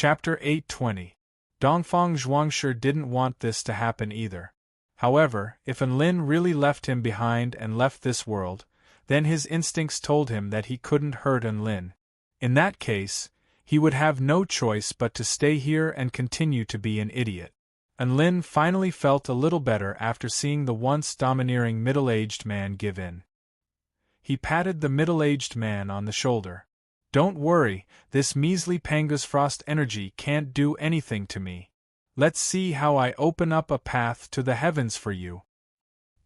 Chapter 820. Dongfang Zhuangshi didn't want this to happen either. However, if Enlin really left him behind and left this world, then his instincts told him that he couldn't hurt Enlin. In that case, he would have no choice but to stay here and continue to be an idiot. Enlin finally felt a little better after seeing the once domineering middle-aged man give in. He patted the middle-aged man on the shoulder. "Don't worry, this measly Panga's frost energy can't do anything to me. Let's see how I open up a path to the heavens for you."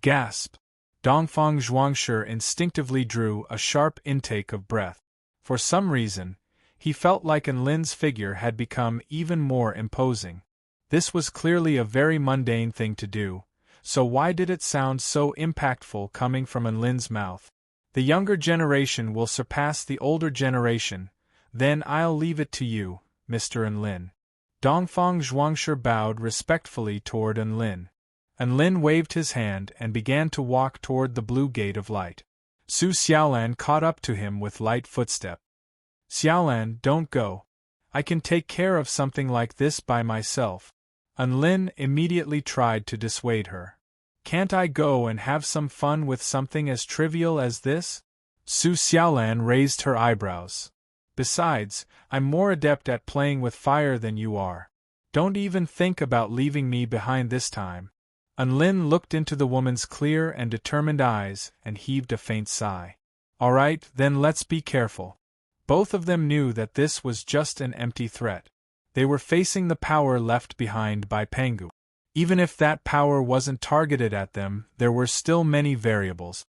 Gasp! Dongfang Zhuangshi instinctively drew a sharp intake of breath. For some reason, he felt like Enlin's figure had become even more imposing. This was clearly a very mundane thing to do, so why did it sound so impactful coming from Enlin's mouth? The younger generation will surpass the older generation, then I'll leave it to you, Mr. Enlin. Dongfang Zhuangshi bowed respectfully toward Enlin. Enlin waved his hand and began to walk toward the blue gate of light. Su Xiaolan caught up to him with light footstep. "Xiaolan, don't go. I can take care of something like this by myself." Enlin immediately tried to dissuade her. "Can't I go and have some fun with something as trivial as this?" Su Xiaolan raised her eyebrows. "Besides, I'm more adept at playing with fire than you are. Don't even think about leaving me behind this time." Enlin looked into the woman's clear and determined eyes and heaved a faint sigh. "All right, then let's be careful." Both of them knew that this was just an empty threat. They were facing the power left behind by Pangu. Even if that power wasn't targeted at them, there were still many variables.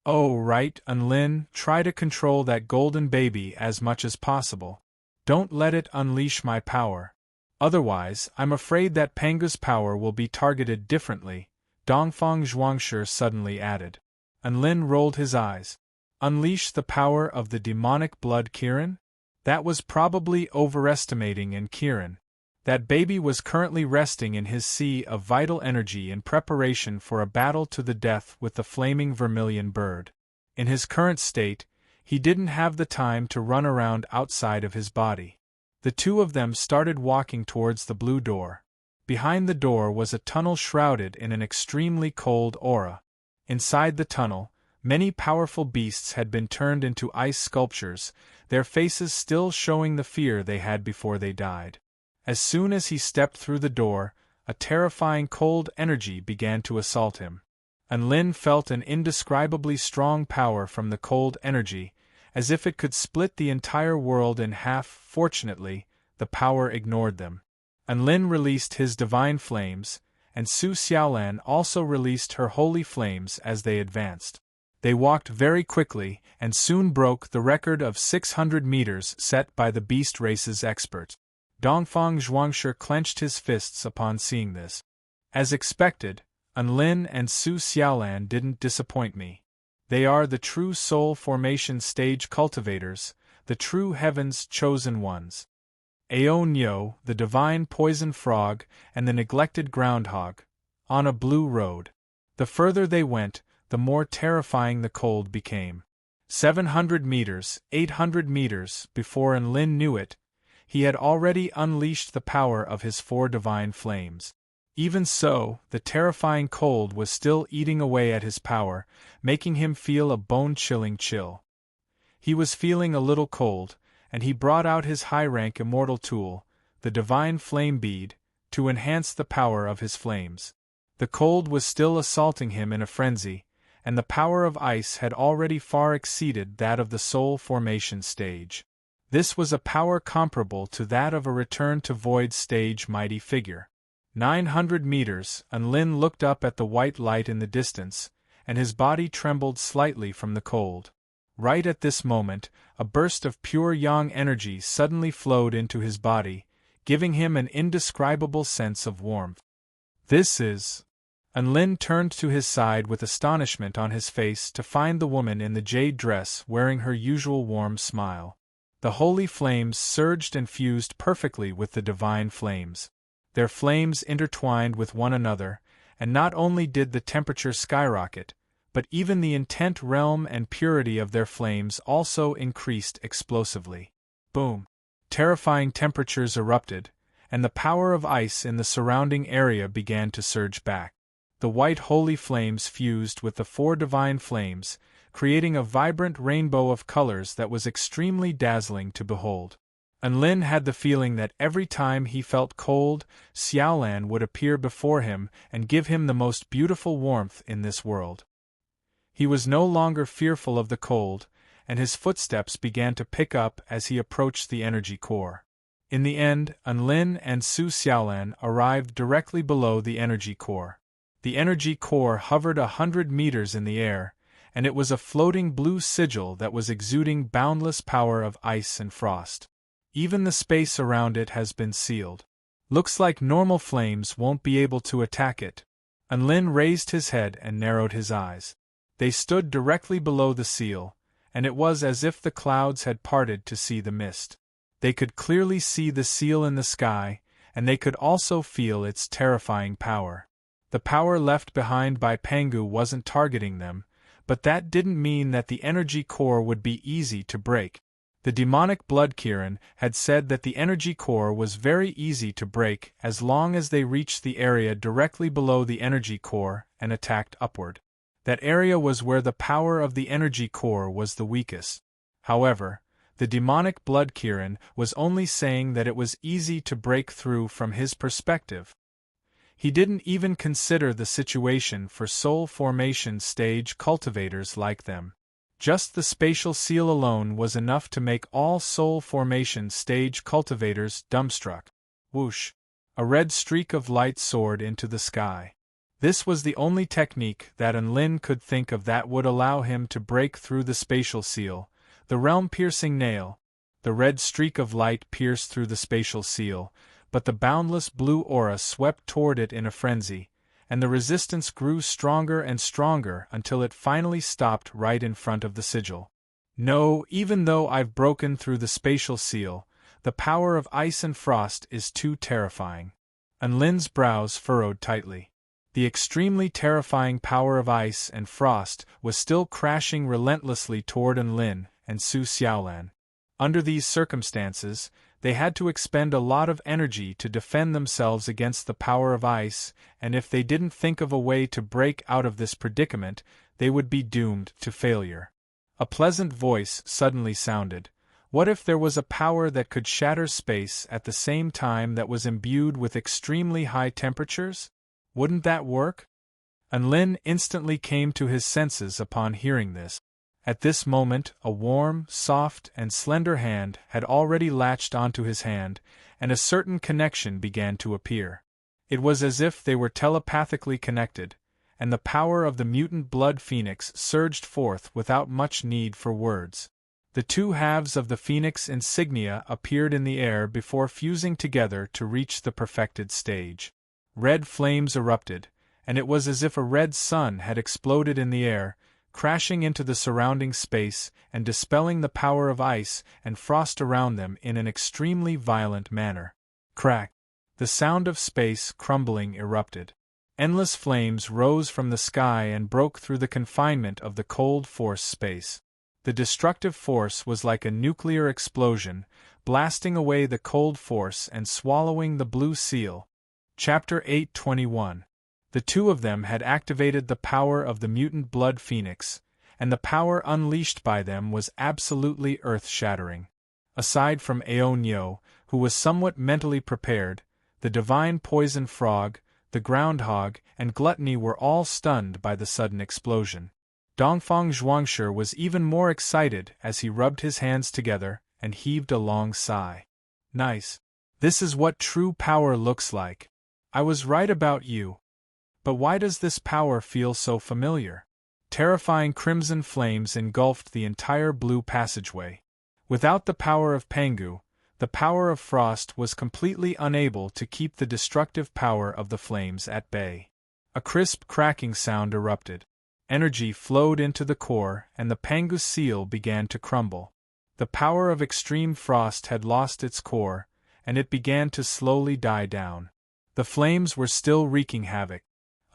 "Oh, right, Enlin, try to control that golden baby as much as possible. Don't let it unleash my power. Otherwise, I'm afraid that Pangu's power will be targeted differently," Dongfang Zhuangshi suddenly added. Enlin rolled his eyes. Unleash the power of the demonic blood Kirin? That was probably overestimating in Kirin. That baby was currently resting in his sea of vital energy in preparation for a battle to the death with the flaming vermilion bird. In his current state, he didn't have the time to run around outside of his body. The two of them started walking towards the blue door. Behind the door was a tunnel shrouded in an extremely cold aura. Inside the tunnel, many powerful beasts had been turned into ice sculptures, their faces still showing the fear they had before they died. As soon as he stepped through the door, a terrifying cold energy began to assault him. Enlin felt an indescribably strong power from the cold energy, as if it could split the entire world in half. Fortunately, the power ignored them. Enlin released his divine flames, and Su Xiaolan also released her holy flames as they advanced. They walked very quickly and soon broke the record of 600 meters set by the beast race's expert. Dongfang Zhuangshi clenched his fists upon seeing this. As expected, Enlin and Su Xiaolan didn't disappoint me. They are the true soul formation stage cultivators, the true heaven's chosen ones. Ao Nyo, the divine poison frog, and the neglected groundhog, on a blue road. The further they went, the more terrifying the cold became. 700 meters, 800 meters, before Enlin knew it, he had already unleashed the power of his 4 divine flames. Even so, the terrifying cold was still eating away at his power, making him feel a bone-chilling chill. He was feeling a little cold, and he brought out his high-rank immortal tool, the divine flame bead, to enhance the power of his flames. The cold was still assaulting him in a frenzy, and the power of ice had already far exceeded that of the soul formation stage. This was a power comparable to that of a return to void stage mighty figure. 900 meters, Enlin looked up at the white light in the distance, and his body trembled slightly from the cold. Right at this moment, a burst of pure yang energy suddenly flowed into his body, giving him an indescribable sense of warmth. "This is..." Enlin turned to his side with astonishment on his face to find the woman in the jade dress wearing her usual warm smile. The holy flames surged and fused perfectly with the divine flames. Their flames intertwined with one another, and not only did the temperature skyrocket, but even the intent realm and purity of their flames also increased explosively. Boom! terrifying temperatures erupted, and the power of ice in the surrounding area began to surge back. The white holy flames fused with the four divine flames, creating a vibrant rainbow of colors that was extremely dazzling to behold. Enlin had the feeling that every time he felt cold, Xiaolan would appear before him and give him the most beautiful warmth in this world. He was no longer fearful of the cold, and his footsteps began to pick up as he approached the energy core. In the end, Enlin and Su Xiaolan arrived directly below the energy core. The energy core hovered 100 meters in the air, and it was a floating blue sigil that was exuding boundless power of ice and frost. Even the space around it has been sealed. Looks like normal flames won't be able to attack it. Enlin raised his head and narrowed his eyes. They stood directly below the seal, and it was as if the clouds had parted to see the mist. They could clearly see the seal in the sky, and they could also feel its terrifying power. The power left behind by Pangu wasn't targeting them, but that didn't mean that the energy core would be easy to break. The demonic blood Kirin had said that the energy core was very easy to break as long as they reached the area directly below the energy core and attacked upward. That area was where the power of the energy core was the weakest. However, the demonic blood Kirin was only saying that it was easy to break through from his perspective. He didn't even consider the situation for soul formation stage cultivators like them. Just the spatial seal alone was enough to make all soul formation stage cultivators dumbstruck. Whoosh! A red streak of light soared into the sky. This was the only technique that Enlin could think of that would allow him to break through the spatial seal, the realm-piercing nail. The red streak of light pierced through the spatial seal, but the boundless blue aura swept toward it in a frenzy, and the resistance grew stronger and stronger until it finally stopped right in front of the sigil. No, even though I've broken through the spatial seal, the power of ice and frost is too terrifying. Enlin's brows furrowed tightly. The extremely terrifying power of ice and frost was still crashing relentlessly toward Enlin and Su Xiaolan. Under these circumstances, they had to expend a lot of energy to defend themselves against the power of ice, and if they didn't think of a way to break out of this predicament, they would be doomed to failure. A pleasant voice suddenly sounded. What if there was a power that could shatter space at the same time that was imbued with extremely high temperatures? Wouldn't that work? Enlin instantly came to his senses upon hearing this. At this moment, a warm, soft, and slender hand had already latched onto his hand, and a certain connection began to appear. It was as if they were telepathically connected, and the power of the mutant blood phoenix surged forth without much need for words. The two halves of the phoenix insignia appeared in the air before fusing together to reach the perfected stage. Red flames erupted, and it was as if a red sun had exploded in the air, crashing into the surrounding space and dispelling the power of ice and frost around them in an extremely violent manner. Crack! The sound of space crumbling erupted. Endless flames rose from the sky and broke through the confinement of the cold force space. The destructive force was like a nuclear explosion, blasting away the cold force and swallowing the blue seal. Chapter 821. The two of them had activated the power of the mutant blood phoenix, and the power unleashed by them was absolutely earth-shattering. Aside from Aonyo, who was somewhat mentally prepared, the divine poison frog, the groundhog, and gluttony were all stunned by the sudden explosion. Dongfang Zhuangshi was even more excited as he rubbed his hands together and heaved a long sigh. Nice. This is what true power looks like. I was right about you. But why does this power feel so familiar? Terrifying crimson flames engulfed the entire blue passageway. Without the power of Pangu, the power of frost was completely unable to keep the destructive power of the flames at bay. A crisp cracking sound erupted. Energy flowed into the core and the Pangu seal began to crumble. The power of extreme frost had lost its core, and it began to slowly die down. The flames were still wreaking havoc.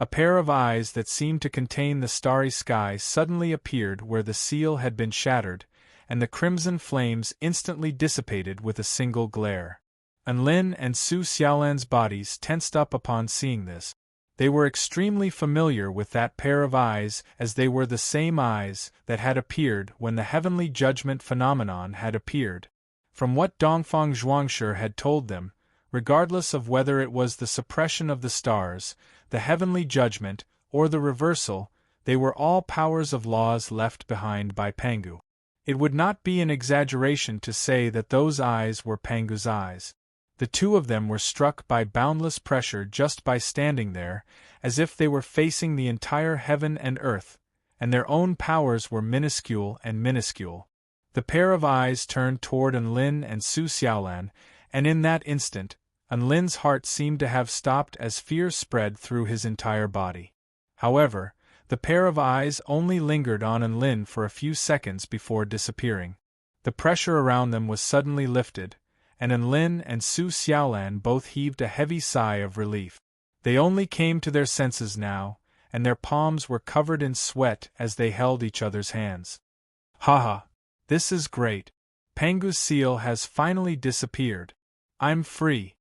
A pair of eyes that seemed to contain the starry sky suddenly appeared where the seal had been shattered, and the crimson flames instantly dissipated with a single glare. Anlin and Su Xiaolan's bodies tensed up upon seeing this. They were extremely familiar with that pair of eyes, as they were the same eyes that had appeared when the heavenly judgment phenomenon had appeared. From what Dongfang Zhuangshi had told them, regardless of whether it was the suppression of the stars, the heavenly judgment, or the reversal, they were all powers of laws left behind by Pangu. It would not be an exaggeration to say that those eyes were Pangu's eyes. The two of them were struck by boundless pressure just by standing there, as if they were facing the entire heaven and earth, and their own powers were minuscule and minuscule. The pair of eyes turned toward Anlin and Su Xiaolan, and in that instant, Anlin's heart seemed to have stopped as fear spread through his entire body. However, the pair of eyes only lingered on Anlin for a few seconds before disappearing. The pressure around them was suddenly lifted, and Anlin and Su Xiaolan both heaved a heavy sigh of relief. They only came to their senses now, and their palms were covered in sweat as they held each other's hands. "Haha! This is great! Pangu's seal has finally disappeared. I'm free!"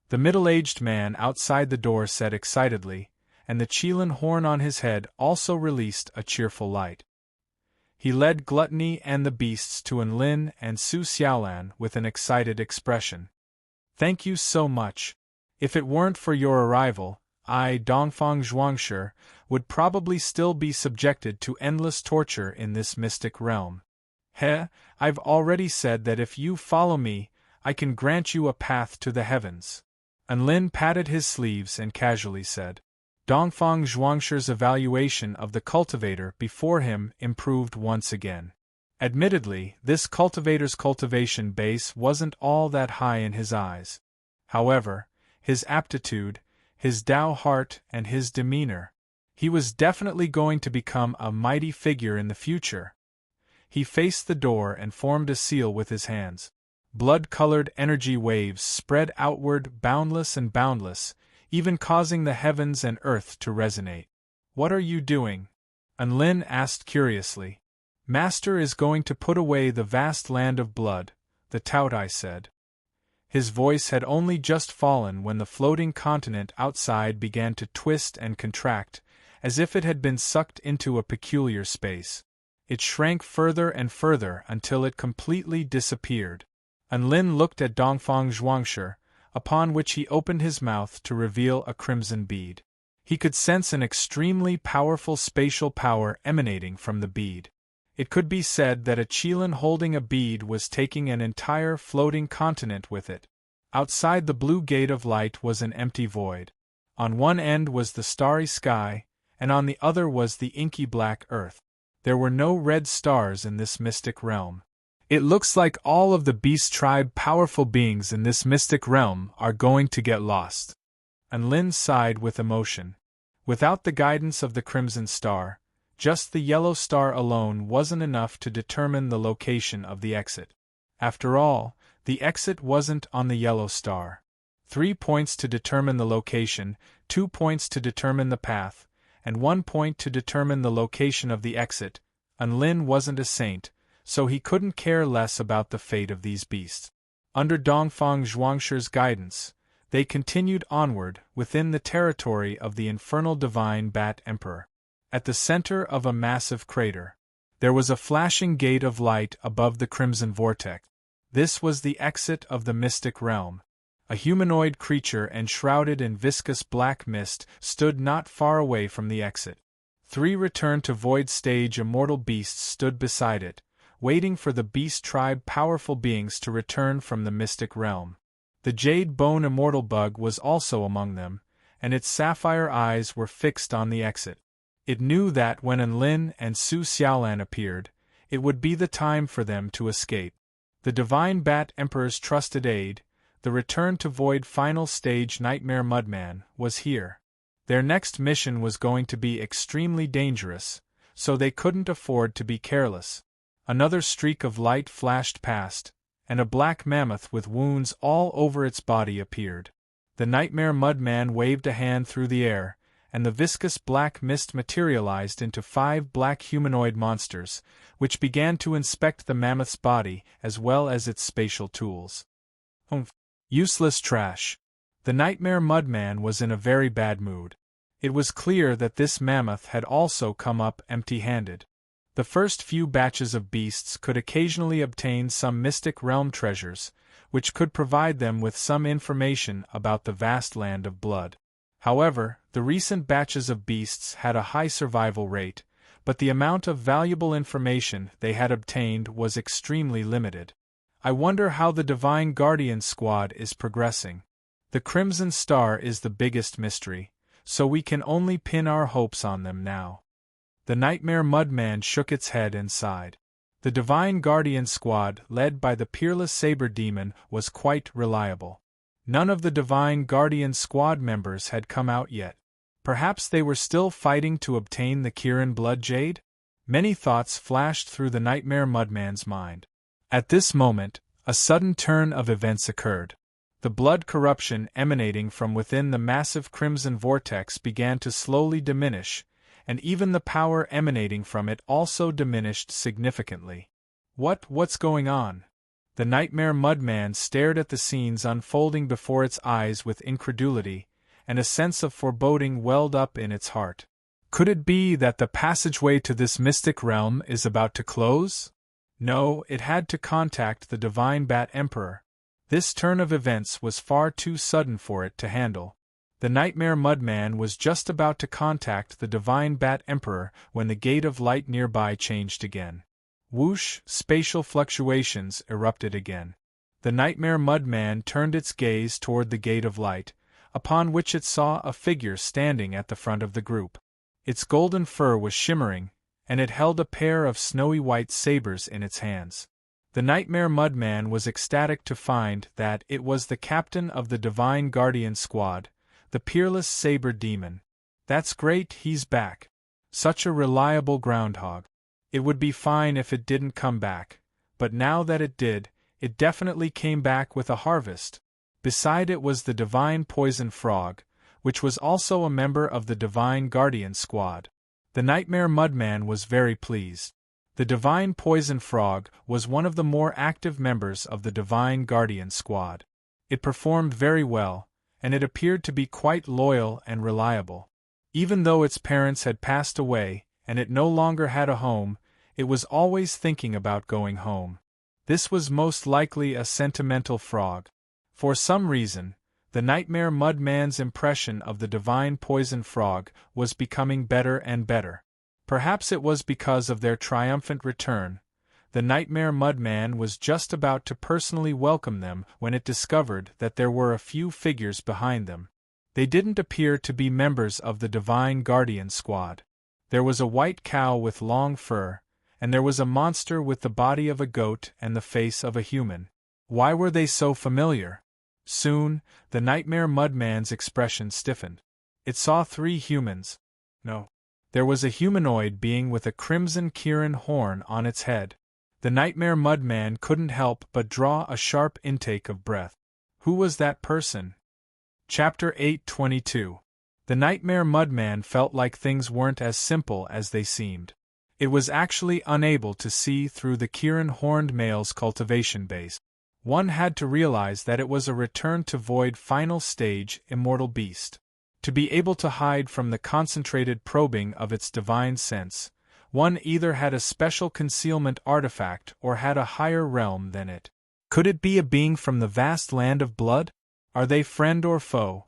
The middle-aged man outside the door said excitedly, and the Qilin horn on his head also released a cheerful light. He led Gluttony and the beasts to Anlin and Su Xiaolan with an excited expression. "Thank you so much. If it weren't for your arrival, I, Dongfang Zhuangshi, would probably still be subjected to endless torture in this mystic realm. I've already said that if you follow me, I can grant you a path to the heavens." Anlin patted his sleeves and casually said. Dongfang Zhuangshi's evaluation of the cultivator before him improved once again. Admittedly, this cultivator's cultivation base wasn't all that high in his eyes. However, his aptitude, his Tao heart, and his demeanor, he was definitely going to become a mighty figure in the future. He faced the door and formed a seal with his hands. Blood-colored energy waves spread outward, boundless and boundless, even causing the heavens and earth to resonate. "What are you doing?" Anlin asked curiously. "Master is going to put away the vast land of blood," the Taotai said. His voice had only just fallen when the floating continent outside began to twist and contract, as if it had been sucked into a peculiar space. It shrank further and further until it completely disappeared. Anlin looked at Dongfang Zhuangshi, upon which he opened his mouth to reveal a crimson bead. He could sense an extremely powerful spatial power emanating from the bead. It could be said that a Qilin holding a bead was taking an entire floating continent with it. Outside the blue gate of light was an empty void. On one end was the starry sky, and on the other was the inky black earth. There were no red stars in this mystic realm. "It looks like all of the beast tribe powerful beings in this mystic realm are going to get lost." Anlin sighed with emotion. Without the guidance of the Crimson Star, just the yellow star alone wasn't enough to determine the location of the exit. After all, the exit wasn't on the yellow star. 3 points to determine the location, 2 points to determine the path, and 1 point to determine the location of the exit. Anlin wasn't a saint, so he couldn't care less about the fate of these beasts. Under Dongfang Zhuangshi's guidance, they continued onward within the territory of the infernal divine Bat Emperor. At the center of a massive crater, there was a flashing gate of light above the crimson vortex. This was the exit of the mystic realm. A humanoid creature enshrouded in viscous black mist stood not far away from the exit. 3 return-to-void stage immortal beasts stood beside it, waiting for the beast tribe powerful beings to return from the mystic realm. The jade bone immortal bug was also among them, and its sapphire eyes were fixed on the exit. It knew that when Anlin and Su Xiaolan appeared, it would be the time for them to escape. The Divine Bat Emperor's trusted aide, the return-to-void final stage Nightmare Mudman, was here. Their next mission was going to be extremely dangerous, so they couldn't afford to be careless. Another streak of light flashed past, and a black mammoth with wounds all over its body appeared. The Nightmare Mudman waved a hand through the air, and the viscous black mist materialized into 5 black humanoid monsters, which began to inspect the mammoth's body as well as its spatial tools. Useless trash. The Nightmare Mudman was in a very bad mood. It was clear that this mammoth had also come up empty-handed. The first few batches of beasts could occasionally obtain some mystic realm treasures, which could provide them with some information about the vast land of blood. However, the recent batches of beasts had a high survival rate, but the amount of valuable information they had obtained was extremely limited. I wonder how the Divine Guardian squad is progressing. The Crimson Star is the biggest mystery, so we can only pin our hopes on them now. The Nightmare Mudman shook its head and sighed. The Divine Guardian squad, led by the peerless Saber Demon, was quite reliable. None of the Divine Guardian squad members had come out yet. Perhaps they were still fighting to obtain the Kirin Blood Jade? Many thoughts flashed through the Nightmare Mudman's mind. At this moment, a sudden turn of events occurred. The blood corruption emanating from within the massive crimson vortex began to slowly diminish, and even the power emanating from it also diminished significantly. What's going on? The Nightmare Mudman stared at the scenes unfolding before its eyes with incredulity, and a sense of foreboding welled up in its heart. Could it be that the passageway to this mystic realm is about to close? No, it had to contact the Divine Bat Emperor. This turn of events was far too sudden for it to handle. The Nightmare Mudman was just about to contact the Divine Bat Emperor when the Gate of Light nearby changed again. Whoosh! Spatial fluctuations erupted again. The Nightmare Mudman turned its gaze toward the Gate of Light, upon which it saw a figure standing at the front of the group. Its golden fur was shimmering, and it held a pair of snowy white sabers in its hands. The Nightmare Mudman was ecstatic to find that it was the captain of the Divine Guardian squad, the peerless Saber Demon. That's great, he's back. Such a reliable groundhog. It would be fine if it didn't come back, but now that it did, it definitely came back with a harvest. Beside it was the Divine Poison Frog, which was also a member of the Divine Guardian squad. The Nightmare Mudman was very pleased. The Divine Poison Frog was one of the more active members of the Divine Guardian squad. It performed very well, and it appeared to be quite loyal and reliable. Even though its parents had passed away, and it no longer had a home, it was always thinking about going home. This was most likely a sentimental frog. For some reason, the Nightmare Mudman's impression of the Divine Poison Frog was becoming better and better. Perhaps it was because of their triumphant return. The Nightmare Mudman was just about to personally welcome them when it discovered that there were a few figures behind them. They didn't appear to be members of the Divine Guardian squad. There was a white cow with long fur, and there was a monster with the body of a goat and the face of a human. Why were they so familiar? Soon, the Nightmare Mudman's expression stiffened. It saw 3 humans. No. There was a humanoid being with a crimson Kirin horn on its head. The Nightmare Mudman couldn't help but draw a sharp intake of breath. Who was that person? Chapter 8:22. The Nightmare Mudman felt like things weren't as simple as they seemed. It was actually unable to see through the Kirin horned male's cultivation base. One had to realize that it was a return to void final stage immortal beast. To be able to hide from the concentrated probing of its divine sense, one either had a special concealment artifact or had a higher realm than it. Could it be a being from the vast land of blood? Are they friend or foe?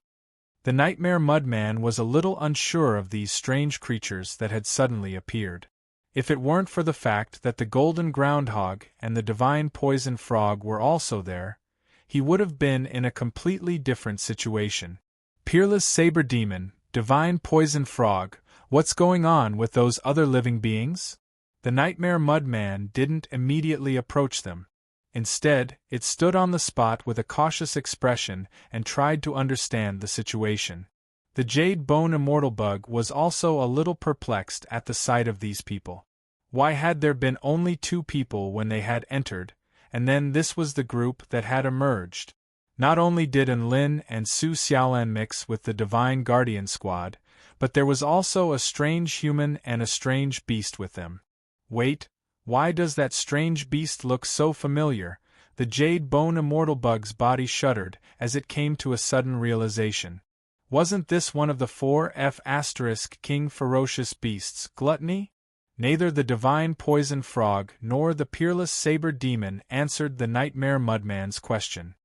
The Nightmare Mudman was a little unsure of these strange creatures that had suddenly appeared. If it weren't for the fact that the Golden Groundhog and the Divine Poison Frog were also there, he would have been in a completely different situation. Peerless Saber Demon, Divine Poison Frog, what's going on with those other living beings? The Nightmare Mudman didn't immediately approach them. Instead, it stood on the spot with a cautious expression and tried to understand the situation. The Jade Bone Immortal Bug was also a little perplexed at the sight of these people. Why had there been only 2 people when they had entered, and then this was the group that had emerged? Not only did Enlin and Su Xiaolan mix with the Divine Guardian squad, But there was also a strange human and a strange beast with them. Wait, why does that strange beast look so familiar? The jade bone immortal bug's body shuddered as it came to a sudden realization. Wasn't this one of the 4F** king ferocious beasts, Gluttony? Neither the divine poison frog nor the peerless saber demon answered the nightmare mudman's question.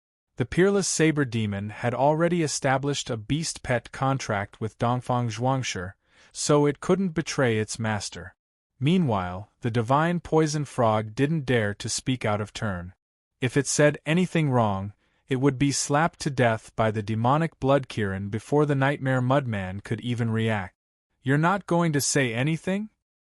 The peerless saber demon had already established a beast pet contract with Dongfang Zhuangshi, so it couldn't betray its master. Meanwhile, the divine poison frog didn't dare to speak out of turn. If it said anything wrong, it would be slapped to death by the demonic blood Kirin before the nightmare mudman could even react. You're not going to say anything?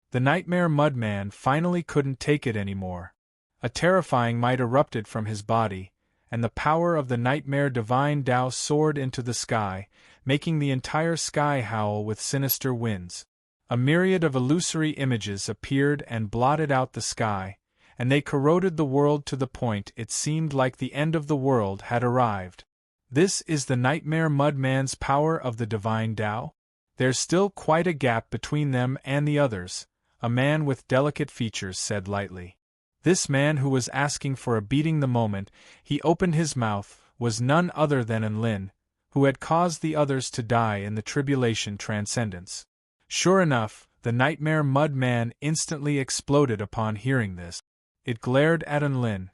The nightmare mudman finally couldn't take it anymore. A terrifying might erupted from his body, and the power of the nightmare divine Tao soared into the sky, making the entire sky howl with sinister winds. A myriad of illusory images appeared and blotted out the sky, and they corroded the world to the point it seemed like the end of the world had arrived. This is the nightmare mudman's power of the divine Tao? There's still quite a gap between them and the others, a man with delicate features said lightly. This man who was asking for a beating the moment he opened his mouth was none other than Enlin, who had caused the others to die in the tribulation transcendence. Sure enough, the nightmare mudman instantly exploded upon hearing this. It glared at Enlin.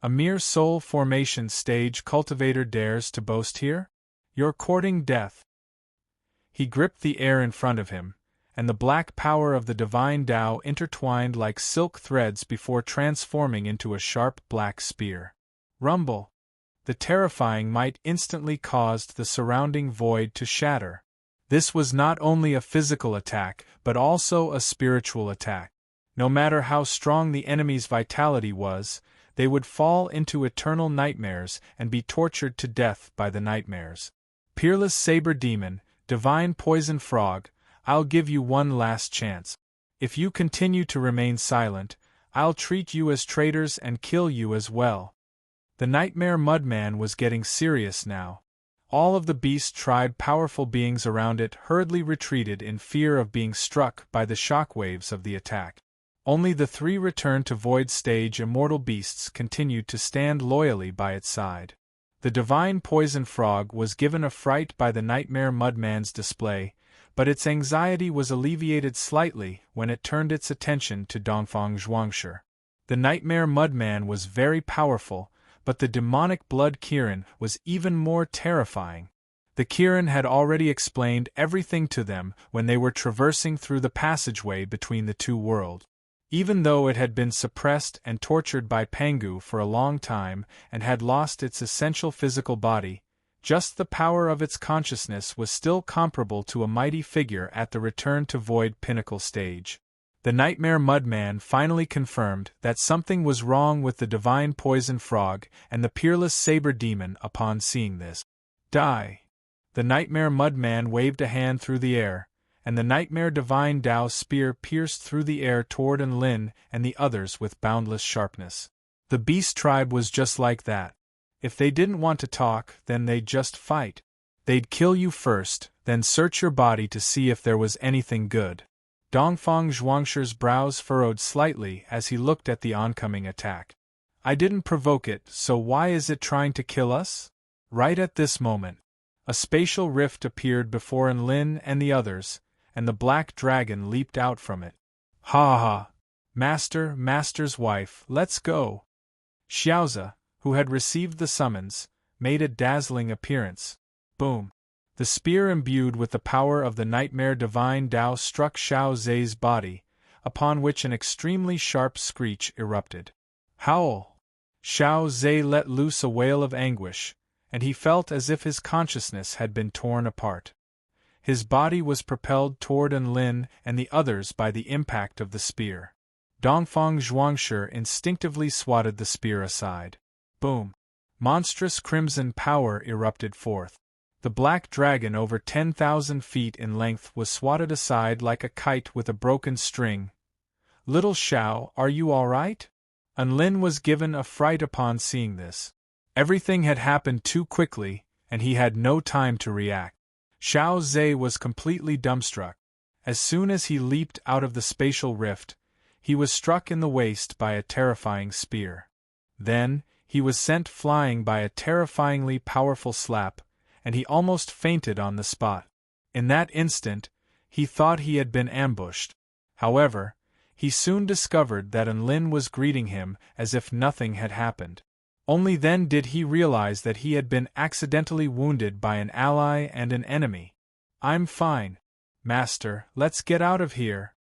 A mere soul formation stage cultivator dares to boast here? You're courting death. He gripped the air in front of him, and the black power of the divine Tao intertwined like silk threads before transforming into a sharp black spear. Rumble! The terrifying might instantly caused the surrounding void to shatter. This was not only a physical attack, but also a spiritual attack. No matter how strong the enemy's vitality was, they would fall into eternal nightmares and be tortured to death by the nightmares. Peerless saber demon, divine poison frog, I'll give you one last chance. If you continue to remain silent, I'll treat you as traitors and kill you as well. The nightmare mudman was getting serious now. All of the beast tribe powerful beings around it hurriedly retreated in fear of being struck by the shockwaves of the attack. Only the three return to void stage immortal beasts continued to stand loyally by its side. The divine poison frog was given a fright by the nightmare mudman's display, but its anxiety was alleviated slightly when it turned its attention to Dongfang Zhuangshi. The nightmare mudman was very powerful, but the demonic blood Kirin was even more terrifying. The Kirin had already explained everything to them when they were traversing through the passageway between the two worlds. Even though it had been suppressed and tortured by Pangu for a long time and had lost its essential physical body, just the power of its consciousness was still comparable to a mighty figure at the return to void pinnacle stage. The nightmare mudman finally confirmed that something was wrong with the divine poison frog and the peerless saber demon upon seeing this. Die! The nightmare mudman waved a hand through the air, and the nightmare divine Tao spear pierced through the air toward Enlin and the others with boundless sharpness. The beast tribe was just like that. If they didn't want to talk, then they'd just fight. They'd kill you first, then search your body to see if there was anything good. Dongfang Zhuangshi's brows furrowed slightly as he looked at the oncoming attack. I didn't provoke it, so why is it trying to kill us? Right at this moment, a spatial rift appeared before Enlin and the others, and the black dragon leaped out from it. Ha ha! Master's wife, let's go! Xiaozi, who had received the summons, made a dazzling appearance. Boom! The spear imbued with the power of the nightmare divine Tao struck Xiao Zhe's body, upon which an extremely sharp screech erupted. Howl! Xiao Zhe let loose a wail of anguish, and he felt as if his consciousness had been torn apart. His body was propelled toward Enlin and the others by the impact of the spear. Dongfang Zhuangshi instinctively swatted the spear aside. Boom! Monstrous crimson power erupted forth. The black dragon over 10,000 feet in length was swatted aside like a kite with a broken string. Little Xiao, are you all right? Enlin was given a fright upon seeing this. Everything had happened too quickly, and he had no time to react. Xiao Zhe was completely dumbstruck. As soon as he leaped out of the spatial rift, he was struck in the waist by a terrifying spear. Then, he was sent flying by a terrifyingly powerful slap, and he almost fainted on the spot. In that instant, he thought he had been ambushed. However, he soon discovered that Enlin was greeting him as if nothing had happened. Only then did he realize that he had been accidentally wounded by an ally and an enemy. "I'm fine, Master, let's get out of here."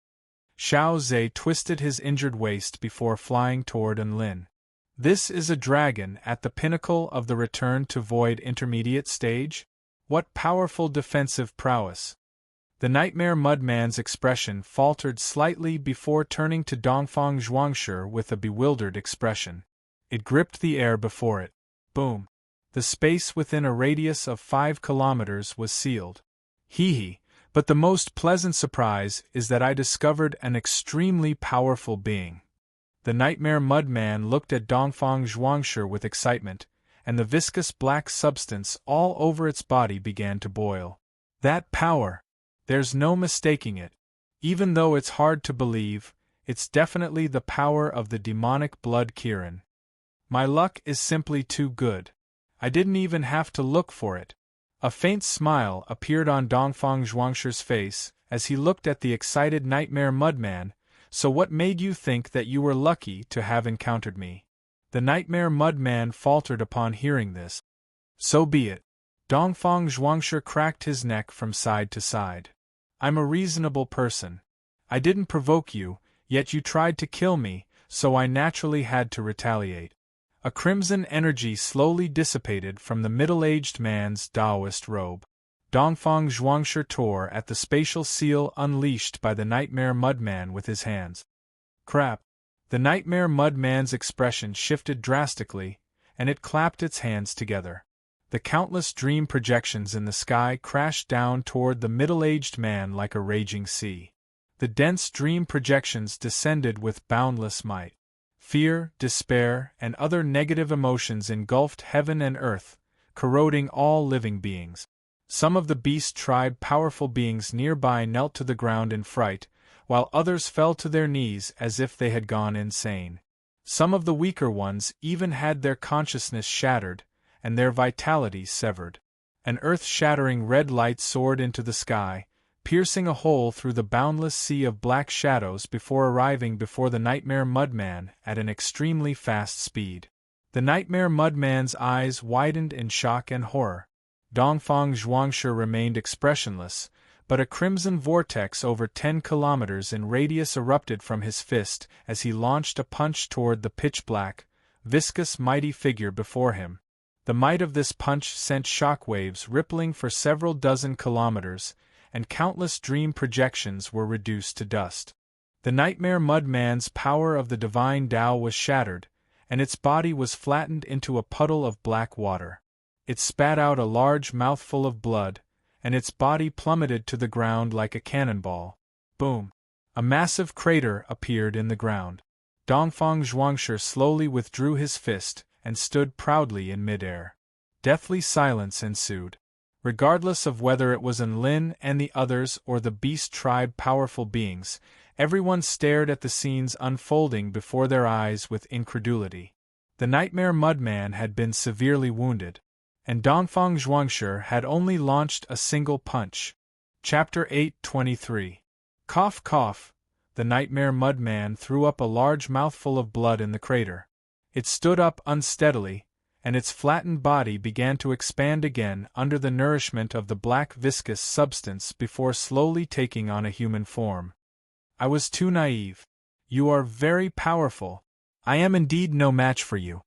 Xiao Zhe twisted his injured waist before flying toward Enlin. This is a dragon at the pinnacle of the Return to Void intermediate stage? What powerful defensive prowess! The Nightmare Mudman's expression faltered slightly before turning to Dongfang Zhuangshi with a bewildered expression. It gripped the air before it. Boom! The space within a radius of 5 kilometers was sealed. Hee. But the most pleasant surprise is that I discovered an extremely powerful being. The Nightmare Mudman looked at Dongfang Zhuangshi with excitement, and the viscous black substance all over its body began to boil. That power! There's no mistaking it. Even though it's hard to believe, it's definitely the power of the demonic blood Kirin. My luck is simply too good. I didn't even have to look for it. A faint smile appeared on Dongfang Zhuangshi's face as he looked at the excited Nightmare Mudman. "So what made you think that you were lucky to have encountered me?" The Nightmare Mudman faltered upon hearing this. "So be it." Dongfang Zhuangshi cracked his neck from side to side. "I'm a reasonable person. I didn't provoke you, yet you tried to kill me, so I naturally had to retaliate." A crimson energy slowly dissipated from the middle-aged man's Taoist robe. Dongfang Zhuangshi tore at the spatial seal unleashed by the Nightmare Mudman with his hands. Crap! The Nightmare Mudman's expression shifted drastically, and it clapped its hands together. The countless dream projections in the sky crashed down toward the middle-aged man like a raging sea. The dense dream projections descended with boundless might. Fear, despair, and other negative emotions engulfed heaven and earth, corroding all living beings. Some of the beast tribe powerful beings nearby knelt to the ground in fright, while others fell to their knees as if they had gone insane. Some of the weaker ones even had their consciousness shattered, and their vitality severed. An earth-shattering red light soared into the sky, piercing a hole through the boundless sea of black shadows before arriving before the Nightmare Mudman at an extremely fast speed. The Nightmare Mudman's eyes widened in shock and horror. Dongfang Zhuangshi remained expressionless, but a crimson vortex over 10 kilometers in radius erupted from his fist as he launched a punch toward the pitch-black, viscous mighty figure before him. The might of this punch sent shockwaves rippling for several dozen kilometers, and countless dream projections were reduced to dust. The Nightmare Mudman's power of the divine Tao was shattered, and its body was flattened into a puddle of black water. It spat out a large mouthful of blood, and its body plummeted to the ground like a cannonball. Boom! A massive crater appeared in the ground. Dongfang Zhuangshi slowly withdrew his fist and stood proudly in midair. Deathly silence ensued. Regardless of whether it was Enlin and the others or the beast tribe powerful beings, everyone stared at the scenes unfolding before their eyes with incredulity. The Nightmare Mudman had been severely wounded, and Dongfang Zhuangshi had only launched a single punch. Chapter 8:23. Cough cough. The Nightmare Mudman threw up a large mouthful of blood in the crater. It stood up unsteadily, and its flattened body began to expand again under the nourishment of the black viscous substance before slowly taking on a human form. I was too naive. You are very powerful. I am indeed no match for you.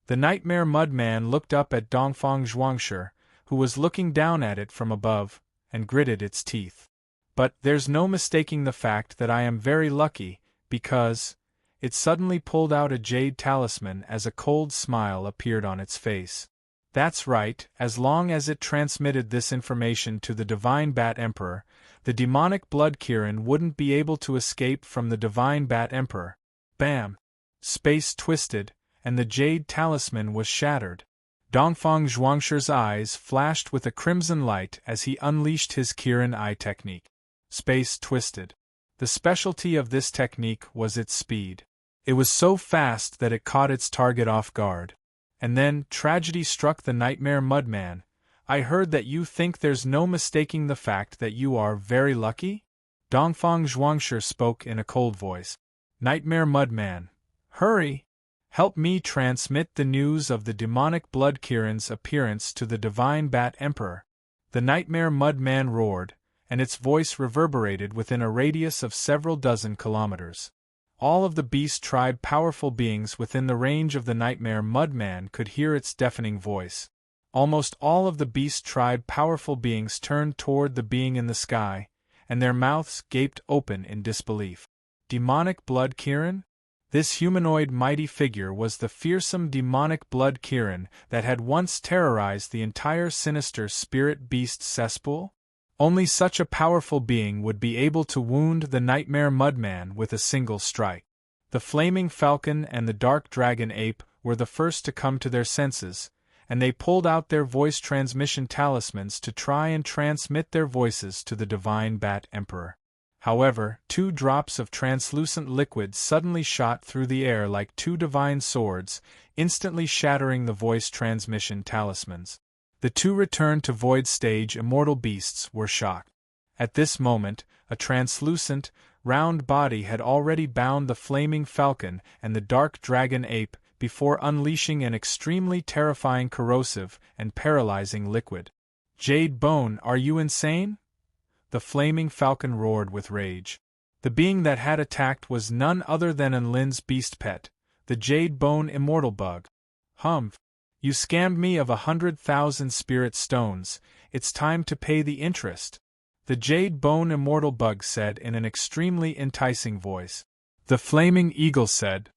The Nightmare Mudman looked up at Dongfang Zhuangshi, who was looking down at it from above, and gritted its teeth. But there's no mistaking the fact that I am very lucky, because... It suddenly pulled out a jade talisman as a cold smile appeared on its face. That's right, as long as it transmitted this information to the Divine Bat Emperor, the demonic blood Kirin wouldn't be able to escape from the Divine Bat Emperor. Bam! Space twisted, and the jade talisman was shattered. Dongfang Zhuangshi's eyes flashed with a crimson light as he unleashed his Kirin Eye technique. Space twisted. The specialty of this technique was its speed. It was so fast that it caught its target off guard. And then, tragedy struck the Nightmare Mudman. I heard that you think there's no mistaking the fact that you are very lucky? Dongfang Zhuangshi spoke in a cold voice. Nightmare Mudman. Hurry! Help me transmit the news of the demonic blood Kirin's appearance to the Divine Bat Emperor. The Nightmare Mudman roared, and its voice reverberated within a radius of several dozen kilometers. All of the beast tribe powerful beings within the range of the Nightmare Mudman could hear its deafening voice. Almost all of the beast tribe powerful beings turned toward the being in the sky, and their mouths gaped open in disbelief. Demonic blood Kirin? This humanoid mighty figure was the fearsome demonic blood Kirin that had once terrorized the entire sinister spirit beast cesspool? Only such a powerful being would be able to wound the Nightmare Mudman with a single strike. The Flaming Falcon and the Dark Dragon Ape were the first to come to their senses, and they pulled out their voice transmission talismans to try and transmit their voices to the Divine Bat Emperor. However, 2 drops of translucent liquid suddenly shot through the air like 2 divine swords, instantly shattering the voice transmission talismans. The 2 returned to Void Stage immortal beasts were shocked. At this moment, a translucent, round body had already bound the Flaming Falcon and the Dark Dragon Ape before unleashing an extremely terrifying corrosive and paralyzing liquid. Jade Bone, are you insane? The Flaming Falcon roared with rage. The being that had attacked was none other than Enlin's beast pet, the Jade Bone Immortal Bug. Humph! You scammed me of 100,000 spirit stones, it's time to pay the interest. The Jade Bone Immortal Bug said in an extremely enticing voice. The Flaming Eagle said,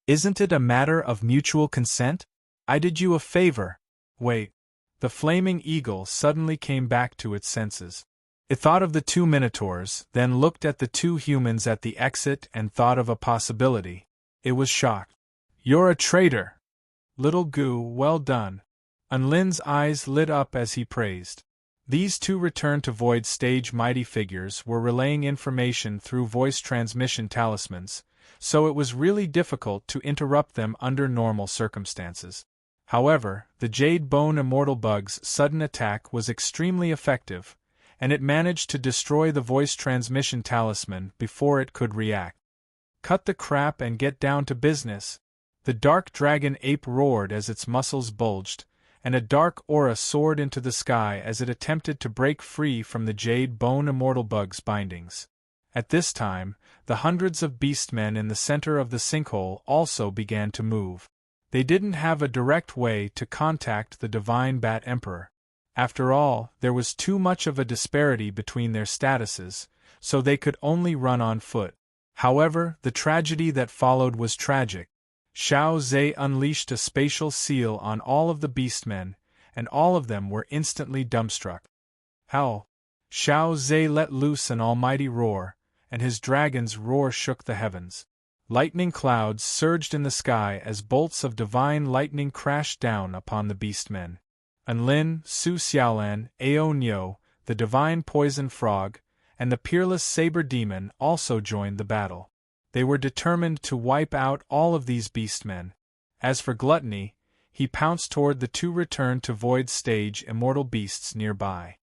Isn't it a matter of mutual consent? I did you a favor. Wait. The Flaming Eagle suddenly came back to its senses. It thought of the 2 minotaurs, then looked at the 2 humans at the exit and thought of a possibility. It was shocked. You're a traitor! Little Goo, well done. Enlin's eyes lit up as he praised. These 2 returned to Void Stage mighty figures were relaying information through voice transmission talismans, so it was really difficult to interrupt them under normal circumstances. However, the Jade Bone Immortal Bug's sudden attack was extremely effective, and it managed to destroy the voice transmission talisman before it could react. Cut the crap and get down to business. The Dark Dragon Ape roared as its muscles bulged, and a dark aura soared into the sky as it attempted to break free from the Jade Bone Immortal Bug's bindings. At this time, the hundreds of beastmen in the center of the sinkhole also began to move. They didn't have a direct way to contact the Divine Bat Emperor. After all, there was too much of a disparity between their statuses, so they could only run on foot. However, the tragedy that followed was tragic. Xiao Zhe unleashed a spatial seal on all of the beastmen, and all of them were instantly dumbstruck. How? Xiao Zhe let loose an almighty roar, and his dragon's roar shook the heavens. Lightning clouds surged in the sky as bolts of divine lightning crashed down upon the beastmen. Enlin, Su Xiaolan, Ao Nyo, the divine poison frog, and the peerless saber demon also joined the battle. They were determined to wipe out all of these beastmen. As for Gluttony, he pounced toward the 2 returned to Void Stage immortal beasts nearby.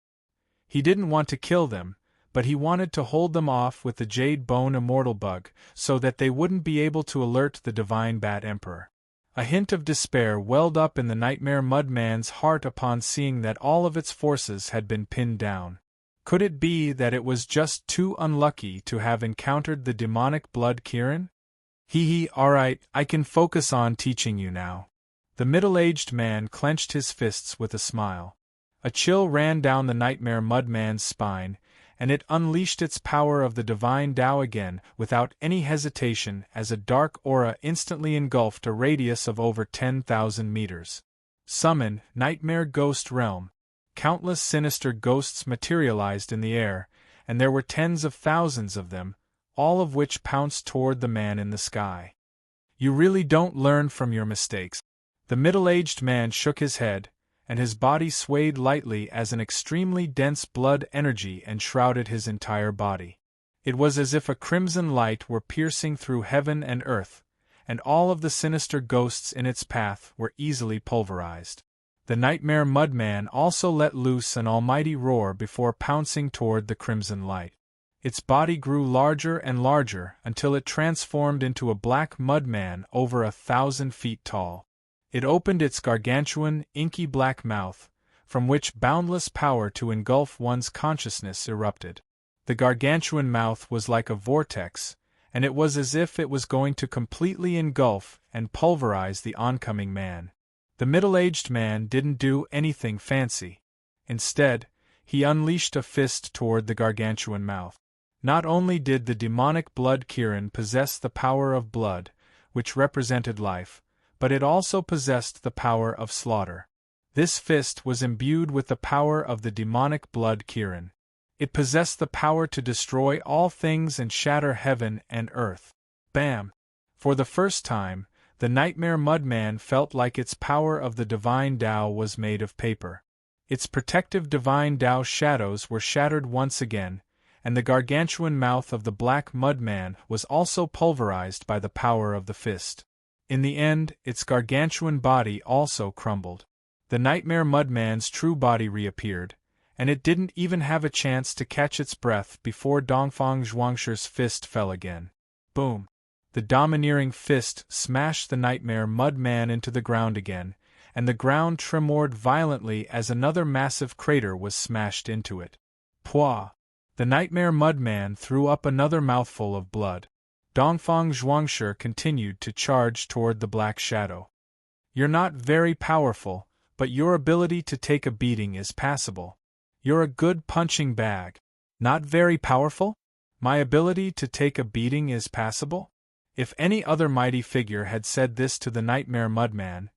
He didn't want to kill them, but he wanted to hold them off with the Jade Bone Immortal Bug so that they wouldn't be able to alert the Divine Bat Emperor. A hint of despair welled up in the Nightmare Mudman's heart upon seeing that all of its forces had been pinned down. Could it be that it was just too unlucky to have encountered the demonic blood Kirin? Alright, I can focus on teaching you now. The middle-aged man clenched his fists with a smile. A chill ran down the Nightmare Mudman's spine, and it unleashed its power of the divine Tao again without any hesitation as a dark aura instantly engulfed a radius of over 10,000 meters. Summon, Nightmare Ghost Realm. Countless sinister ghosts materialized in the air, and there were tens of thousands of them, all of which pounced toward the man in the sky. You really don't learn from your mistakes. The middle-aged man shook his head, and his body swayed lightly as an extremely dense blood energy enshrouded his entire body. It was as if a crimson light were piercing through heaven and earth, and all of the sinister ghosts in its path were easily pulverized. The Nightmare Mudman also let loose an almighty roar before pouncing toward the crimson light. Its body grew larger and larger until it transformed into a black mudman over 1,000 feet tall. It opened its gargantuan, inky black mouth, from which boundless power to engulf one's consciousness erupted. The gargantuan mouth was like a vortex, and it was as if it was going to completely engulf and pulverize the oncoming man. The middle-aged man didn't do anything fancy. Instead, he unleashed a fist toward the gargantuan mouth. Not only did the demonic blood Kirin possess the power of blood, which represented life, but it also possessed the power of slaughter. This fist was imbued with the power of the demonic blood Kirin. It possessed the power to destroy all things and shatter heaven and earth. Bam! For the first time, the Nightmare Mudman felt like its power of the Divine Tao was made of paper. Its protective Divine Tao shadows were shattered once again, and the gargantuan mouth of the Black Mudman was also pulverized by the power of the fist. In the end, its gargantuan body also crumbled. The Nightmare Mudman's true body reappeared, and it didn't even have a chance to catch its breath before Dongfang Zhuangshi's fist fell again. Boom! The domineering fist smashed the Nightmare Mudman into the ground again, and the ground tremored violently as another massive crater was smashed into it. Pwah! The Nightmare Mudman threw up another mouthful of blood. Dongfang Zhuangshi continued to charge toward the black shadow. You're not very powerful, but your ability to take a beating is passable. You're a good punching bag. Not very powerful? My ability to take a beating is passable? If any other mighty figure had said this to the Nightmare Mudman,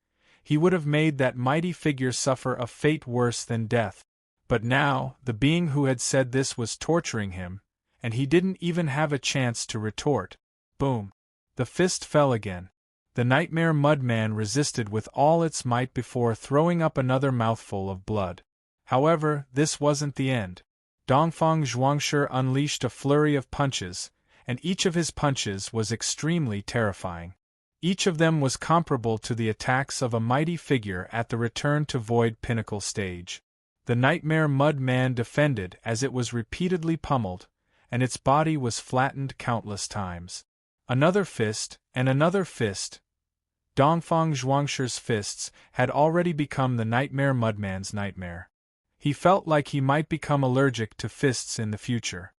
he would have made that mighty figure suffer a fate worse than death. But now, the being who had said this was torturing him, and he didn't even have a chance to retort. Boom! The fist fell again. The Nightmare Mudman resisted with all its might before throwing up another mouthful of blood. However, this wasn't the end. Dongfang Zhuangshi unleashed a flurry of punches, and each of his punches was extremely terrifying. Each of them was comparable to the attacks of a mighty figure at the Return to Void pinnacle stage. The Nightmare Mudman defended as it was repeatedly pummeled, and its body was flattened countless times. Another fist, and another fist. Dongfang Zhuangshi's fists had already become the Nightmare Mudman's nightmare. He felt like he might become allergic to fists in the future.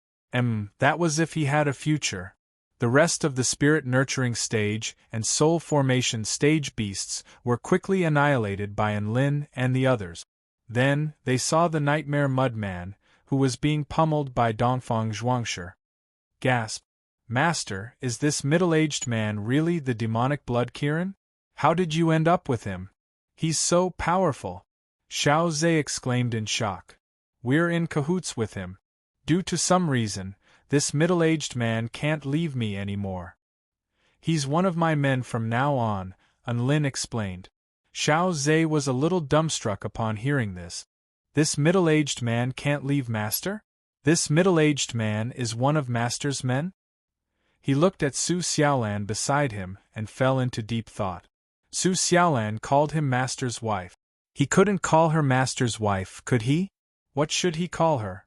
That was if he had a future. The rest of the spirit-nurturing stage and soul formation stage beasts were quickly annihilated by Enlin and the others. Then, they saw the Nightmare Mudman, who was being pummeled by Dongfang Zhuangshi. Gasp! Master, is this middle-aged man really the demonic blood Kirin? How did you end up with him? He's so powerful! Xiao Zhe exclaimed in shock. We're in cahoots with him. Due to some reason, this middle-aged man can't leave me anymore. He's one of my men from now on, Enlin explained. Xiao Zhe was a little dumbstruck upon hearing this. This middle-aged man can't leave Master? This middle-aged man is one of Master's men? He looked at Su Xiaolan beside him and fell into deep thought. Su Xiaolan called him Master's wife. He couldn't call her Master's wife, could he? What should he call her?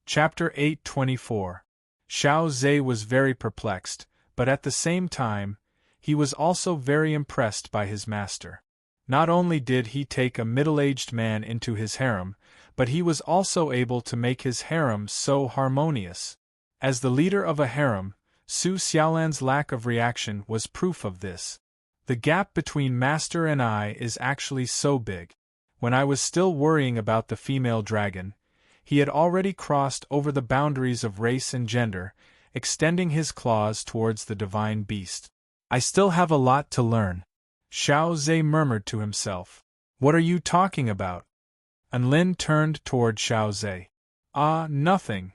Chapter 824. Xiao Zhe was very perplexed, but at the same time, he was also very impressed by his master. Not only did he take a middle-aged man into his harem, but he was also able to make his harem so harmonious. As the leader of a harem, Su Xiaolan's lack of reaction was proof of this. The gap between Master and I is actually so big. When I was still worrying about the female dragon, he had already crossed over the boundaries of race and gender, extending his claws towards the divine beast. I still have a lot to learn. Xiao Zhe murmured to himself. What are you talking about? Enlin turned toward Xiao Zhe. Nothing.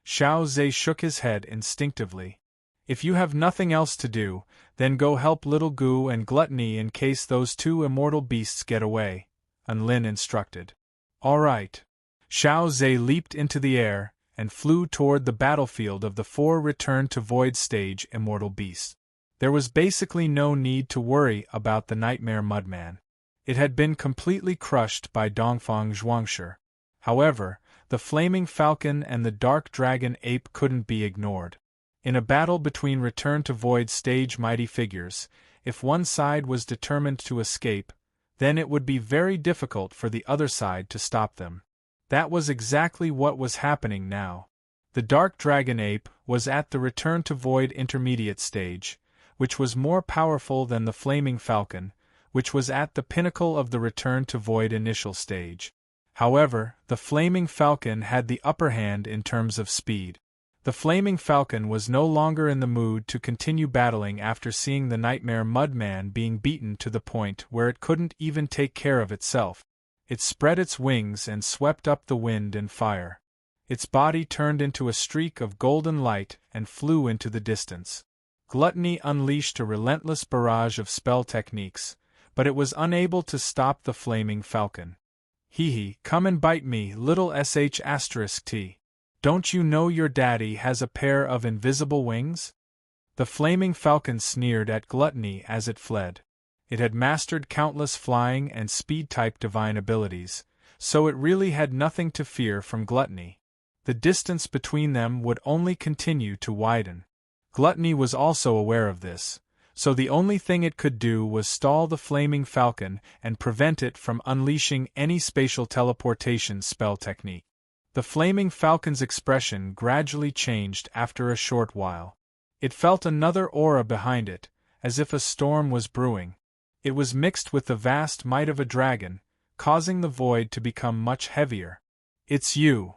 Xiao Zhe shook his head instinctively. If you have nothing else to do, then go help Little Goo and Gluttony in case those two immortal beasts get away, Unlin instructed. All right. Xiao Zhe leaped into the air and flew toward the battlefield of the 4 Return to Void stage immortal beasts. There was basically no need to worry about the Nightmare Mudman. It had been completely crushed by Dongfang Zhuangshi. However, the Flaming Falcon and the Dark Dragon Ape couldn't be ignored. In a battle between Return to Void stage mighty figures, if one side was determined to escape, then it would be very difficult for the other side to stop them. That was exactly what was happening now. The Dark Dragon Ape was at the Return to Void intermediate stage, which was more powerful than the Flaming Falcon, which was at the pinnacle of the Return to Void initial stage. However, the Flaming Falcon had the upper hand in terms of speed. The Flaming Falcon was no longer in the mood to continue battling after seeing the Nightmare Mudman being beaten to the point where it couldn't even take care of itself. It spread its wings and swept up the wind and fire. Its body turned into a streak of golden light and flew into the distance. Gluttony unleashed a relentless barrage of spell techniques, but it was unable to stop the Flaming Falcon. Hee, come and bite me, little sh*t. Don't you know your daddy has a pair of invisible wings? The Flaming Falcon sneered at Gluttony as it fled. It had mastered countless flying and speed-type divine abilities, so it really had nothing to fear from Gluttony. The distance between them would only continue to widen. Gluttony was also aware of this, so the only thing it could do was stall the Flaming Falcon and prevent it from unleashing any spatial teleportation spell technique. The Flaming Falcon's expression gradually changed after a short while. It felt another aura behind it, as if a storm was brewing. It was mixed with the vast might of a dragon, causing the void to become much heavier. It's you.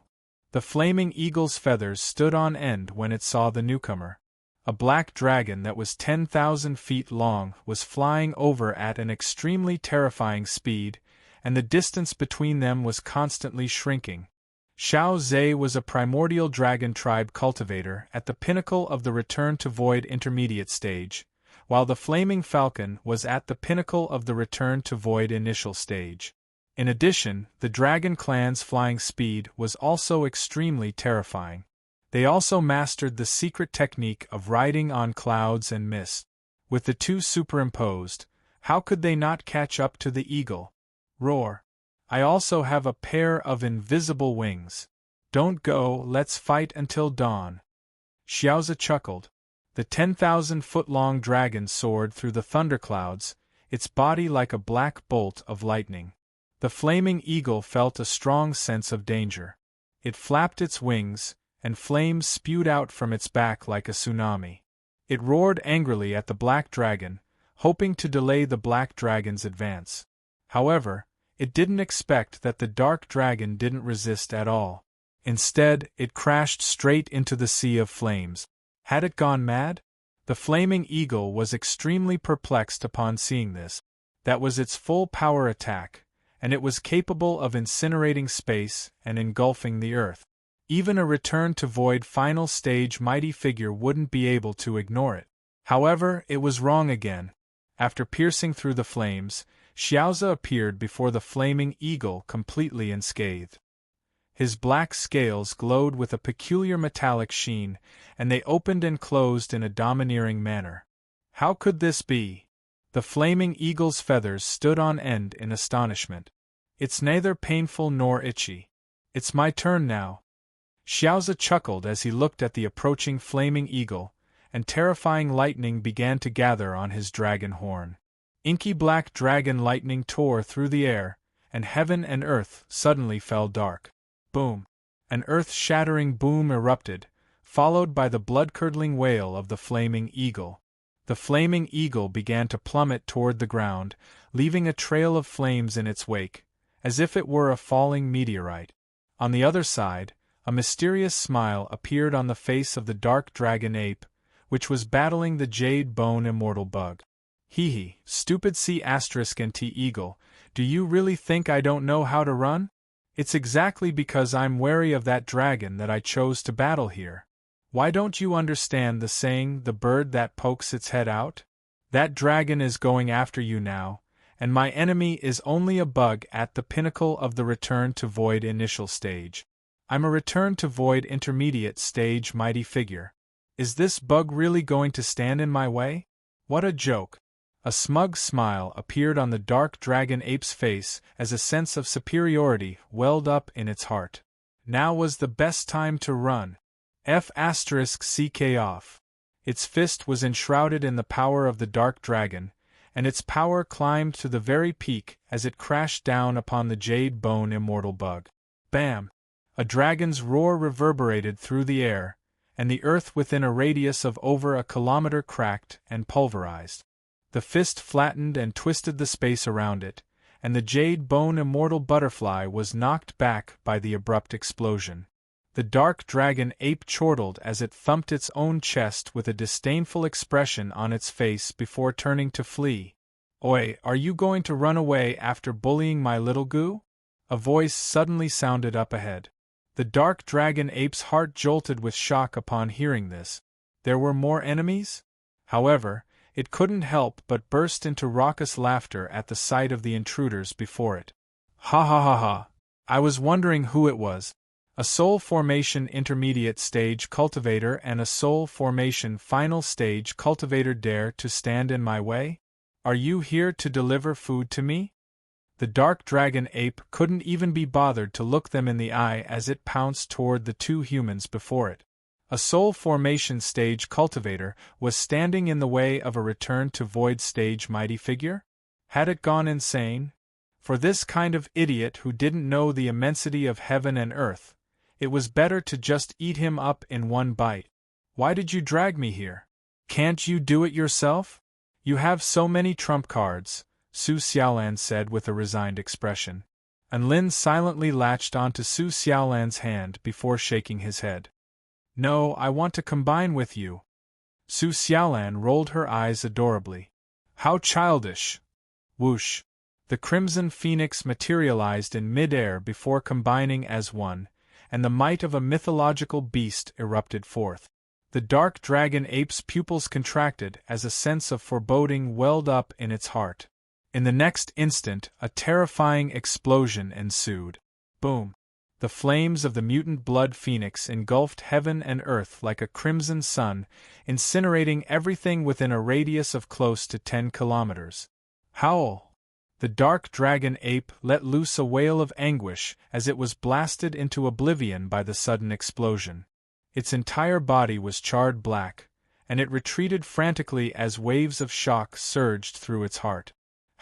The Flaming Eagle's feathers stood on end when it saw the newcomer. A black dragon that was 10,000 feet long was flying over at an extremely terrifying speed, and the distance between them was constantly shrinking. Xiao Zhe was a primordial dragon tribe cultivator at the pinnacle of the Return to Void intermediate stage, while the Flaming Falcon was at the pinnacle of the Return to Void initial stage. In addition, the Dragon Clan's flying speed was also extremely terrifying. They also mastered the secret technique of riding on clouds and mist. With the two superimposed, how could they not catch up to the eagle? Roar! I also have a pair of invisible wings. Don't go, let's fight until dawn. Xiaozi chuckled. The 10,000-foot-long dragon soared through the thunderclouds, its body like a black bolt of lightning. The Flaming Eagle felt a strong sense of danger. It flapped its wings, and flames spewed out from its back like a tsunami. It roared angrily at the black dragon, hoping to delay the black dragon's advance. However, it didn't expect that the dark dragon didn't resist at all. Instead, it crashed straight into the sea of flames. Had it gone mad? The Flaming Eagle was extremely perplexed upon seeing this. That was its full power attack, and it was capable of incinerating space and engulfing the earth. Even a Return to Void final stage mighty figure wouldn't be able to ignore it. However, it was wrong again. After piercing through the flames, Xiaozi appeared before the Flaming Eagle completely unscathed. His black scales glowed with a peculiar metallic sheen, and they opened and closed in a domineering manner. How could this be? The Flaming Eagle's feathers stood on end in astonishment. It's neither painful nor itchy. It's my turn now. Xiaozi chuckled as he looked at the approaching Flaming Eagle, and terrifying lightning began to gather on his dragon horn. Inky black dragon lightning tore through the air, and heaven and earth suddenly fell dark. Boom! An earth-shattering boom erupted, followed by the blood-curdling wail of the Flaming Eagle. The Flaming Eagle began to plummet toward the ground, leaving a trail of flames in its wake, as if it were a falling meteorite. On the other side, a mysterious smile appeared on the face of the dark dragon ape, which was battling the jade bone immortal bug. Hee, stupid C**nt eagle, do you really think I don't know how to run? It's exactly because I'm wary of that dragon that I chose to battle here. Why don't you understand the saying, the bird that pokes its head out? That dragon is going after you now, and my enemy is only a bug at the pinnacle of the return to void initial stage. I'm a return to void intermediate stage mighty figure. Is this bug really going to stand in my way? What a joke! A smug smile appeared on the dark dragon ape's face as a sense of superiority welled up in its heart. Now was the best time to run. F***ck off. Its fist was enshrouded in the power of the dark dragon, and its power climbed to the very peak as it crashed down upon the jade bone immortal bug. Bam! A dragon's roar reverberated through the air, and the earth within a radius of over a kilometer cracked and pulverized. The fist flattened and twisted the space around it, and the jade bone immortal butterfly was knocked back by the abrupt explosion. The dark dragon ape chortled as it thumped its own chest with a disdainful expression on its face before turning to flee. Oi, are you going to run away after bullying my little goo? A voice suddenly sounded up ahead. The dark dragon ape's heart jolted with shock upon hearing this. There were more enemies? However, it couldn't help but burst into raucous laughter at the sight of the intruders before it. Ha ha ha ha! I was wondering who it was. A soul formation intermediate stage cultivator and a soul formation final stage cultivator dare to stand in my way? Are you here to deliver food to me? The dark dragon ape couldn't even be bothered to look them in the eye as it pounced toward the two humans before it. A soul formation stage cultivator was standing in the way of a return to void stage mighty figure? Had it gone insane? For this kind of idiot who didn't know the immensity of heaven and earth, it was better to just eat him up in one bite. Why did you drag me here? Can't you do it yourself? You have so many trump cards, Su Xiaolan said with a resigned expression. And Lin silently latched onto Su Xiaolan's hand before shaking his head. No, I want to combine with you. Su Xiaolan rolled her eyes adorably. How childish! Whoosh! The crimson phoenix materialized in mid-air before combining as one, and the might of a mythological beast erupted forth. The dark dragon ape's pupils contracted as a sense of foreboding welled up in its heart. In the next instant, a terrifying explosion ensued. Boom! The flames of the mutant blood phoenix engulfed heaven and earth like a crimson sun, incinerating everything within a radius of close to 10 kilometers. Howl! The dark dragon ape let loose a wail of anguish as it was blasted into oblivion by the sudden explosion. Its entire body was charred black, and it retreated frantically as waves of shock surged through its heart.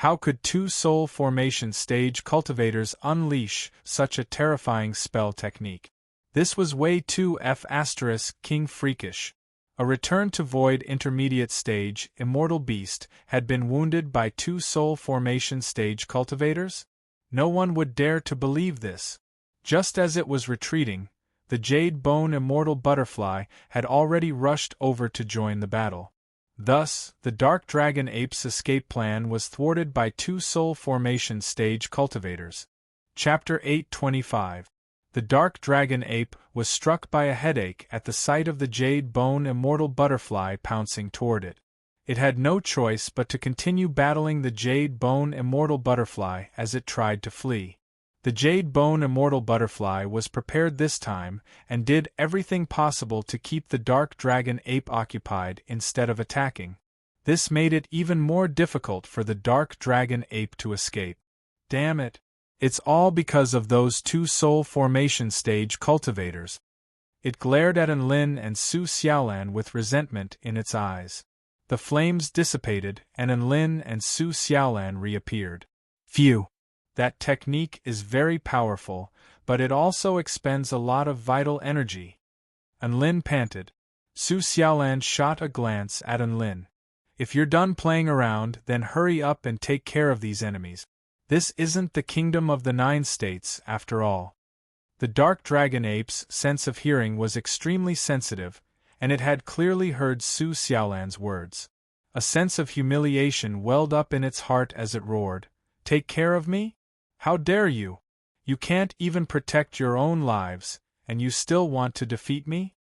How could two soul formation stage cultivators unleash such a terrifying spell technique? This was way too king freakish. A return to void intermediate stage immortal beast had been wounded by two soul formation stage cultivators? No one would dare to believe this. Just as it was retreating, the jade bone immortal butterfly had already rushed over to join the battle. Thus, the dark dragon ape's escape plan was thwarted by two soul formation stage cultivators. Chapter 825. The dark dragon ape was struck by a headache at the sight of the jade bone immortal butterfly pouncing toward it. It had no choice but to continue battling the jade bone immortal butterfly as it tried to flee. The jade bone immortal butterfly was prepared this time and did everything possible to keep the dark dragon ape occupied instead of attacking. This made it even more difficult for the dark dragon ape to escape. Damn it! It's all because of those two soul formation stage cultivators. It glared at Enlin and Su Xiaolan with resentment in its eyes. The flames dissipated and Enlin and Su Xiaolan reappeared. Phew! That technique is very powerful, but it also expends a lot of vital energy. Enlin panted. Su Xiaolan shot a glance at Enlin. If you're done playing around, then hurry up and take care of these enemies. This isn't the kingdom of the 9 states, after all. The dark dragon ape's sense of hearing was extremely sensitive, and it had clearly heard Su Xiaolan's words. A sense of humiliation welled up in its heart as it roared, "Take care of me? How dare you? You can't even protect your own lives, and you still want to defeat me?"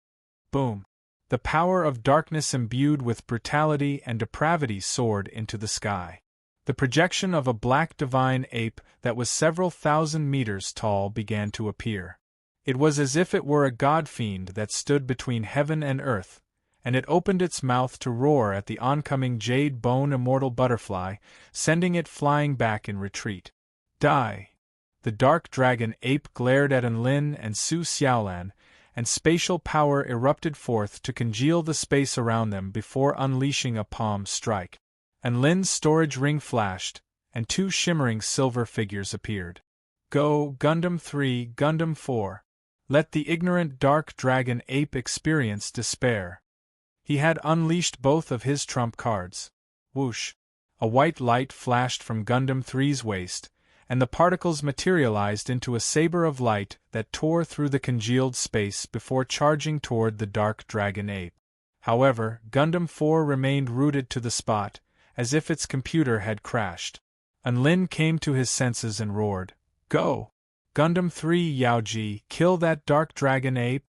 Boom! The power of darkness imbued with brutality and depravity soared into the sky. The projection of a black divine ape that was several thousand meters tall began to appear. It was as if it were a god-fiend that stood between heaven and earth, and it opened its mouth to roar at the oncoming jade bone immortal butterfly, sending it flying back in retreat. Die! The dark dragon ape glared at Enlin and Su Xiaolan, and spatial power erupted forth to congeal the space around them before unleashing a palm strike. Enlin's storage ring flashed, and two shimmering silver figures appeared. Go, Gundam 3, Gundam 4. Let the ignorant dark dragon ape experience despair. He had unleashed both of his trump cards. Whoosh! A white light flashed from Gundam 3's waist, and the particles materialized into a saber of light that tore through the congealed space before charging toward the dark dragon ape. However, Gundam 4 remained rooted to the spot, as if its computer had crashed. Enlin came to his senses and roared, "Go! Gundam 3 Yaoji, kill that dark dragon ape!"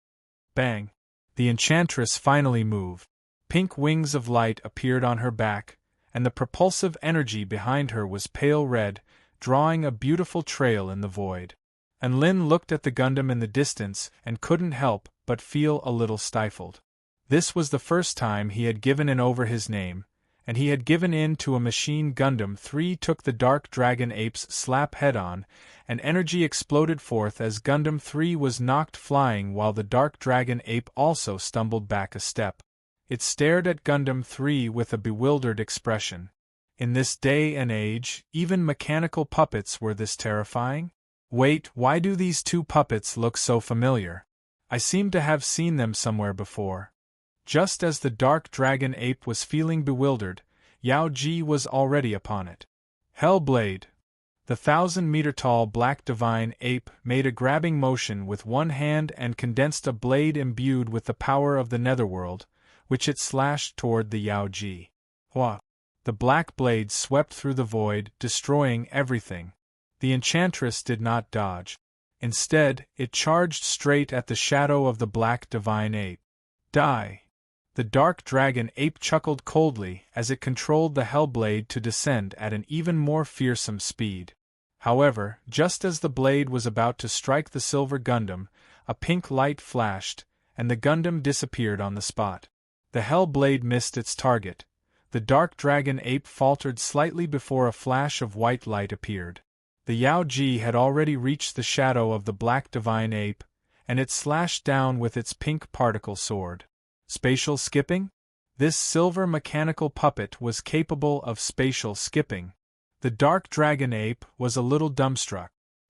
Bang! The enchantress finally moved. Pink wings of light appeared on her back, and the propulsive energy behind her was pale red, drawing a beautiful trail in the void. Enlin looked at the Gundam in the distance and couldn't help but feel a little stifled. This was the first time he had given in over his name, and he had given in to a machine. Gundam 3 took the dark dragon ape's slap head-on, and energy exploded forth as Gundam 3 was knocked flying while the dark dragon ape also stumbled back a step. It stared at Gundam 3 with a bewildered expression. In this day and age, even mechanical puppets were this terrifying? Wait, why do these two puppets look so familiar? I seem to have seen them somewhere before. Just as the dark dragon ape was feeling bewildered, Yao Ji was already upon it. Hellblade! The 1,000-meter-tall black divine ape made a grabbing motion with one hand and condensed a blade imbued with the power of the netherworld, which it slashed toward the Yao Ji. Hua! The black blade swept through the void, destroying everything. The enchantress did not dodge. Instead, it charged straight at the shadow of the black divine ape. Die! The dark dragon ape chuckled coldly as it controlled the hellblade to descend at an even more fearsome speed. However, just as the blade was about to strike the silver Gundam, a pink light flashed, and the Gundam disappeared on the spot. The hellblade missed its target. The dark dragon ape faltered slightly before a flash of white light appeared. The Yao Ji had already reached the shadow of the black divine ape, and it slashed down with its pink particle sword. Spatial skipping? This silver mechanical puppet was capable of spatial skipping. The dark dragon ape was a little dumbstruck.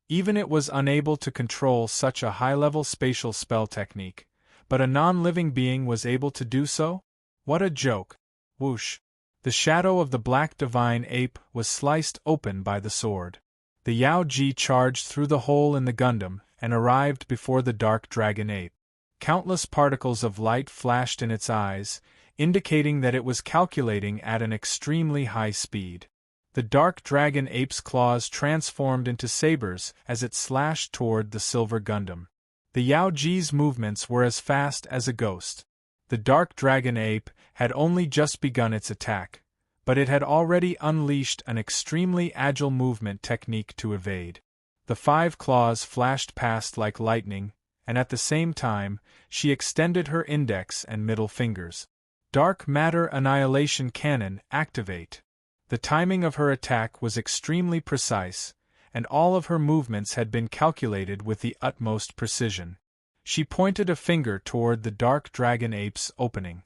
Even it was unable to control such a high-level spatial spell technique, but a non-living being was able to do so? What a joke! Whoosh! The shadow of the black divine ape was sliced open by the sword. The Yao Ji charged through the hole in the Gundam and arrived before the dark dragon ape. Countless particles of light flashed in its eyes, indicating that it was calculating at an extremely high speed. The dark dragon ape's claws transformed into sabers as it slashed toward the silver Gundam. The Yao Ji's movements were as fast as a ghost. The dark dragon ape had only just begun its attack, but it had already unleashed an extremely agile movement technique to evade. The 5 claws flashed past like lightning, and at the same time, she extended her index and middle fingers. Dark Matter Annihilation Cannon, activate! The timing of her attack was extremely precise, and all of her movements had been calculated with the utmost precision. She pointed a finger toward the dark dragon ape's opening.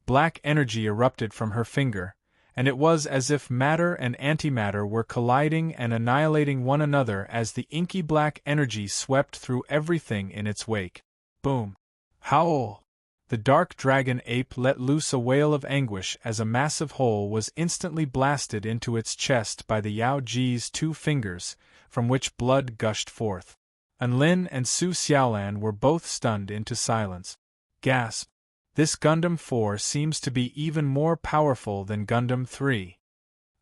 Black energy erupted from her finger, and it was as if matter and antimatter were colliding and annihilating one another as the inky black energy swept through everything in its wake. Boom! Howl! The dark dragon ape let loose a wail of anguish as a massive hole was instantly blasted into its chest by the Yao Ji's 2 fingers, from which blood gushed forth. Enlin and Su Xiaolan were both stunned into silence. Gasp! This Gundam 4 seems to be even more powerful than Gundam 3.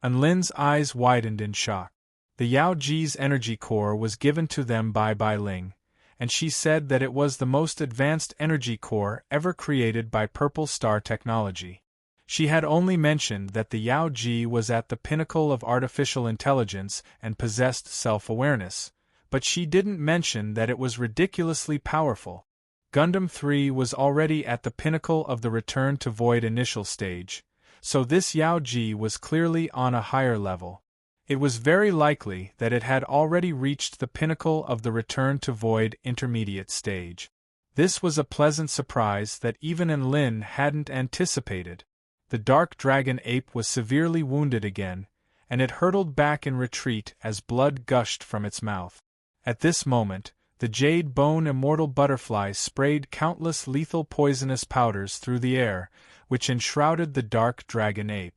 Enlin's eyes widened in shock. The Yao Ji's energy core was given to them by Bai Ling, and she said that it was the most advanced energy core ever created by Purple Star technology. She had only mentioned that the Yao Ji was at the pinnacle of artificial intelligence and possessed self-awareness, but she didn't mention that it was ridiculously powerful. Gundam 3 was already at the pinnacle of the Return to Void initial stage, so this Yao Ji was clearly on a higher level. It was very likely that it had already reached the pinnacle of the Return to Void intermediate stage. This was a pleasant surprise that even Lin hadn't anticipated. The Dark Dragon Ape was severely wounded again, and it hurtled back in retreat as blood gushed from its mouth. At this moment, the Jade Bone Immortal Butterfly sprayed countless lethal poisonous powders through the air, which enshrouded the Dark Dragon Ape.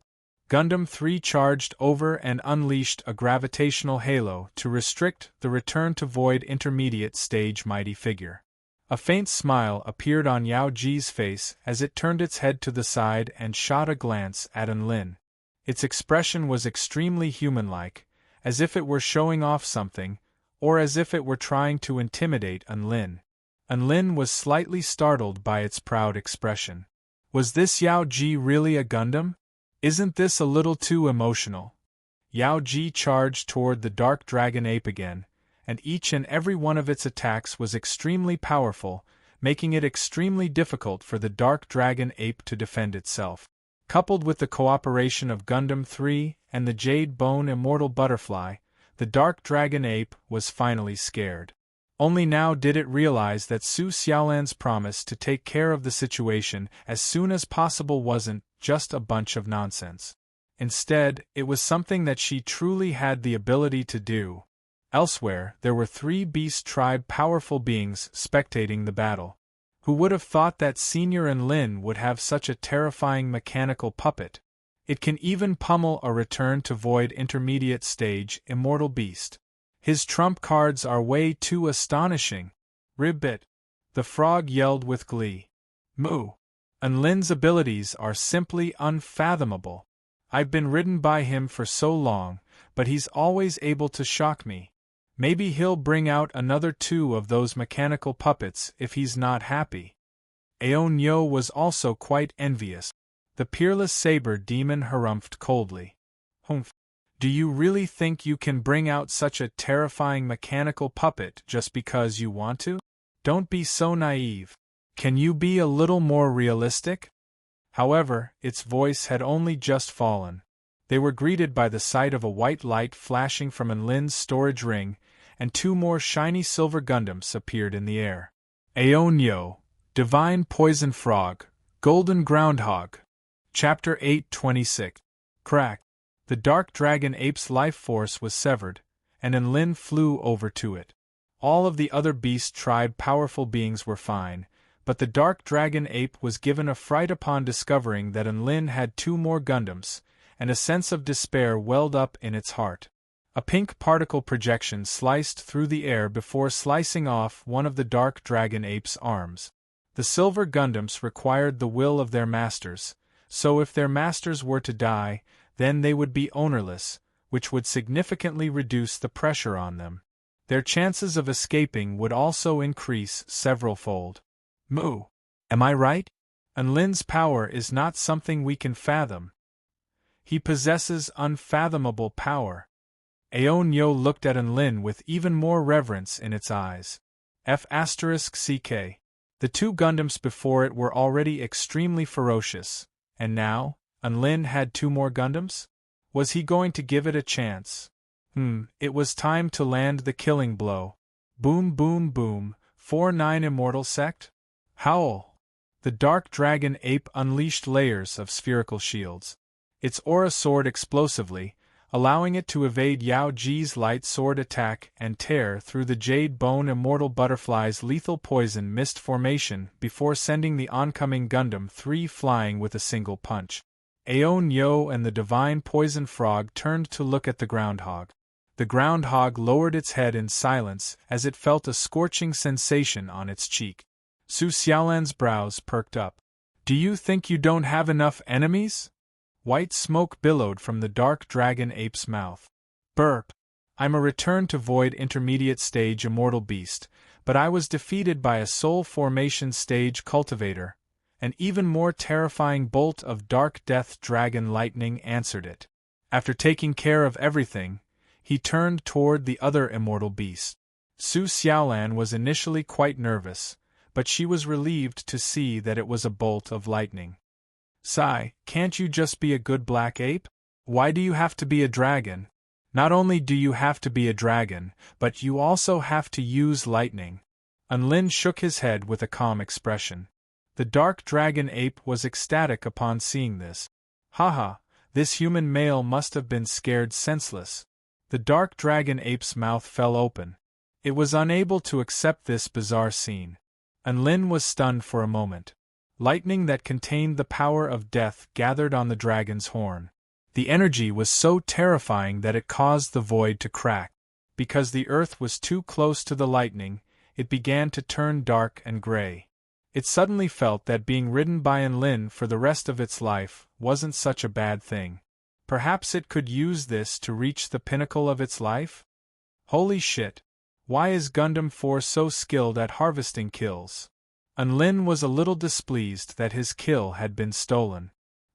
Gundam 3 charged over and unleashed a gravitational halo to restrict the Return to Void intermediate stage mighty figure. A faint smile appeared on Yao Ji's face as it turned its head to the side and shot a glance at Lin. Its expression was extremely human-like, as if it were showing off something, or as if it were trying to intimidate Lin. Lin was slightly startled by its proud expression. Was this Yao Ji really a Gundam? Isn't this a little too emotional? Yao Ji charged toward the Dark Dragon Ape again, and each and every one of its attacks was extremely powerful, making it extremely difficult for the Dark Dragon Ape to defend itself. Coupled with the cooperation of Gundam 3 and the Jade Bone Immortal Butterfly, the Dark Dragon Ape was finally scared. Only now did it realize that Su Xiaolan's promise to take care of the situation as soon as possible wasn't just a bunch of nonsense. Instead, it was something that she truly had the ability to do. Elsewhere, there were 3 Beast Tribe powerful beings spectating the battle. Who would have thought that Senior Lin would have such a terrifying mechanical puppet? It can even pummel a Return to Void intermediate stage immortal beast. His trump cards are way too astonishing. Ribbit! The frog yelled with glee. Moo! Lin's abilities are simply unfathomable. I've been ridden by him for so long, but he's always able to shock me. Maybe he'll bring out another 2 of those mechanical puppets if he's not happy. Aonyo was also quite envious. The peerless saber demon harumphed coldly. Humph! Do you really think you can bring out such a terrifying mechanical puppet just because you want to? Don't be so naive. Can you be a little more realistic? However, its voice had only just fallen. They were greeted by the sight of a white light flashing from Lin's storage ring, and 2 more shiny silver Gundams appeared in the air. Aonyo, Divine Poison Frog, Golden Groundhog. Chapter 826. Crack. The Dark Dragon Ape's life force was severed, and Lin flew over to it. All of the other Beast Tribe powerful beings were fine, but the Dark Dragon Ape was given a fright upon discovering that Lin had 2 more Gundams, and a sense of despair welled up in its heart. A pink particle projection sliced through the air before slicing off one of the Dark Dragon Ape's arms. The Silver Gundams required the will of their masters, so if their masters were to die, then they would be ownerless, which would significantly reduce the pressure on them. Their chances of escaping would also increase several-fold. Moo! Am I right? Lin's power is not something we can fathom. He possesses unfathomable power. Aonyo looked at Lin with even more reverence in its eyes. F***CK. The 2 Gundams before it were already extremely ferocious, and now, Lin had 2 more Gundams? Was he going to give it a chance? It was time to land the killing blow. Boom boom boom, 4-9 Immortal Sect? Howl! The Dark Dragon Ape unleashed layers of spherical shields. Its aura soared explosively, allowing it to evade Yao Ji's light sword attack and tear through the Jade Bone Immortal Butterfly's lethal poison mist formation before sending the oncoming Gundam 3 flying with a single punch. Aonyo and the Divine Poison Frog turned to look at the groundhog. The groundhog lowered its head in silence as it felt a scorching sensation on its cheek. Su Xiaolan's brows perked up. Do you think you don't have enough enemies? White smoke billowed from the Dark Dragon Ape's mouth. Burp! I'm a Return to Void intermediate stage immortal beast, but I was defeated by a soul formation stage cultivator. An even more terrifying bolt of dark death dragon lightning answered it. After taking care of everything, he turned toward the other immortal beast. Su Xiaolan was initially quite nervous, but she was relieved to see that it was a bolt of lightning. Sai, can't you just be a good black ape? Why do you have to be a dragon? Not only do you have to be a dragon, but you also have to use lightning. Unlin shook his head with a calm expression. The dark dragon ape was ecstatic upon seeing this. Haha, this human male must have been scared senseless. The dark dragon ape's mouth fell open. It was unable to accept this bizarre scene. Unlin was stunned for a moment. Lightning that contained the power of death gathered on the dragon's horn. The energy was so terrifying that it caused the void to crack. Because the earth was too close to the lightning, it began to turn dark and gray. It suddenly felt that being ridden by Enlin for the rest of its life wasn't such a bad thing. Perhaps it could use this to reach the pinnacle of its life? Holy shit! Why is Gundam 4 so skilled at harvesting kills? Enlin was a little displeased that his kill had been stolen.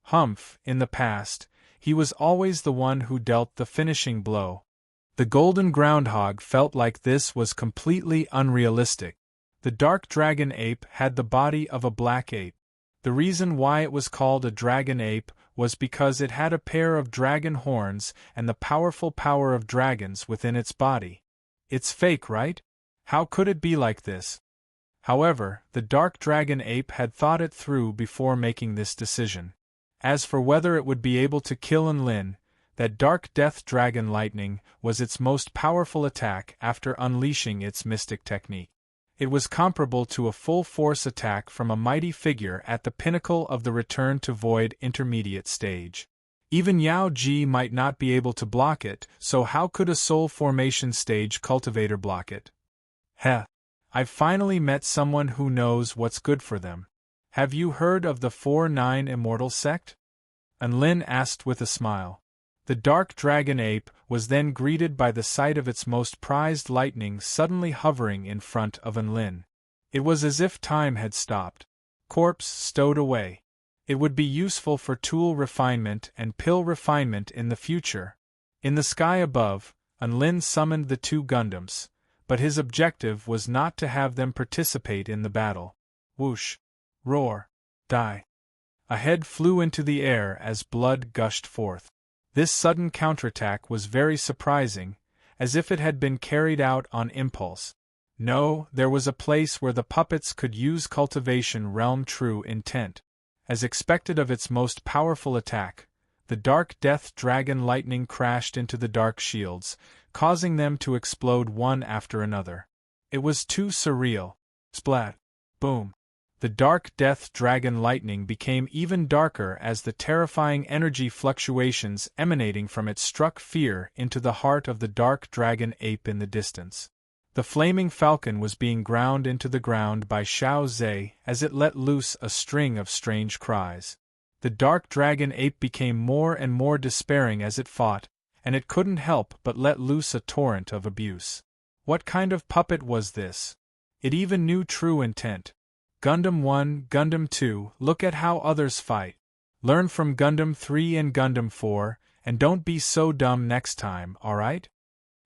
Humph, in the past, he was always the one who dealt the finishing blow. The golden groundhog felt like this was completely unrealistic. The dark dragon ape had the body of a black ape. The reason why it was called a dragon ape was because it had a pair of dragon horns and the powerful power of dragons within its body. It's fake, right? How could it be like this? However, the dark dragon ape had thought it through before making this decision. As for whether it would be able to kill Enlin, that dark death dragon lightning was its most powerful attack after unleashing its mystic technique. It was comparable to a full-force attack from a mighty figure at the pinnacle of the Return to Void intermediate stage. Even Yao Ji might not be able to block it, so how could a soul formation stage cultivator block it? Heh! I've finally met someone who knows what's good for them. Have you heard of the 4-9 Immortal Sect? Enlin asked with a smile. The dark dragon ape was then greeted by the sight of its most prized lightning suddenly hovering in front of Enlin. It was as if time had stopped. Corpse stowed away. It would be useful for tool refinement and pill refinement in the future. In the sky above, Enlin summoned the two Gundams, but his objective was not to have them participate in the battle. Whoosh! Roar! Die! A head flew into the air as blood gushed forth. This sudden counterattack was very surprising, as if it had been carried out on impulse. No, there was a place where the puppets could use cultivation realm true intent. As expected of its most powerful attack, the dark death dragon lightning crashed into the dark shields, causing them to explode one after another. It was too surreal. Splat! Boom! The dark death dragon lightning became even darker as the terrifying energy fluctuations emanating from it struck fear into the heart of the dark dragon ape in the distance. The flaming falcon was being ground into the ground by Xiao Zhe as it let loose a string of strange cries. The dark dragon ape became more and more despairing as it fought, and it couldn't help but let loose a torrent of abuse. What kind of puppet was this? It even knew true intent. Gundam 1, Gundam 2, look at how others fight. Learn from Gundam 3 and Gundam 4, and don't be so dumb next time, alright?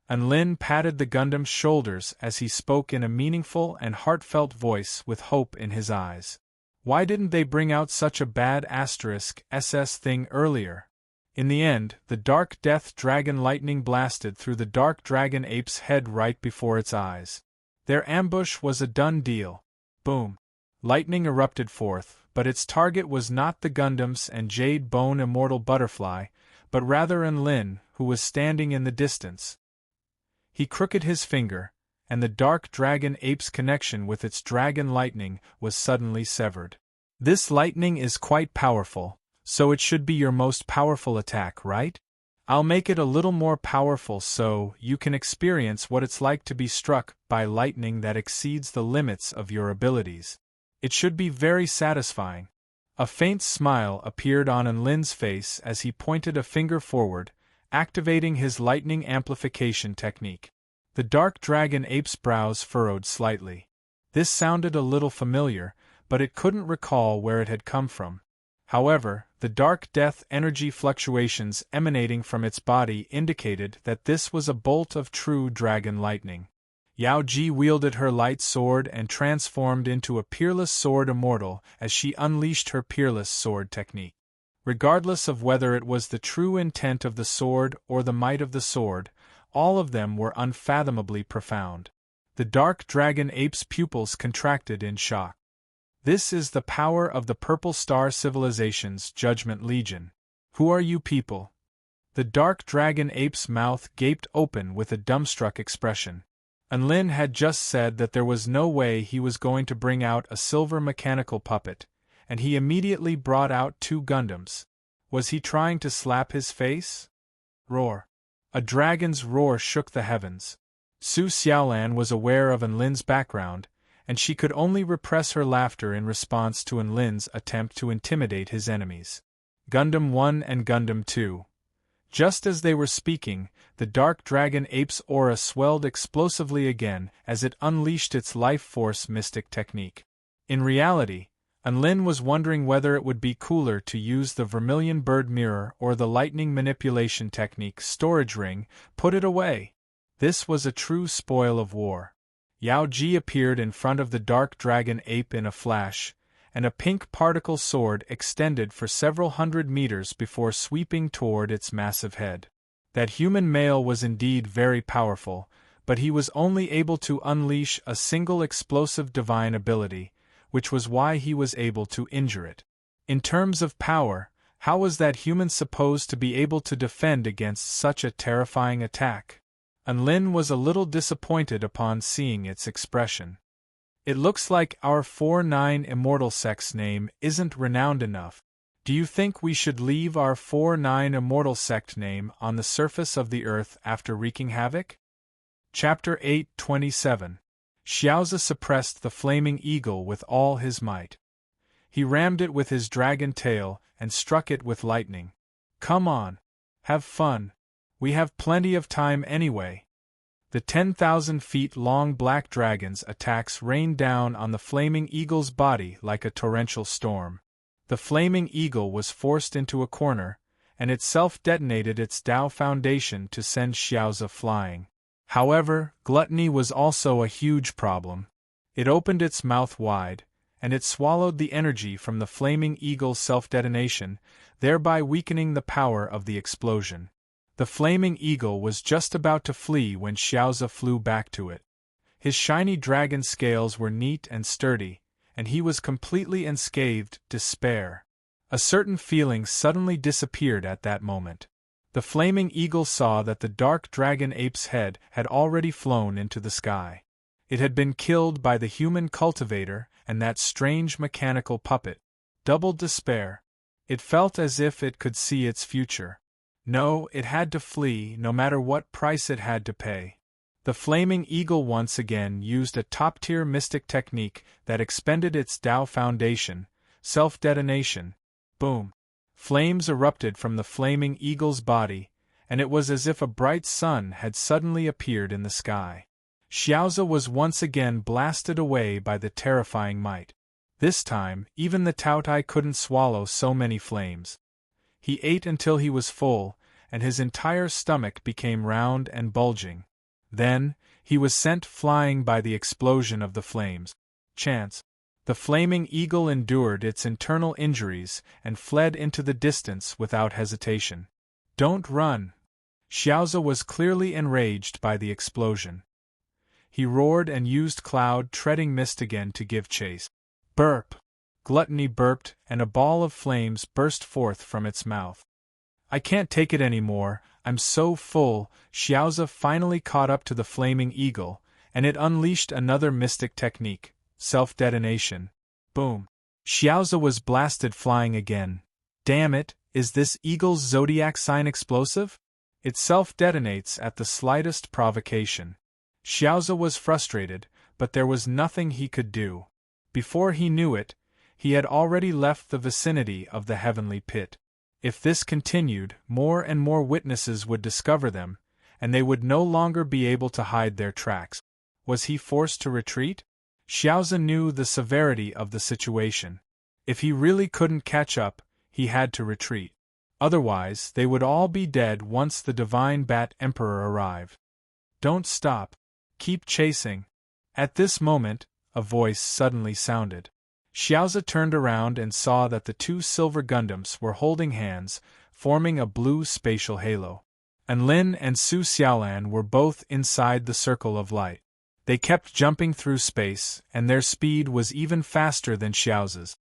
Enlin patted the Gundam's shoulders as he spoke in a meaningful and heartfelt voice with hope in his eyes. Why didn't they bring out such a bad *SS thing earlier? In the end, the dark death dragon lightning blasted through the dark dragon ape's head right before its eyes. Their ambush was a done deal. Boom! Lightning erupted forth, but its target was not the Gundams and Jade Bone Immortal Butterfly, but rather Enlin, who was standing in the distance. He crooked his finger, and the dark dragon ape's connection with its dragon lightning was suddenly severed. This lightning is quite powerful, so it should be your most powerful attack, right? I'll make it a little more powerful so you can experience what it's like to be struck by lightning that exceeds the limits of your abilities. It should be very satisfying. A faint smile appeared on Enlin's face as he pointed a finger forward, activating his lightning amplification technique. The dark dragon ape's brows furrowed slightly. This sounded a little familiar, but it couldn't recall where it had come from. However, the dark death energy fluctuations emanating from its body indicated that this was a bolt of true dragon lightning. Yao Ji wielded her light sword and transformed into a peerless sword immortal as she unleashed her peerless sword technique. Regardless of whether it was the true intent of the sword or the might of the sword, all of them were unfathomably profound. The dark dragon ape's pupils contracted in shock. This is the power of the Purple Star Civilization's Judgment Legion. Who are you people? The dark dragon ape's mouth gaped open with a dumbstruck expression. Enlin had just said that there was no way he was going to bring out a silver mechanical puppet, and he immediately brought out 2 Gundams. Was he trying to slap his face? Roar. A dragon's roar shook the heavens. Su Xiaolan was aware of Enlin's background, and she could only repress her laughter in response to Enlin's attempt to intimidate his enemies. Gundam 1 and Gundam 2. Just as they were speaking, the dark dragon ape's aura swelled explosively again as it unleashed its life force mystic technique. In reality, Enlin was wondering whether it would be cooler to use the vermilion bird mirror or the lightning manipulation technique storage ring. Put it away. This was a true spoil of war. Yao Ji appeared in front of the dark dragon ape in a flash, and a pink particle sword extended for several hundred meters before sweeping toward its massive head. That human male was indeed very powerful, but he was only able to unleash a single explosive divine ability, which was why he was able to injure it. In terms of power, how was that human supposed to be able to defend against such a terrifying attack? Enlin was a little disappointed upon seeing its expression. It looks like our 4-9 immortal sect's name isn't renowned enough. Do you think we should leave our 4-9 immortal sect name on the surface of the earth after wreaking havoc? Chapter 8:27. Xiaozi suppressed the flaming eagle with all his might. He rammed it with his dragon tail and struck it with lightning. Come on. Have fun. We have plenty of time anyway. The 10,000 feet long black dragon's attacks rained down on the flaming eagle's body like a torrential storm. The flaming eagle was forced into a corner, and it self-detonated its Tao foundation to send Xiaozi flying. However, gluttony was also a huge problem. It opened its mouth wide, and it swallowed the energy from the flaming eagle's self-detonation, thereby weakening the power of the explosion. The flaming eagle was just about to flee when Xiaozi flew back to it. His shiny dragon scales were neat and sturdy, and he was completely unscathed. Despair. A certain feeling suddenly disappeared at that moment. The flaming eagle saw that the dark dragon ape's head had already flown into the sky. It had been killed by the human cultivator and that strange mechanical puppet. Double despair. It felt as if it could see its future. No, it had to flee, no matter what price it had to pay. The flaming eagle once again used a top-tier mystic technique that expended its Tao foundation, self-detonation. Boom! Flames erupted from the flaming eagle's body, and it was as if a bright sun had suddenly appeared in the sky. Xiaozi was once again blasted away by the terrifying might. This time, even the Taotai couldn't swallow so many flames. He ate until he was full, and his entire stomach became round and bulging. Then, he was sent flying by the explosion of the flames. Chance. The flaming eagle endured its internal injuries and fled into the distance without hesitation. Don't run! Xiaozi was clearly enraged by the explosion. He roared and used cloud-treading mist again to give chase. Burp! Gluttony burped, and a ball of flames burst forth from its mouth. I can't take it anymore, I'm so full. Xiaozi finally caught up to the flaming eagle, and it unleashed another mystic technique, self-detonation. Boom! Xiaozi was blasted flying again. Damn it, is this eagle's zodiac sign explosive? It self-detonates at the slightest provocation. Xiaozi was frustrated, but there was nothing he could do. Before he knew it, he had already left the vicinity of the heavenly pit. If this continued, more and more witnesses would discover them, and they would no longer be able to hide their tracks. Was he forced to retreat? Xiaozi knew the severity of the situation. If he really couldn't catch up, he had to retreat. Otherwise, they would all be dead once the Divine Bat Emperor arrived. Don't stop. Keep chasing. At this moment, a voice suddenly sounded. Xiaozi turned around and saw that the two silver Gundams were holding hands, forming a blue spatial halo. Enlin and Su Xiaolan were both inside the circle of light. They kept jumping through space, and their speed was even faster than Xiaozi's.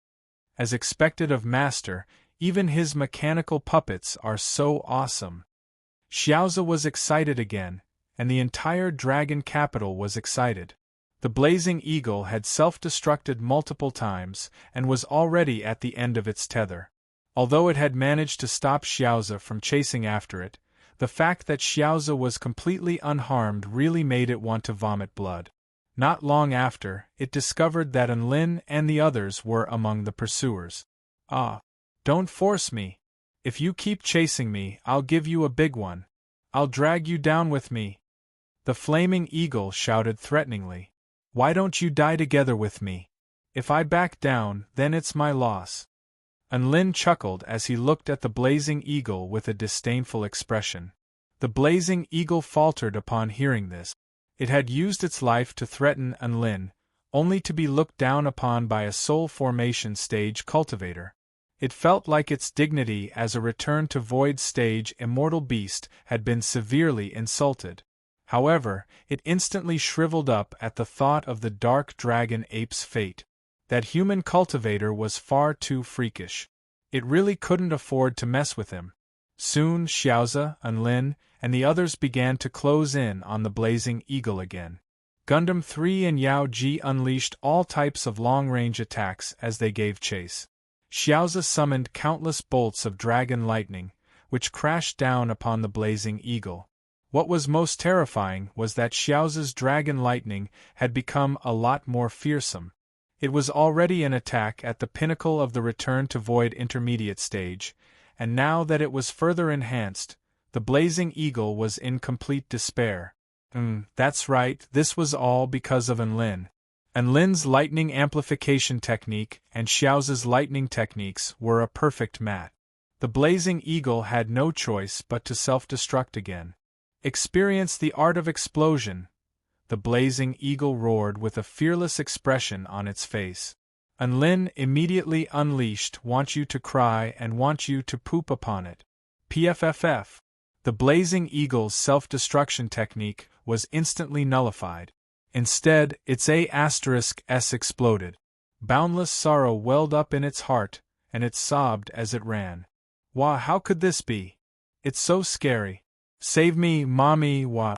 As expected of Master, even his mechanical puppets are so awesome. Xiaozi was excited again, and the entire dragon capital was excited. The blazing eagle had self-destructed multiple times, and was already at the end of its tether. Although it had managed to stop Xiaozi from chasing after it, the fact that Xiaozi was completely unharmed really made it want to vomit blood. Not long after, it discovered that Enlin and the others were among the pursuers. Ah! Don't force me. If you keep chasing me, I'll give you a big one. I'll drag you down with me. The flaming eagle shouted threateningly. Why don't you die together with me? If I back down, then it's my loss. Enlin chuckled as he looked at the blazing eagle with a disdainful expression. The blazing eagle faltered upon hearing this. It had used its life to threaten Enlin, only to be looked down upon by a soul formation stage cultivator. It felt like its dignity as a return to void stage immortal beast had been severely insulted. However, it instantly shriveled up at the thought of the dark dragon ape's fate. That human cultivator was far too freakish. It really couldn't afford to mess with him. Soon Xiaozi, Enlin, and the others began to close in on the blazing eagle again. Gundam 3 and Yao Ji unleashed all types of long-range attacks as they gave chase. Xiaozi summoned countless bolts of dragon lightning, which crashed down upon the blazing eagle. What was most terrifying was that Xiaozi's dragon lightning had become a lot more fearsome. It was already an attack at the pinnacle of the return to void intermediate stage, and now that it was further enhanced, the blazing eagle was in complete despair. That's right, this was all because of Enlin. Enlin's lightning amplification technique and Xiaozi's lightning techniques were a perfect match. The blazing eagle had no choice but to self-destruct again. Experience the art of explosion. The blazing eagle roared with a fearless expression on its face. Enlin immediately unleashed want you to cry and want you to poop upon it. PFFF. The blazing eagle's self-destruction technique was instantly nullified. Instead, its A*S exploded. Boundless sorrow welled up in its heart, and it sobbed as it ran. Wah, how could this be? It's so scary. Save me, mommy, wah.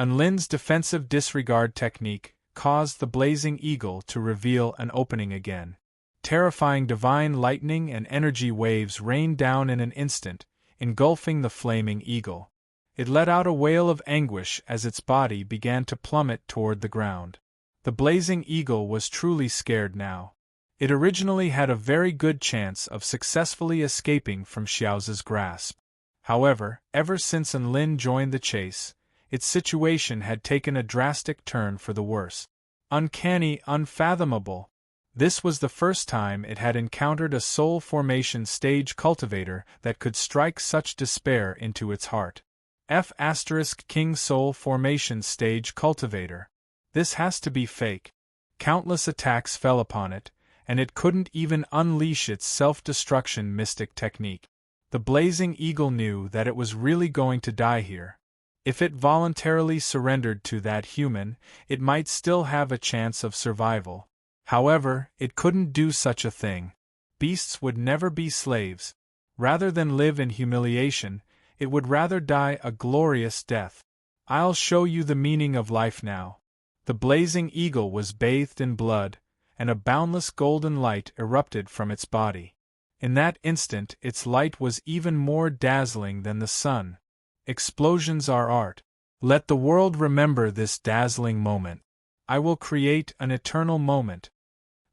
Enlin's defensive disregard technique caused the blazing eagle to reveal an opening again. Terrifying divine lightning and energy waves rained down in an instant, engulfing the flaming eagle. It let out a wail of anguish as its body began to plummet toward the ground. The blazing eagle was truly scared now. It originally had a very good chance of successfully escaping from Xiaozi's grasp. However, ever since Enlin joined the chase, its situation had taken a drastic turn for the worse. Uncanny, unfathomable. This was the first time it had encountered a soul formation stage cultivator that could strike such despair into its heart. King soul formation stage cultivator. This has to be fake. Countless attacks fell upon it, and it couldn't even unleash its self-destruction mystic technique. The blazing eagle knew that it was really going to die here. If it voluntarily surrendered to that human, it might still have a chance of survival. However, it couldn't do such a thing. Beasts would never be slaves. Rather than live in humiliation, it would rather die a glorious death. I'll show you the meaning of life now. The blazing eagle was bathed in blood, and a boundless golden light erupted from its body. In that instant, its light was even more dazzling than the sun. Explosions are art. Let the world remember this dazzling moment. I will create an eternal moment.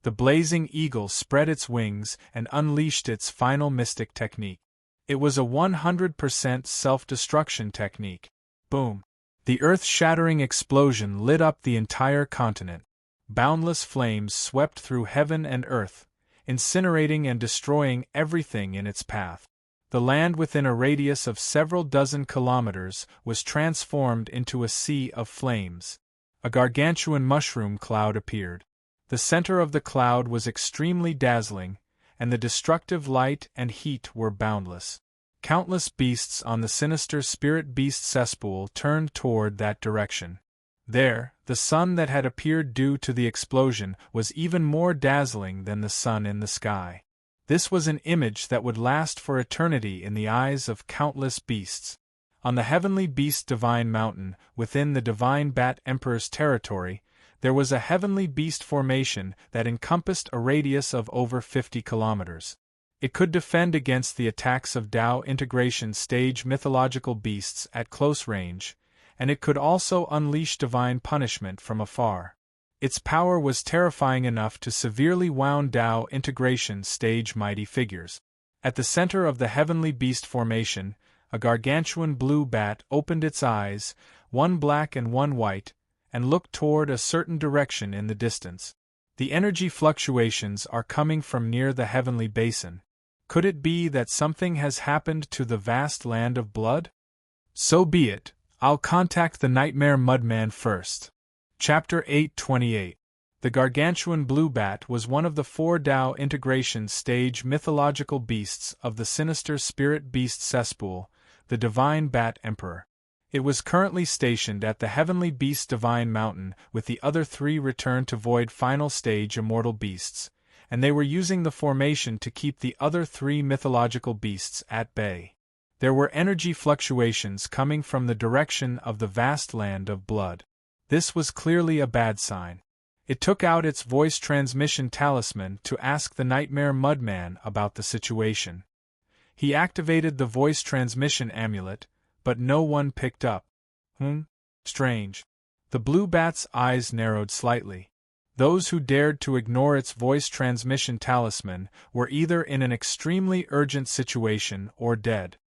The blazing eagle spread its wings and unleashed its final mystic technique. It was a 100% self-destruction technique. Boom. The earth-shattering explosion lit up the entire continent. Boundless flames swept through heaven and earth, incinerating and destroying everything in its path. The land within a radius of several dozen kilometers was transformed into a sea of flames. A gargantuan mushroom cloud appeared. The center of the cloud was extremely dazzling, and the destructive light and heat were boundless. Countless beasts on the sinister spirit beast cesspool turned toward that direction. There, the sun that had appeared due to the explosion was even more dazzling than the sun in the sky. This was an image that would last for eternity in the eyes of countless beasts. On the heavenly beast divine mountain, within the divine Bat Emperor's territory, there was a heavenly beast formation that encompassed a radius of over 50 kilometers. It could defend against the attacks of Tao integration stage mythological beasts at close range, and it could also unleash divine punishment from afar. Its power was terrifying enough to severely wound Tao integration stage mighty figures. At the center of the heavenly beast formation, a gargantuan blue bat opened its eyes, one black and one white, and looked toward a certain direction in the distance. The energy fluctuations are coming from near the heavenly basin. Could it be that something has happened to the vast land of blood? So be it. I'll contact the Nightmare Mudman first. Chapter 828. The gargantuan blue bat was one of the 4 Tao integration stage mythological beasts of the sinister spirit beast cesspool, the divine Bat Emperor. It was currently stationed at the heavenly beast divine mountain with the other 3 return to void final stage immortal beasts, and they were using the formation to keep the other 3 mythological beasts at bay. There were energy fluctuations coming from the direction of the vast land of blood. This was clearly a bad sign. It took out its voice transmission talisman to ask the Nightmare Mudman about the situation. He activated the voice transmission amulet, but no one picked up. Strange. The blue bat's eyes narrowed slightly. Those who dared to ignore its voice transmission talisman were either in an extremely urgent situation or dead.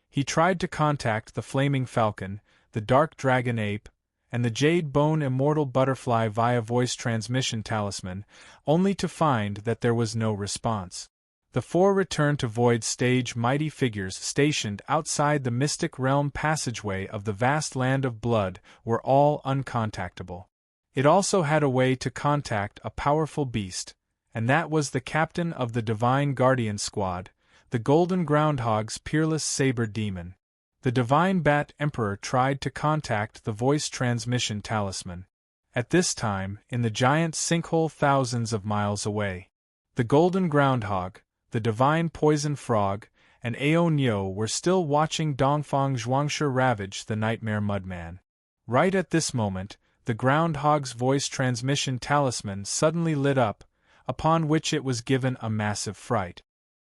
He tried to contact the Flaming Falcon, the Dark Dragon Ape, and the Jade Bone Immortal Butterfly via voice transmission talisman, only to find that there was no response. The 4 return to void stage mighty figures stationed outside the mystic realm passageway of the vast land of blood were all uncontactable. It also had a way to contact a powerful beast, and that was the captain of the Divine Guardian Squad, the Golden Groundhog's peerless saber demon. The Divine Bat Emperor tried to contact the voice transmission talisman. At this time, in the giant sinkhole thousands of miles away, the Golden Groundhog, the Divine Poison Frog, and Ao Nyo were still watching Dongfang Zhuangshi ravage the Nightmare Mudman. Right at this moment, the Groundhog's voice transmission talisman suddenly lit up, upon which it was given a massive fright.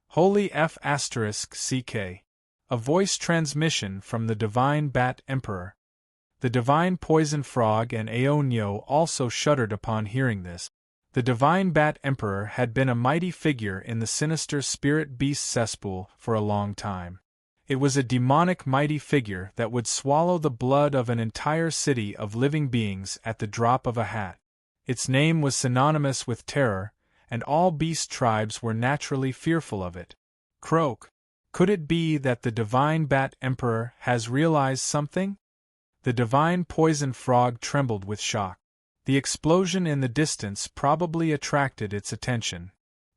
Holy F***CK. A voice transmission from the Divine Bat Emperor. The Divine Poison Frog and Ao Nyo also shuddered upon hearing this. The Divine Bat Emperor had been a mighty figure in the sinister spirit beast cesspool for a long time. It was a demonic mighty figure that would swallow the blood of an entire city of living beings at the drop of a hat. Its name was synonymous with terror, and all beast tribes were naturally fearful of it. Croak. Could it be that the Divine Bat Emperor has realized something? The Divine Poison Frog trembled with shock. The explosion in the distance probably attracted its attention.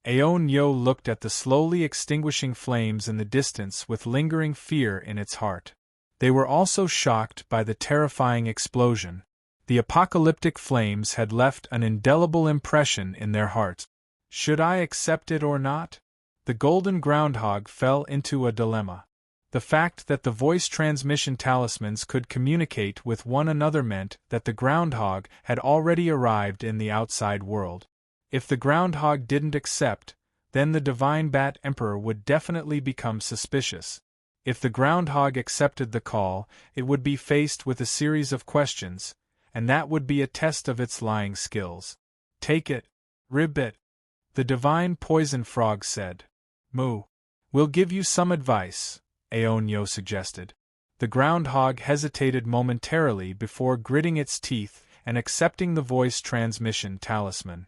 Ao Nyo looked at the slowly extinguishing flames in the distance with lingering fear in its heart. They were also shocked by the terrifying explosion. The apocalyptic flames had left an indelible impression in their hearts. Should I accept it or not? The Golden Groundhog fell into a dilemma. The fact that the voice transmission talismans could communicate with one another meant that the Groundhog had already arrived in the outside world. If the Groundhog didn't accept, then the Divine Bat Emperor would definitely become suspicious. If the Groundhog accepted the call, it would be faced with a series of questions, and that would be a test of its lying skills. Take it. Ribbit. The Divine Poison Frog said. Moo. We'll give you some advice, Ao Nyo suggested. The groundhog hesitated momentarily before gritting its teeth and accepting the voice transmission talisman.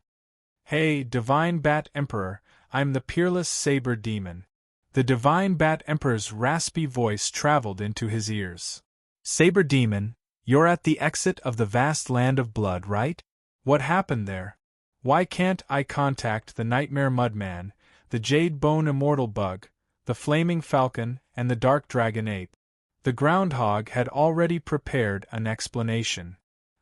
"Hey, Divine Bat Emperor, I'm the peerless saber demon." The Divine Bat Emperor's raspy voice traveled into his ears. "Saber demon, you're at the exit of the vast land of blood, right? What happened there? Why can't I contact the Nightmare Mudman, the Jade Bone Immortal Bug, the Flaming Falcon, and the Dark Dragon Ape?" The groundhog had already prepared an explanation.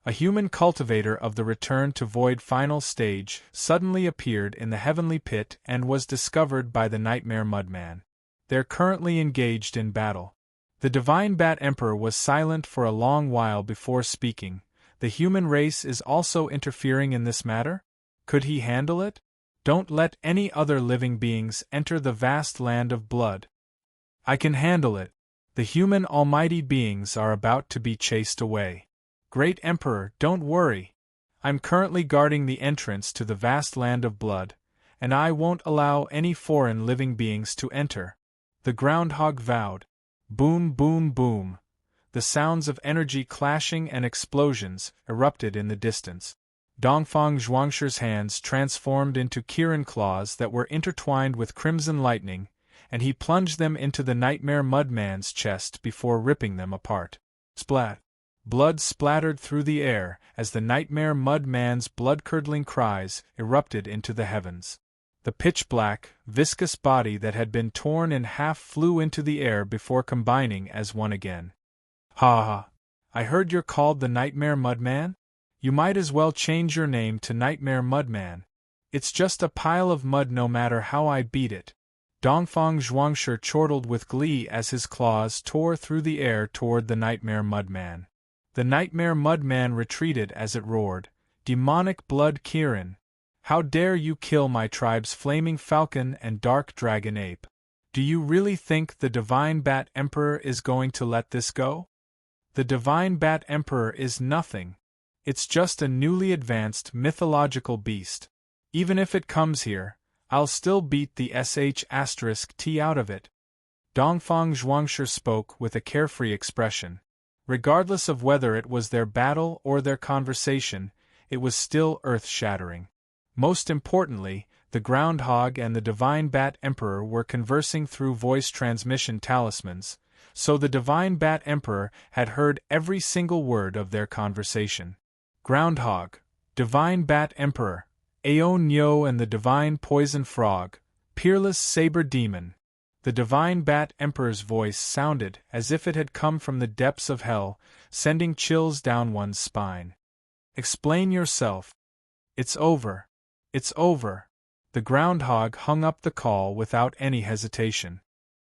A human cultivator of the Return to Void final stage suddenly appeared in the heavenly pit and was discovered by the Nightmare Mudman. They're currently engaged in battle. The Divine Bat Emperor was silent for a long while before speaking. The human race is also interfering in this matter? Could he handle it? Don't let any other living beings enter the vast land of blood. I can handle it. The human almighty beings are about to be chased away. Great Emperor, don't worry. I'm currently guarding the entrance to the vast land of blood, and I won't allow any foreign living beings to enter. The groundhog vowed. Boom, boom, boom. The sounds of energy clashing and explosions erupted in the distance. Dongfang Zhuangshi's hands transformed into Kirin claws that were intertwined with crimson lightning, and he plunged them into the Nightmare Mudman's chest before ripping them apart. Splat! Blood splattered through the air as the Nightmare Mudman's blood-curdling cries erupted into the heavens. The pitch-black, viscous body that had been torn in half flew into the air before combining as one again. "Ha ha! I heard you're called the Nightmare Mudman? You might as well change your name to Nightmare Mudman. It's just a pile of mud no matter how I beat it." Dongfang Zhuangshi chortled with glee as his claws tore through the air toward the Nightmare Mudman. The Nightmare Mudman retreated as it roared, "Demonic blood Kirin! How dare you kill my tribe's Flaming Falcon and Dark Dragon Ape? Do you really think the Divine Bat Emperor is going to let this go? The Divine Bat Emperor is nothing. It's just a newly advanced mythological beast. Even if it comes here, I'll still beat the sh*t out of it." Dongfang Zhuangshi spoke with a carefree expression. Regardless of whether it was their battle or their conversation, it was still earth-shattering. Most importantly, the groundhog and the Divine Bat Emperor were conversing through voice transmission talismans, so the Divine Bat Emperor had heard every single word of their conversation. Groundhog, Divine Bat Emperor, Ao Nyo and the Divine Poison Frog, Peerless Saber Demon. The Divine Bat Emperor's voice sounded as if it had come from the depths of hell, sending chills down one's spine. "Explain yourself. It's over. It's over." The groundhog hung up the call without any hesitation.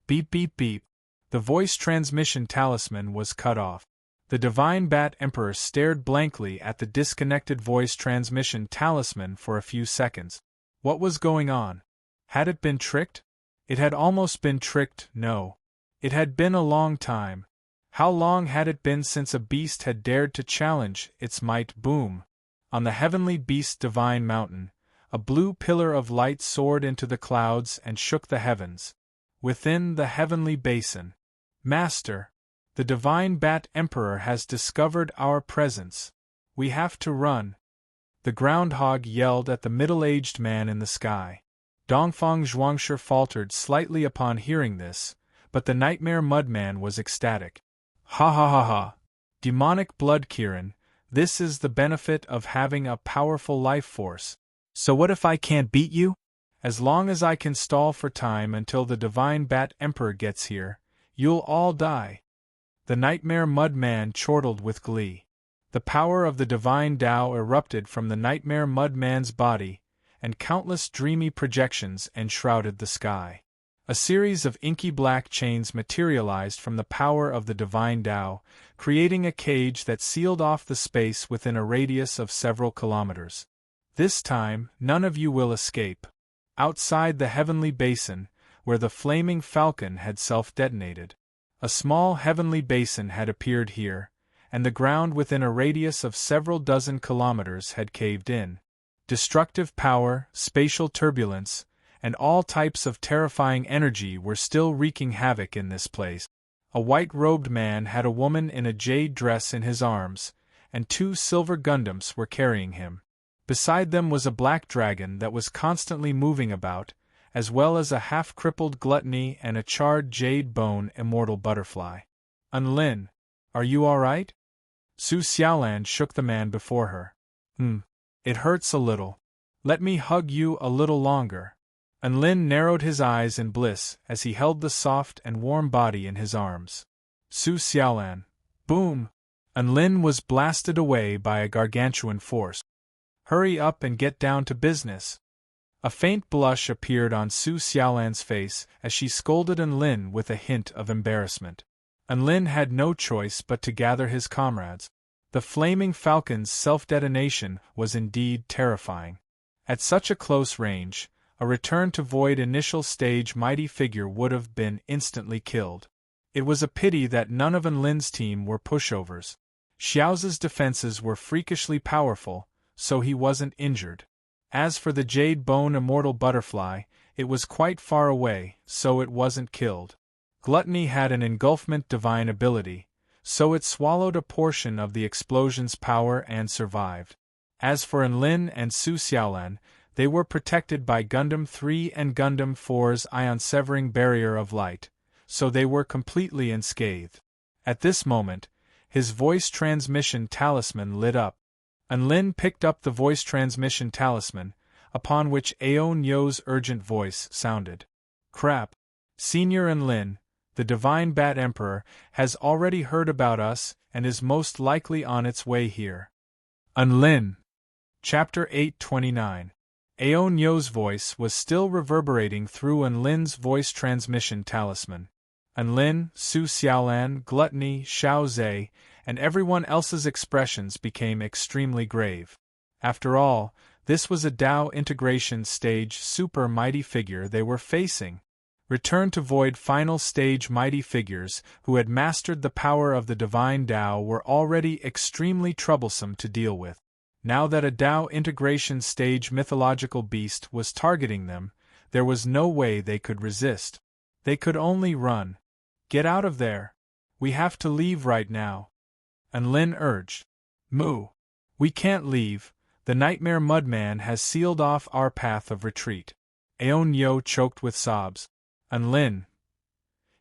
Beep beep beep. The voice transmission talisman was cut off. The Divine Bat Emperor stared blankly at the disconnected voice transmission talisman for a few seconds. What was going on? Had it been tricked? It had almost been tricked, no. It had been a long time. How long had it been since a beast had dared to challenge its might? Boom! On the heavenly beast Divine Mountain, a blue pillar of light soared into the clouds and shook the heavens. Within the heavenly basin. "Master! The Divine Bat Emperor has discovered our presence. We have to run." The groundhog yelled at the middle-aged man in the sky. Dongfang Zhuangshi faltered slightly upon hearing this, but the Nightmare Mudman was ecstatic. "Ha ha ha ha! Demonic blood Kirin, this is the benefit of having a powerful life force. So what if I can't beat you? As long as I can stall for time until the Divine Bat Emperor gets here, you'll all die." The Nightmare Mudman chortled with glee. The power of the Divine Tao erupted from the Nightmare Mudman's body, and countless dreamy projections enshrouded the sky. A series of inky black chains materialized from the power of the Divine Tao, creating a cage that sealed off the space within a radius of several kilometers. "This time, none of you will escape." Outside the heavenly basin, where the Flaming Falcon had self-detonated, a small heavenly basin had appeared here, and the ground within a radius of several dozen kilometers had caved in. Destructive power, spatial turbulence, and all types of terrifying energy were still wreaking havoc in this place. A white-robed man had a woman in a jade dress in his arms, and 2 silver Gundams were carrying him. Beside them was a black dragon that was constantly moving about, as well as a half-crippled gluttony and a charred jade bone immortal butterfly. Unlin, are you all right? Su Xiaolan shook the man before her. It hurts a little. Let me hug you a little longer. Unlin narrowed his eyes in bliss as he held the soft and warm body in his arms. Su Xiaolan. Boom! Unlin was blasted away by a gargantuan force. Hurry up and get down to business. A faint blush appeared on Su Xiaolan's face as she scolded Unlin with a hint of embarrassment. Unlin had no choice but to gather his comrades. The flaming falcon's self-detonation was indeed terrifying. At such a close range, a return to void initial stage mighty figure would have been instantly killed. It was a pity that none of Unlin's team were pushovers. Xiao's defenses were freakishly powerful, so he wasn't injured. As for the jade bone immortal butterfly, it was quite far away, so it wasn't killed. Gluttony had an engulfment divine ability, so it swallowed a portion of the explosion's power and survived. As for Unlin and Su Xiaolan, they were protected by Gundam 3 and Gundam 4's ion-severing barrier of light, so they were completely unscathed. At this moment, his voice transmission talisman lit up. Unlin picked up the voice transmission talisman, upon which Ao Nyo's urgent voice sounded. Crap! Senior Unlin, the Divine Bat Emperor, has already heard about us and is most likely on its way here. Unlin. Chapter 829. Ao Nyo's voice was still reverberating through Unlin's voice transmission talisman. Unlin, Su Xiaolan, Gluttony, Xiao Zhe, and everyone else's expressions became extremely grave. After all, this was a Dao integration stage super mighty figure they were facing. Return to void final stage mighty figures who had mastered the power of the divine Dao were already extremely troublesome to deal with. Now that a Dao integration stage mythological beast was targeting them, there was no way they could resist. They could only run. Get out of there. We have to leave right now. Unlin urged. Moo. We can't leave. The Nightmare Mudman has sealed off our path of retreat. Ao Nyo choked with sobs. Unlin.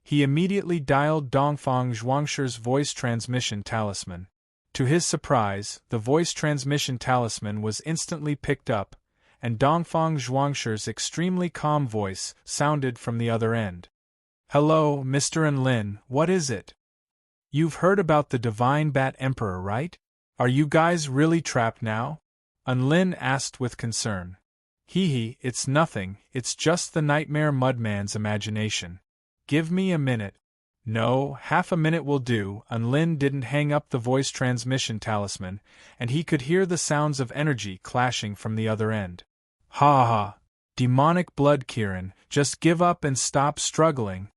He immediately dialed Dongfang Zhuangshi's voice transmission talisman. To his surprise, the voice transmission talisman was instantly picked up, and Dongfang Zhuangshi's extremely calm voice sounded from the other end. Hello, Mr. Unlin, what is it? You've heard about the Divine Bat Emperor, right? Are you guys really trapped now? Unlin asked with concern. Hee, it's nothing, it's just the Nightmare Mudman's imagination. Give me a minute. No, half a minute will do. Unlin didn't hang up the voice transmission talisman, and he could hear the sounds of energy clashing from the other end. Ha ha! Demonic blood, Kirin, just give up and stop struggling.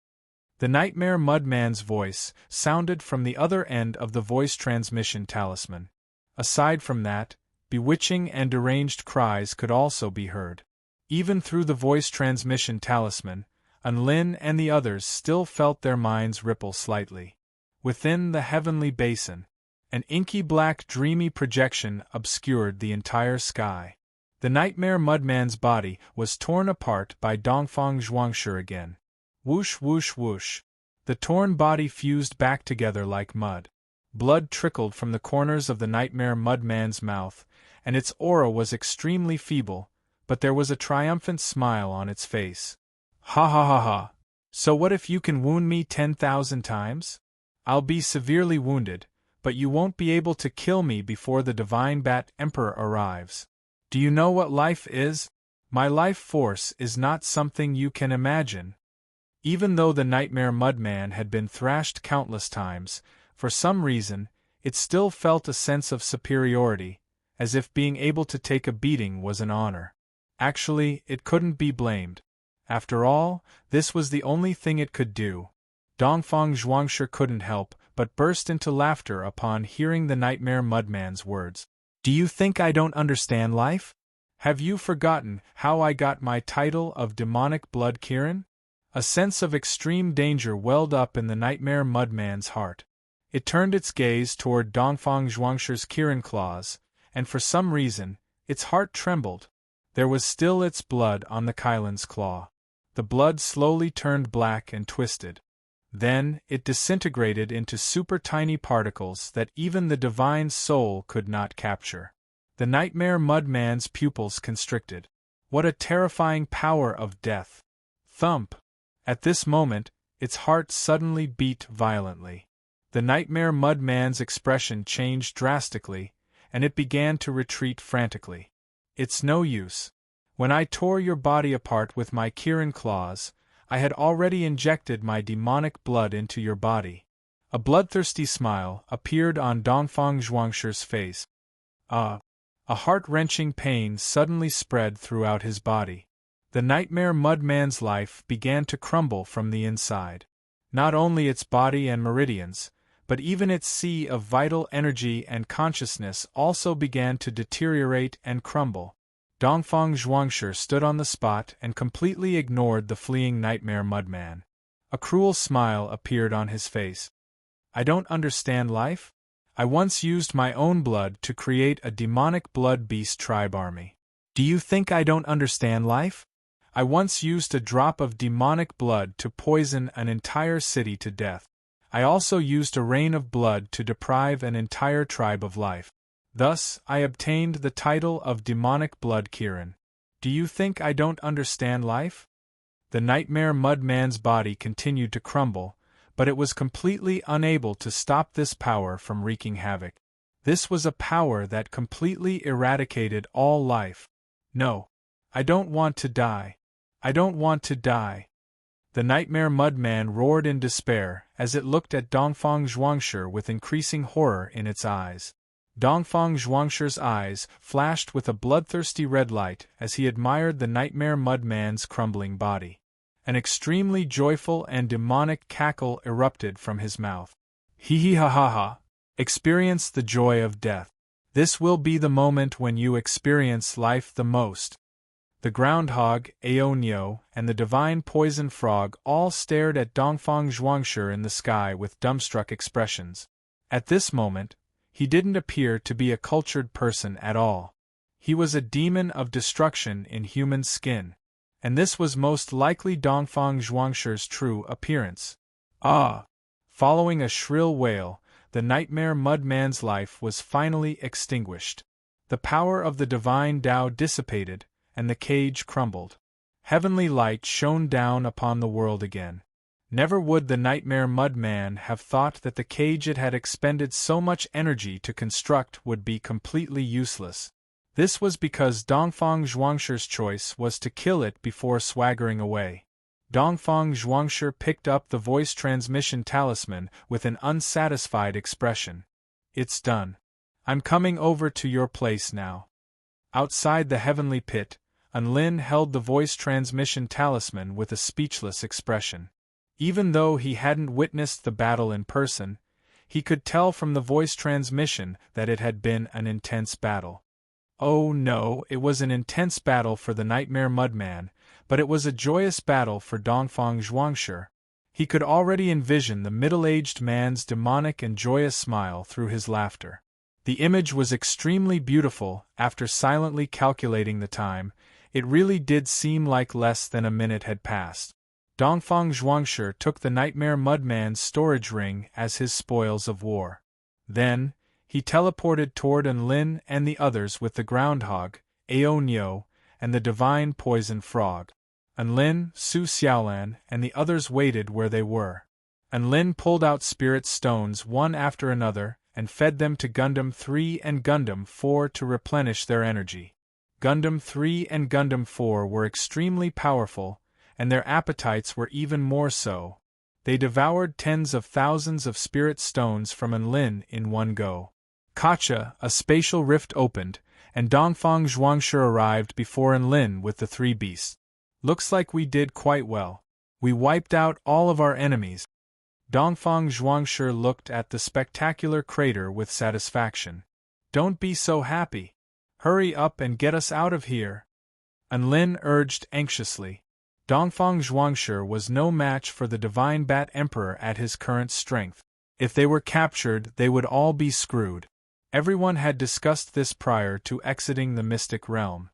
The Nightmare Mudman's voice sounded from the other end of the voice transmission talisman. Aside from that, bewitching and deranged cries could also be heard. Even through the voice transmission talisman, Unlin and the others still felt their minds ripple slightly. Within the heavenly basin, an inky black dreamy projection obscured the entire sky. The Nightmare Mudman's body was torn apart by Dongfang Zhuangshi again. Whoosh whoosh whoosh. The torn body fused back together like mud. Blood trickled from the corners of the Nightmare Mudman's mouth, and its aura was extremely feeble, but there was a triumphant smile on its face. Ha ha ha ha. So what if you can wound me 10,000 times? I'll be severely wounded, but you won't be able to kill me before the Divine Bat Emperor arrives. Do you know what life is? My life force is not something you can imagine. Even though the Nightmare Mudman had been thrashed countless times, for some reason, it still felt a sense of superiority, as if being able to take a beating was an honor. Actually, it couldn't be blamed. After all, this was the only thing it could do. Dongfang Zhuangshi couldn't help but burst into laughter upon hearing the Nightmare Mudman's words. Do you think I don't understand life? Have you forgotten how I got my title of Demonic Blood Kirin? A sense of extreme danger welled up in the Nightmare Mudman's heart. It turned its gaze toward Dongfang Zhuangshi's Kirin claws, and for some reason, its heart trembled. There was still its blood on the Kylan's claw. The blood slowly turned black and twisted. Then, it disintegrated into super tiny particles that even the divine soul could not capture. The Nightmare Mudman's pupils constricted. What a terrifying power of death! Thump! At this moment, its heart suddenly beat violently. The Nightmare Mudman's expression changed drastically, and it began to retreat frantically. It's no use. When I tore your body apart with my Kirin claws, I had already injected my demonic blood into your body. A bloodthirsty smile appeared on Dongfang Zhuangshi's face. A heart-wrenching pain suddenly spread throughout his body. The Nightmare Mudman's life began to crumble from the inside. Not only its body and meridians, but even its sea of vital energy and consciousness also began to deteriorate and crumble. Dongfang Zhuangshi stood on the spot and completely ignored the fleeing Nightmare Mudman. A cruel smile appeared on his face. I don't understand life? I once used my own blood to create a demonic blood beast tribe army. Do you think I don't understand life? I once used a drop of demonic blood to poison an entire city to death. I also used a rain of blood to deprive an entire tribe of life. Thus, I obtained the title of Demonic Blood Kirin. Do you think I don't understand life? The Nightmare Mudman's body continued to crumble, but it was completely unable to stop this power from wreaking havoc. This was a power that completely eradicated all life. No, I don't want to die. I don't want to die. The Nightmare Mudman roared in despair as it looked at Dongfang Zhuangshi with increasing horror in its eyes. Dongfang Zhuangshi's eyes flashed with a bloodthirsty red light as he admired the Nightmare Mudman's crumbling body. An extremely joyful and demonic cackle erupted from his mouth. Hee hee ha ha ha! Experience the joy of death. This will be the moment when you experience life the most. The groundhog, Aonyo, and the divine poison frog all stared at Dongfang Zhuangshi in the sky with dumbstruck expressions. At this moment, he didn't appear to be a cultured person at all. He was a demon of destruction in human skin. And this was most likely Dongfang Zhuangshi's true appearance. Ah! Following a shrill wail, the Nightmare Mudman's life was finally extinguished. The power of the divine Tao dissipated, and the cage crumbled. Heavenly light shone down upon the world again. Never would the Nightmare Mudman have thought that the cage it had expended so much energy to construct would be completely useless. This was because Dongfang Zhuangshi's choice was to kill it before swaggering away. Dongfang Zhuangshi picked up the voice transmission talisman with an unsatisfied expression. It's done. I'm coming over to your place now. Outside the heavenly pit, Enlin held the voice transmission talisman with a speechless expression. Even though he hadn't witnessed the battle in person, he could tell from the voice transmission that it had been an intense battle. Oh no, it was an intense battle for the Nightmare Mudman, but it was a joyous battle for Dongfang Zhuangshi. He could already envision the middle-aged man's demonic and joyous smile through his laughter. The image was extremely beautiful. After silently calculating the time, it really did seem like less than a minute had passed. Dongfang Zhuangshi took the Nightmare Mudman's storage ring as his spoils of war. Then, he teleported toward Enlin and the others with the groundhog, Aonyo, and the divine poison frog. Enlin, Su Xiaolan, and the others waited where they were. Enlin pulled out spirit stones one after another and fed them to Gundam 3 and Gundam 4 to replenish their energy. Gundam 3 and Gundam 4 were extremely powerful, and their appetites were even more so. They devoured tens of thousands of spirit stones from Enlin in one go. Kacha, a spatial rift opened, and Dongfang Zhuangshi arrived before Enlin with the three beasts. Looks like we did quite well. We wiped out all of our enemies. Dongfang Zhuangshi looked at the spectacular crater with satisfaction. Don't be so happy. Hurry up and get us out of here. Enlin urged anxiously. Dongfang Zhuangshi was no match for the Divine Bat Emperor at his current strength. If they were captured, they would all be screwed. Everyone had discussed this prior to exiting the mystic realm.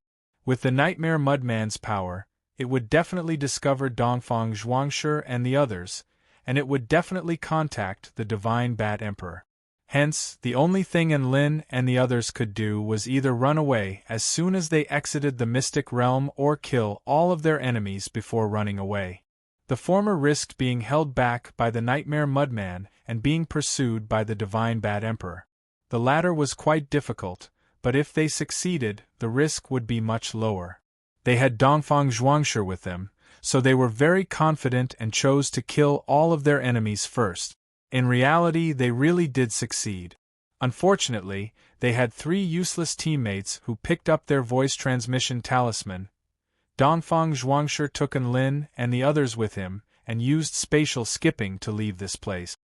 With the Nightmare Mudman's power, it would definitely discover Dongfang Zhuangshi and the others, and it would definitely contact the Divine Bat Emperor. Hence, the only thing Enlin and the others could do was either run away as soon as they exited the mystic realm or kill all of their enemies before running away. The former risked being held back by the Nightmare Mudman and being pursued by the Divine Bat Emperor. The latter was quite difficult, but if they succeeded, the risk would be much lower. They had Dongfang Zhuangshi with them, so they were very confident and chose to kill all of their enemies first. In reality, they really did succeed. Unfortunately, they had 3 useless teammates who picked up their voice transmission talisman. Dongfang Zhuangshi took Enlin and the others with him, and used spatial skipping to leave this place.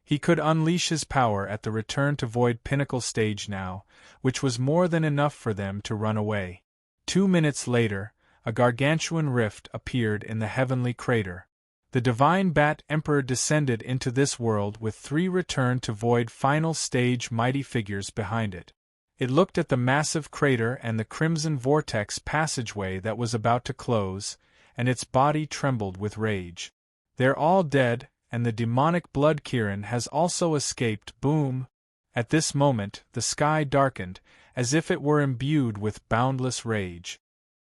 He could unleash his power at the Return to Void Pinnacle stage now, which was more than enough for them to run away. 2 minutes later, a gargantuan rift appeared in the heavenly crater. The Divine Bat Emperor descended into this world with 3 Return to Void final stage mighty figures behind it. It looked at the massive crater and the crimson vortex passageway that was about to close, and its body trembled with rage. They're all dead, and the demonic blood Kirin has also escaped. Boom! At this moment, the sky darkened, as if it were imbued with boundless rage.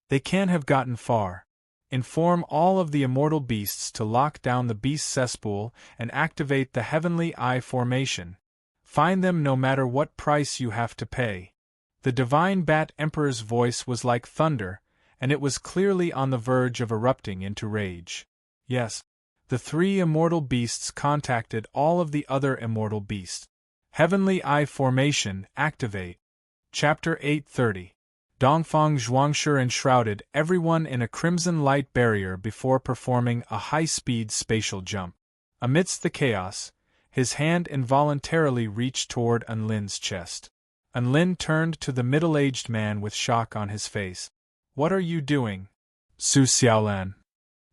They can't have gotten far. Inform all of the immortal beasts to lock down the beast cesspool and activate the Heavenly Eye formation. Find them no matter what price you have to pay. The Divine Bat Emperor's voice was like thunder, and it was clearly on the verge of erupting into rage. Yes, the 3 immortal beasts contacted all of the other immortal beasts. Heavenly Eye formation, activate. Chapter 830. Dongfang Zhuangshi enshrouded everyone in a crimson light barrier before performing a high-speed spatial jump. Amidst the chaos, his hand involuntarily reached toward Enlin's chest. Enlin turned to the middle-aged man with shock on his face. "What are you doing, Su Xiaolan?"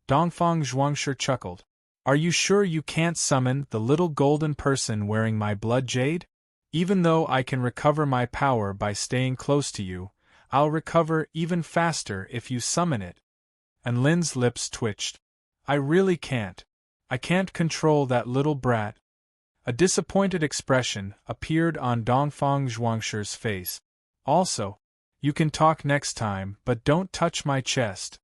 Dongfang Zhuangshi chuckled. "Are you sure you can't summon the little golden person wearing my blood jade? Even though I can recover my power by staying close to you, I'll recover even faster if you summon it." Enlin's lips twitched. "I really can't. I can't control that little brat." A disappointed expression appeared on Dongfang Zhuangshi's face. "Also, you can talk next time, but don't touch my chest."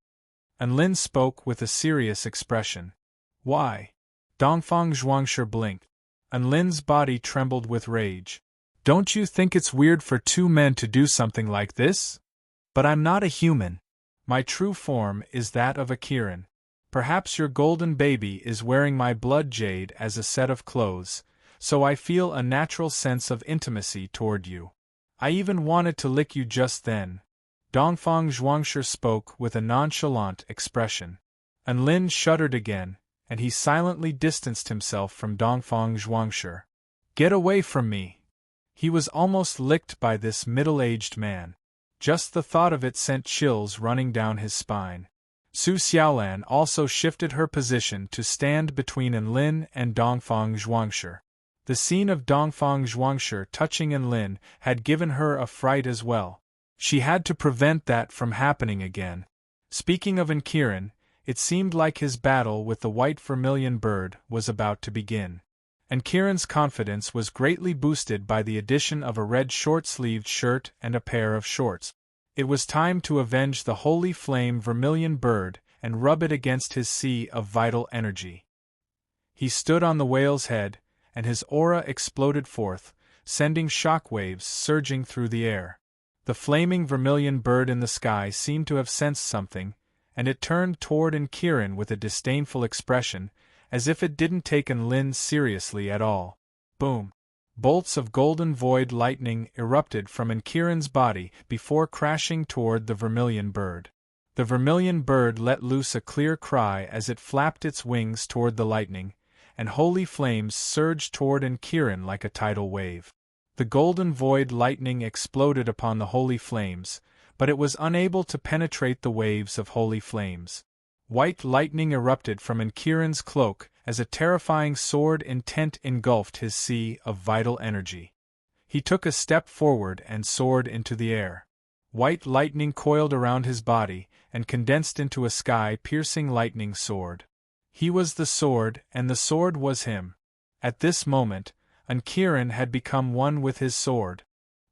Enlin spoke with a serious expression. "Why?" Dongfang Zhuangshi blinked. Enlin's body trembled with rage. "Don't you think it's weird for 2 men to do something like this? But I'm not a human. My true form is that of a Kirin. Perhaps your golden baby is wearing my blood jade as a set of clothes, so I feel a natural sense of intimacy toward you. I even wanted to lick you just then." Dongfang Zhuangshi spoke with a nonchalant expression. Enlin shuddered again, and he silently distanced himself from Dongfang Zhuangshi. "Get away from me!" He was almost licked by this middle-aged man. Just the thought of it sent chills running down his spine. Su Xiaolan also shifted her position to stand between Enlin and Dongfang Zhuangshi. The scene of Dongfang Zhuangshi touching Enlin had given her a fright as well. She had to prevent that from happening again. Speaking of Kirin, it seemed like his battle with the white vermilion bird was about to begin. And Kirin's confidence was greatly boosted by the addition of a red short-sleeved shirt and a pair of shorts. It was time to avenge the holy flame vermilion bird and rub it against his sea of vital energy. He stood on the whale's head, and his aura exploded forth, sending shockwaves surging through the air. The flaming vermilion bird in the sky seemed to have sensed something, and it turned toward Kirin with a disdainful expression, as if it didn't take Enlin seriously at all. Boom! Bolts of golden void lightning erupted from Kirin's body before crashing toward the vermilion bird. The vermilion bird let loose a clear cry as it flapped its wings toward the lightning, and holy flames surged toward Kirin like a tidal wave. The golden void lightning exploded upon the holy flames, but it was unable to penetrate the waves of holy flames. White lightning erupted from Ankiran's cloak as a terrifying sword intent engulfed his sea of vital energy. He took a step forward and soared into the air. White lightning coiled around his body and condensed into a sky-piercing lightning sword. He was the sword, and the sword was him. At this moment, Ankiran had become one with his sword.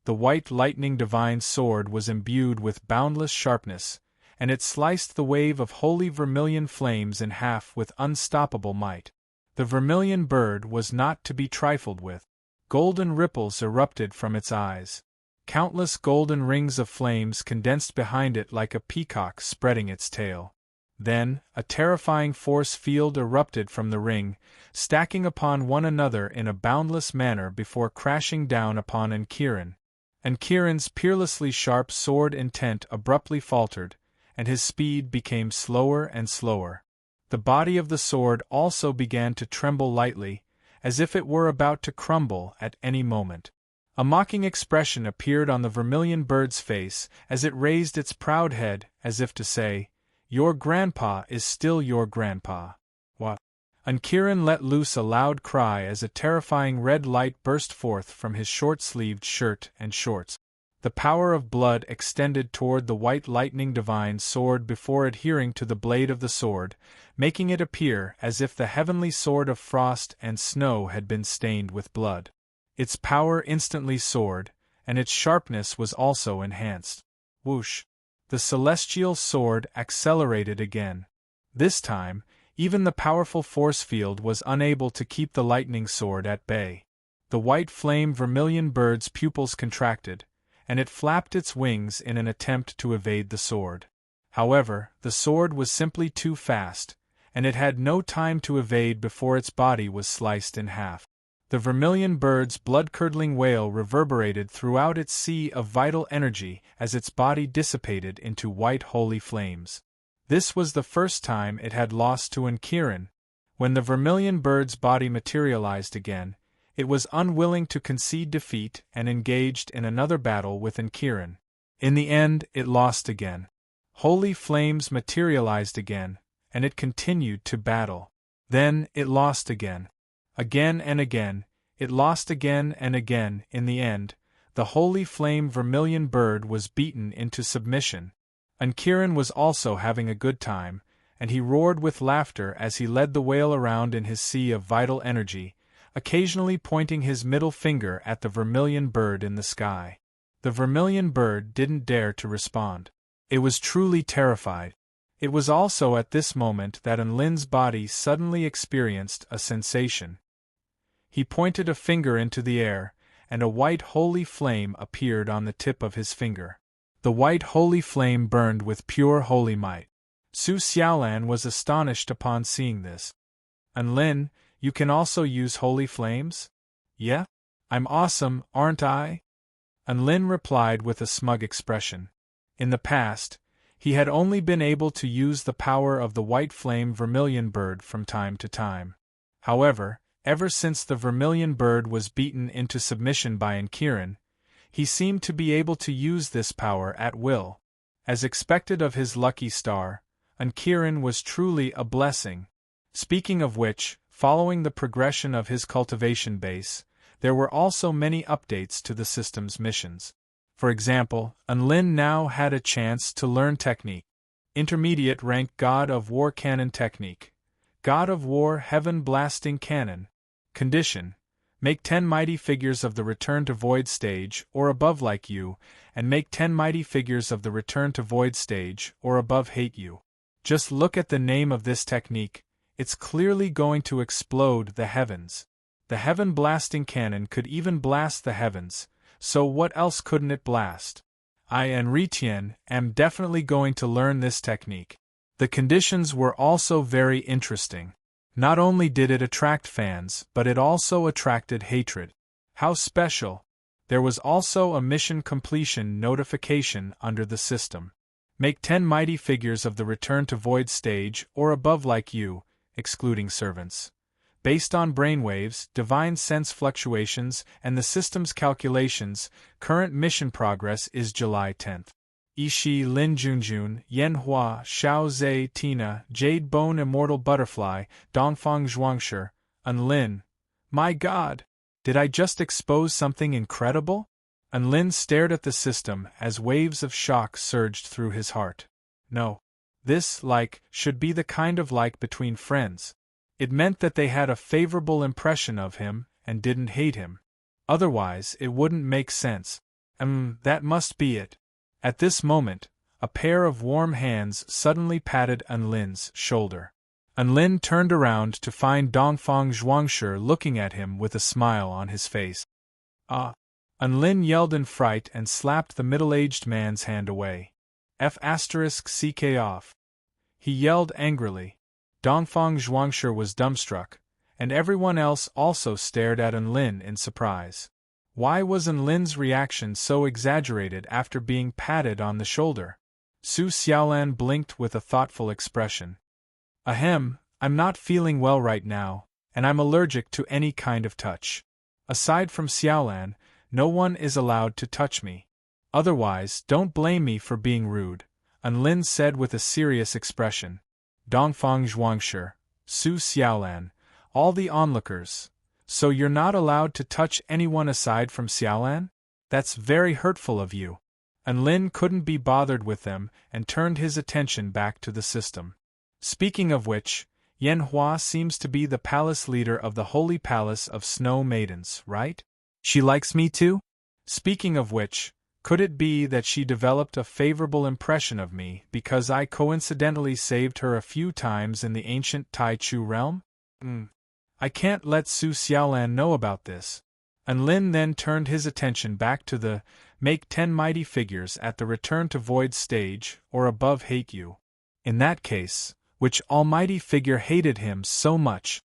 The white lightning divine sword was imbued with boundless sharpness, and it sliced the wave of holy vermilion flames in half with unstoppable might. The vermilion bird was not to be trifled with. Golden ripples erupted from its eyes. Countless golden rings of flames condensed behind it like a peacock spreading its tail. Then, a terrifying force field erupted from the ring, stacking upon one another in a boundless manner before crashing down upon Ankiran. Ankiran's peerlessly sharp sword intent abruptly faltered, and his speed became slower and slower. The body of the sword also began to tremble lightly, as if it were about to crumble at any moment. A mocking expression appeared on the vermilion bird's face as it raised its proud head, as if to say, "Your grandpa is still your grandpa." What? Ankiran let loose a loud cry as a terrifying red light burst forth from his short-sleeved shirt and shorts. The power of blood extended toward the white lightning divine sword before adhering to the blade of the sword, making it appear as if the heavenly sword of frost and snow had been stained with blood. Its power instantly soared, and its sharpness was also enhanced. Whoosh! The celestial sword accelerated again. This time, even the powerful force field was unable to keep the lightning sword at bay. The white flame vermilion bird's pupils contracted, and it flapped its wings in an attempt to evade the sword. However, the sword was simply too fast, and it had no time to evade before its body was sliced in half. The vermilion bird's blood-curdling wail reverberated throughout its sea of vital energy as its body dissipated into white holy flames. This was the first time it had lost to Ankiran. When the vermilion bird's body materialized again, it was unwilling to concede defeat and engaged in another battle with Ankiran. In the end, it lost again. Holy flames materialized again, and it continued to battle. Then, it lost again. Again and again, it lost again and again. In the end, the holy flame vermilion bird was beaten into submission. Ankiran was also having a good time, and he roared with laughter as he led the whale around in his sea of vital energy, occasionally pointing his middle finger at the vermilion bird in the sky. The vermilion bird didn't dare to respond. It was truly terrified. It was also at this moment that Anlin's body suddenly experienced a sensation. He pointed a finger into the air, and a white holy flame appeared on the tip of his finger. The white holy flame burned with pure holy might. Su Xiaolan was astonished upon seeing this. "Anlin, you can also use holy flames?" "Yeah? I'm awesome, aren't I?" Anlin replied with a smug expression. In the past, he had only been able to use the power of the white flame vermilion bird from time to time. However, ever since the vermilion bird was beaten into submission by Ankiran, he seemed to be able to use this power at will. As expected of his lucky star, Ankiran was truly a blessing. Speaking of which, following the progression of his cultivation base, there were also many updates to the system's missions. For example, Anlin now had a chance to learn technique. Intermediate rank God of War Cannon Technique. God of War Heaven Blasting Cannon. Condition: make 10 mighty figures of the Return to Void stage or above like you, and make 10 mighty figures of the Return to Void stage or above hate you. Just look at the name of this technique, it's clearly going to explode the heavens. The Heaven Blasting Cannon could even blast the heavens, so what else couldn't it blast? I and Ritien am definitely going to learn this technique. The conditions were also very interesting. Not only did it attract fans, but it also attracted hatred. How special! There was also a mission completion notification under the system. Make 10 mighty figures of the Return to Void stage or above like you, excluding servants. Based on brainwaves, divine sense fluctuations, and the system's calculations, current mission progress is July 10th. Ishi Lin Junjun, Yen Hua, Xiao Zhe Tina, Jade Bone Immortal Butterfly, Dongfang Zhuangshi, Lin. My God! Did I just expose something incredible? Lin stared at the system as waves of shock surged through his heart. No. This, should be the kind of between friends. It meant that they had a favorable impression of him and didn't hate him. Otherwise, it wouldn't make sense. That must be it. At this moment, a pair of warm hands suddenly patted Lin's shoulder. Lin turned around to find Dongfang Zhuangshi looking at him with a smile on his face. Ah! Lin yelled in fright and slapped the middle-aged man's hand away. F***ck off. He yelled angrily. Dongfang Zhuangshi was dumbstruck, and everyone else also stared at Lin in surprise. Why was Lin's reaction so exaggerated after being patted on the shoulder? Su Xiaolan blinked with a thoughtful expression. Ahem, I'm not feeling well right now, and I'm allergic to any kind of touch. Aside from Xiaolan, no one is allowed to touch me. Otherwise, don't blame me for being rude, Lin said with a serious expression. Dongfang Zhuangshi, Su Xiaolan, all the onlookers. So you're not allowed to touch anyone aside from Xiaolan? That's very hurtful of you. Lin couldn't be bothered with them and turned his attention back to the system. Speaking of which, Yen Hua seems to be the palace leader of the Holy Palace of Snow Maidens, right? She likes me too? Speaking of which, could it be that she developed a favorable impression of me because I coincidentally saved her a few times in the ancient Taichu realm? I can't let Su Xiaolan know about this. Lin then turned his attention back to the Make 10 Mighty Figures at the Return to Void stage, or above hate you. In that case, which almighty figure hated him so much?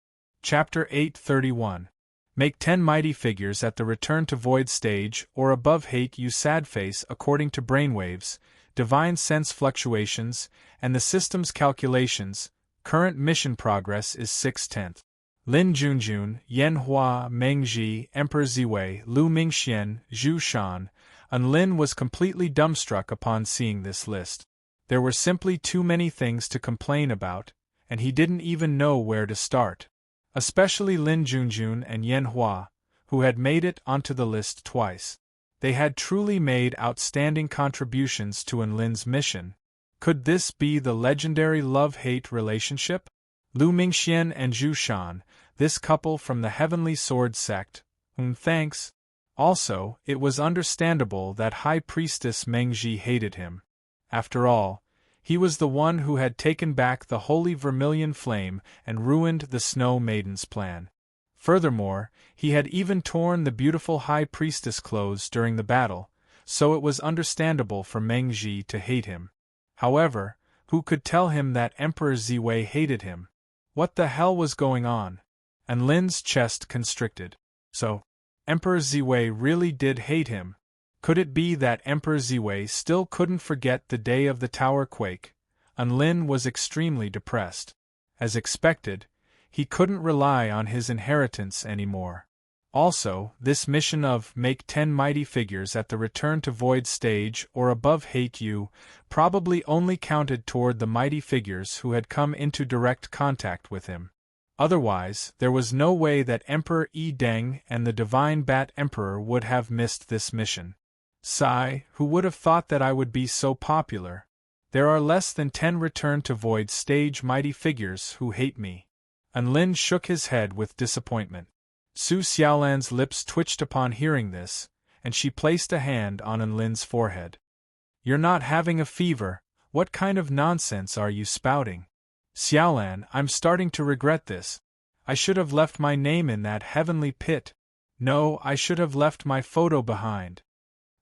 Chapter 831. Make 10 mighty figures at the Return to Void stage, or above hate you sad face according to brainwaves, divine sense fluctuations, and the system's calculations. Current mission progress is 6/10. Lin Junjun, Yen Hua, Meng Ji, Emperor Ziwei, Lu Mingxian, Zhu Shan, Lin was completely dumbstruck upon seeing this list. There were simply too many things to complain about, and he didn't even know where to start. Especially Lin Junjun and Yen Hua, who had made it onto the list twice. They had truly made outstanding contributions to Lin's mission. Could this be the legendary love-hate relationship? Lu Mingxian and Zhu Shan, this couple from the Heavenly Sword sect, thanks. Also, it was understandable that High Priestess Mengji hated him. After all, he was the one who had taken back the Holy Vermilion Flame and ruined the Snow Maiden's plan. Furthermore, he had even torn the beautiful High Priestess clothes during the battle, so it was understandable for Mengji to hate him. However, who could tell him that Emperor Ziwei hated him? What the hell was going on? Lin's chest constricted. So, Emperor Ziwei really did hate him. Could it be that Emperor Ziwei still couldn't forget the day of the tower quake? Lin was extremely depressed. As expected, he couldn't rely on his inheritance anymore. Also, this mission of Make 10 Mighty Figures at the Return to Void stage or above hate you probably only counted toward the mighty figures who had come into direct contact with him. Otherwise, there was no way that Emperor Yi Deng and the Divine Bat Emperor would have missed this mission. Sigh, who would have thought that I would be so popular? There are less than 10 Return to Void stage mighty figures who hate me. Lin shook his head with disappointment. Su Xiaolan's lips twitched upon hearing this, and she placed a hand on Lin's forehead. You're not having a fever, what kind of nonsense are you spouting? Xiaolan, I'm starting to regret this. I should have left my name in that heavenly pit. No, I should have left my photo behind.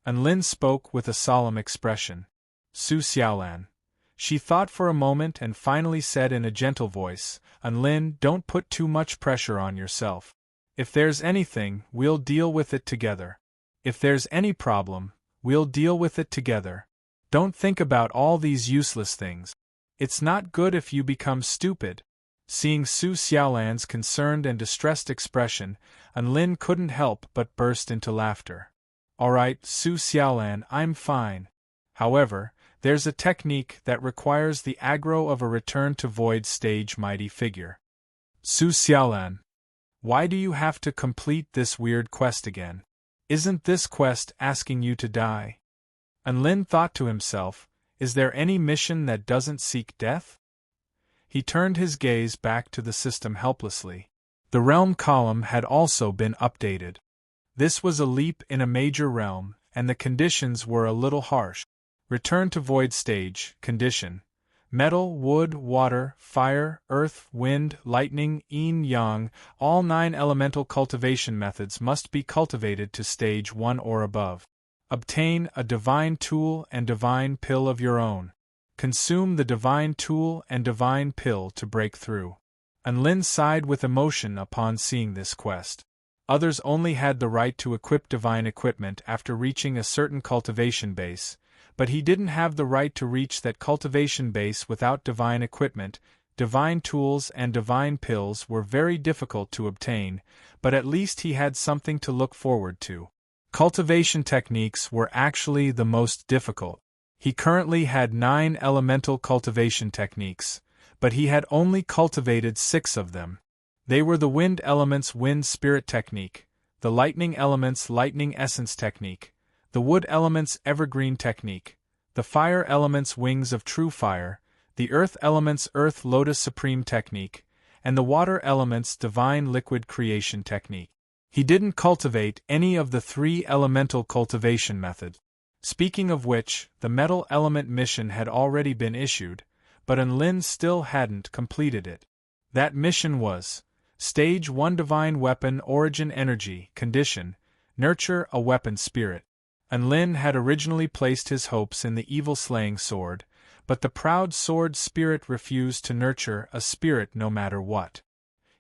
Lin spoke with a solemn expression. Su Xiaolan. She thought for a moment and finally said in a gentle voice, Lin, don't put too much pressure on yourself. If there's anything, we'll deal with it together. If there's any problem, we'll deal with it together. Don't think about all these useless things. It's not good if you become stupid. Seeing Su Xiaolan's concerned and distressed expression, Lin couldn't help but burst into laughter. All right, Su Xiaolan, I'm fine. However, There's a technique that requires the aggro of a return to void stage mighty figure. Su Xiaolan. Why do you have to complete this weird quest again? Isn't this quest asking you to die? Anlin thought to himself, is there any mission that doesn't seek death? He turned his gaze back to the system helplessly. The realm column had also been updated. This was a leap in a major realm, and the conditions were a little harsh. Return to void stage, condition. Metal, wood, water, fire, earth, wind, lightning, yin-yang, all 9 elemental cultivation methods must be cultivated to stage 1 or above. Obtain a divine tool and divine pill of your own. Consume the divine tool and divine pill to break through. Anlin sighed with emotion upon seeing this quest. Others only had the right to equip divine equipment after reaching a certain cultivation base, but he didn't have the right to reach that cultivation base without divine equipment. Divine tools and divine pills were very difficult to obtain, but at least he had something to look forward to. Cultivation techniques were actually the most difficult. He currently had 9 elemental cultivation techniques, but he had only cultivated 6 of them. They were the wind element's wind spirit technique, the lightning element's lightning essence technique, the wood element's evergreen technique, the fire element's wings of true fire, the earth element's earth lotus supreme technique, and the water element's divine liquid creation technique. He didn't cultivate any of the 3 elemental cultivation methods. Speaking of which, the metal element mission had already been issued, but Anlin still hadn't completed it. That mission was Stage 1 Divine Weapon Origin Energy Condition, Nurture a Weapon Spirit. Anlin had originally placed his hopes in the evil-slaying sword, but the proud sword spirit refused to nurture a spirit no matter what.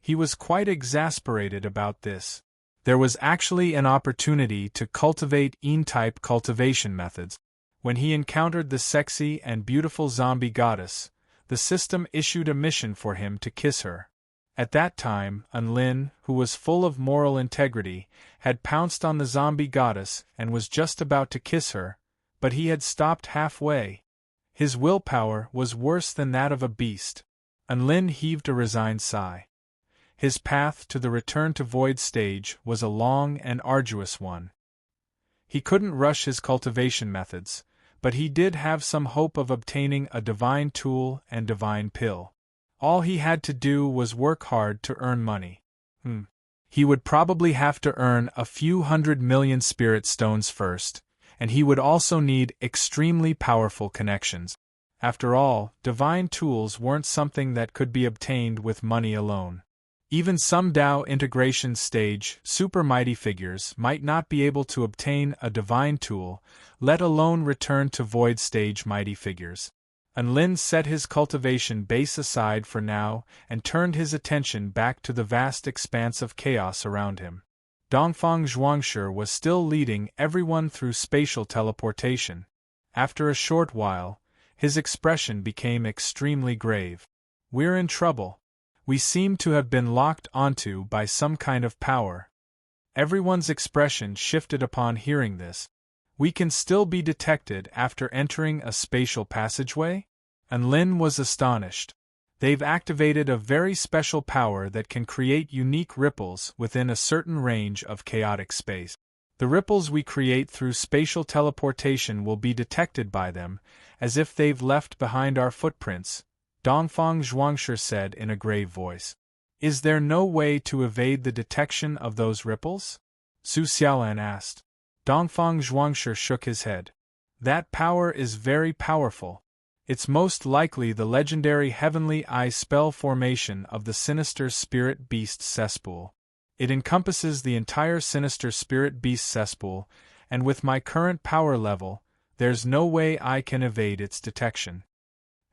He was quite exasperated about this. There was actually an opportunity to cultivate Yin-type cultivation methods. When he encountered the sexy and beautiful zombie goddess, the system issued a mission for him to kiss her. At that time, Anlin, who was full of moral integrity, had pounced on the zombie goddess and was just about to kiss her, but he had stopped halfway. His willpower was worse than that of a beast. Anlin heaved a resigned sigh. His path to the return to void stage was a long and arduous one. He couldn't rush his cultivation methods, but he did have some hope of obtaining a divine tool and divine pill. All he had to do was work hard to earn money. He would probably have to earn a few 100 million spirit stones first, and he would also need extremely powerful connections. After all, divine tools weren't something that could be obtained with money alone. Even some Dao integration stage super mighty figures might not be able to obtain a divine tool, let alone return to void stage mighty figures. Anlin set his cultivation base aside for now and turned his attention back to the vast expanse of chaos around him. Dongfang Zhuangshi was still leading everyone through spatial teleportation. After a short while, his expression became extremely grave. "We're in trouble. We seem to have been locked onto by some kind of power." Everyone's expression shifted upon hearing this. "We can still be detected after entering a spatial passageway?" Anlin was astonished. "They've activated a very special power that can create unique ripples within a certain range of chaotic space. The ripples we create through spatial teleportation will be detected by them, as if they've left behind our footprints," Dongfang Zhuangshi said in a grave voice. "Is there no way to evade the detection of those ripples?" Su Xiaolan asked. Dongfang Zhuangshi shook his head. "That power is very powerful. It's most likely the legendary Heavenly Eye spell formation of the Sinister Spirit Beast Cesspool. It encompasses the entire Sinister Spirit Beast Cesspool, and with my current power level, there's no way I can evade its detection."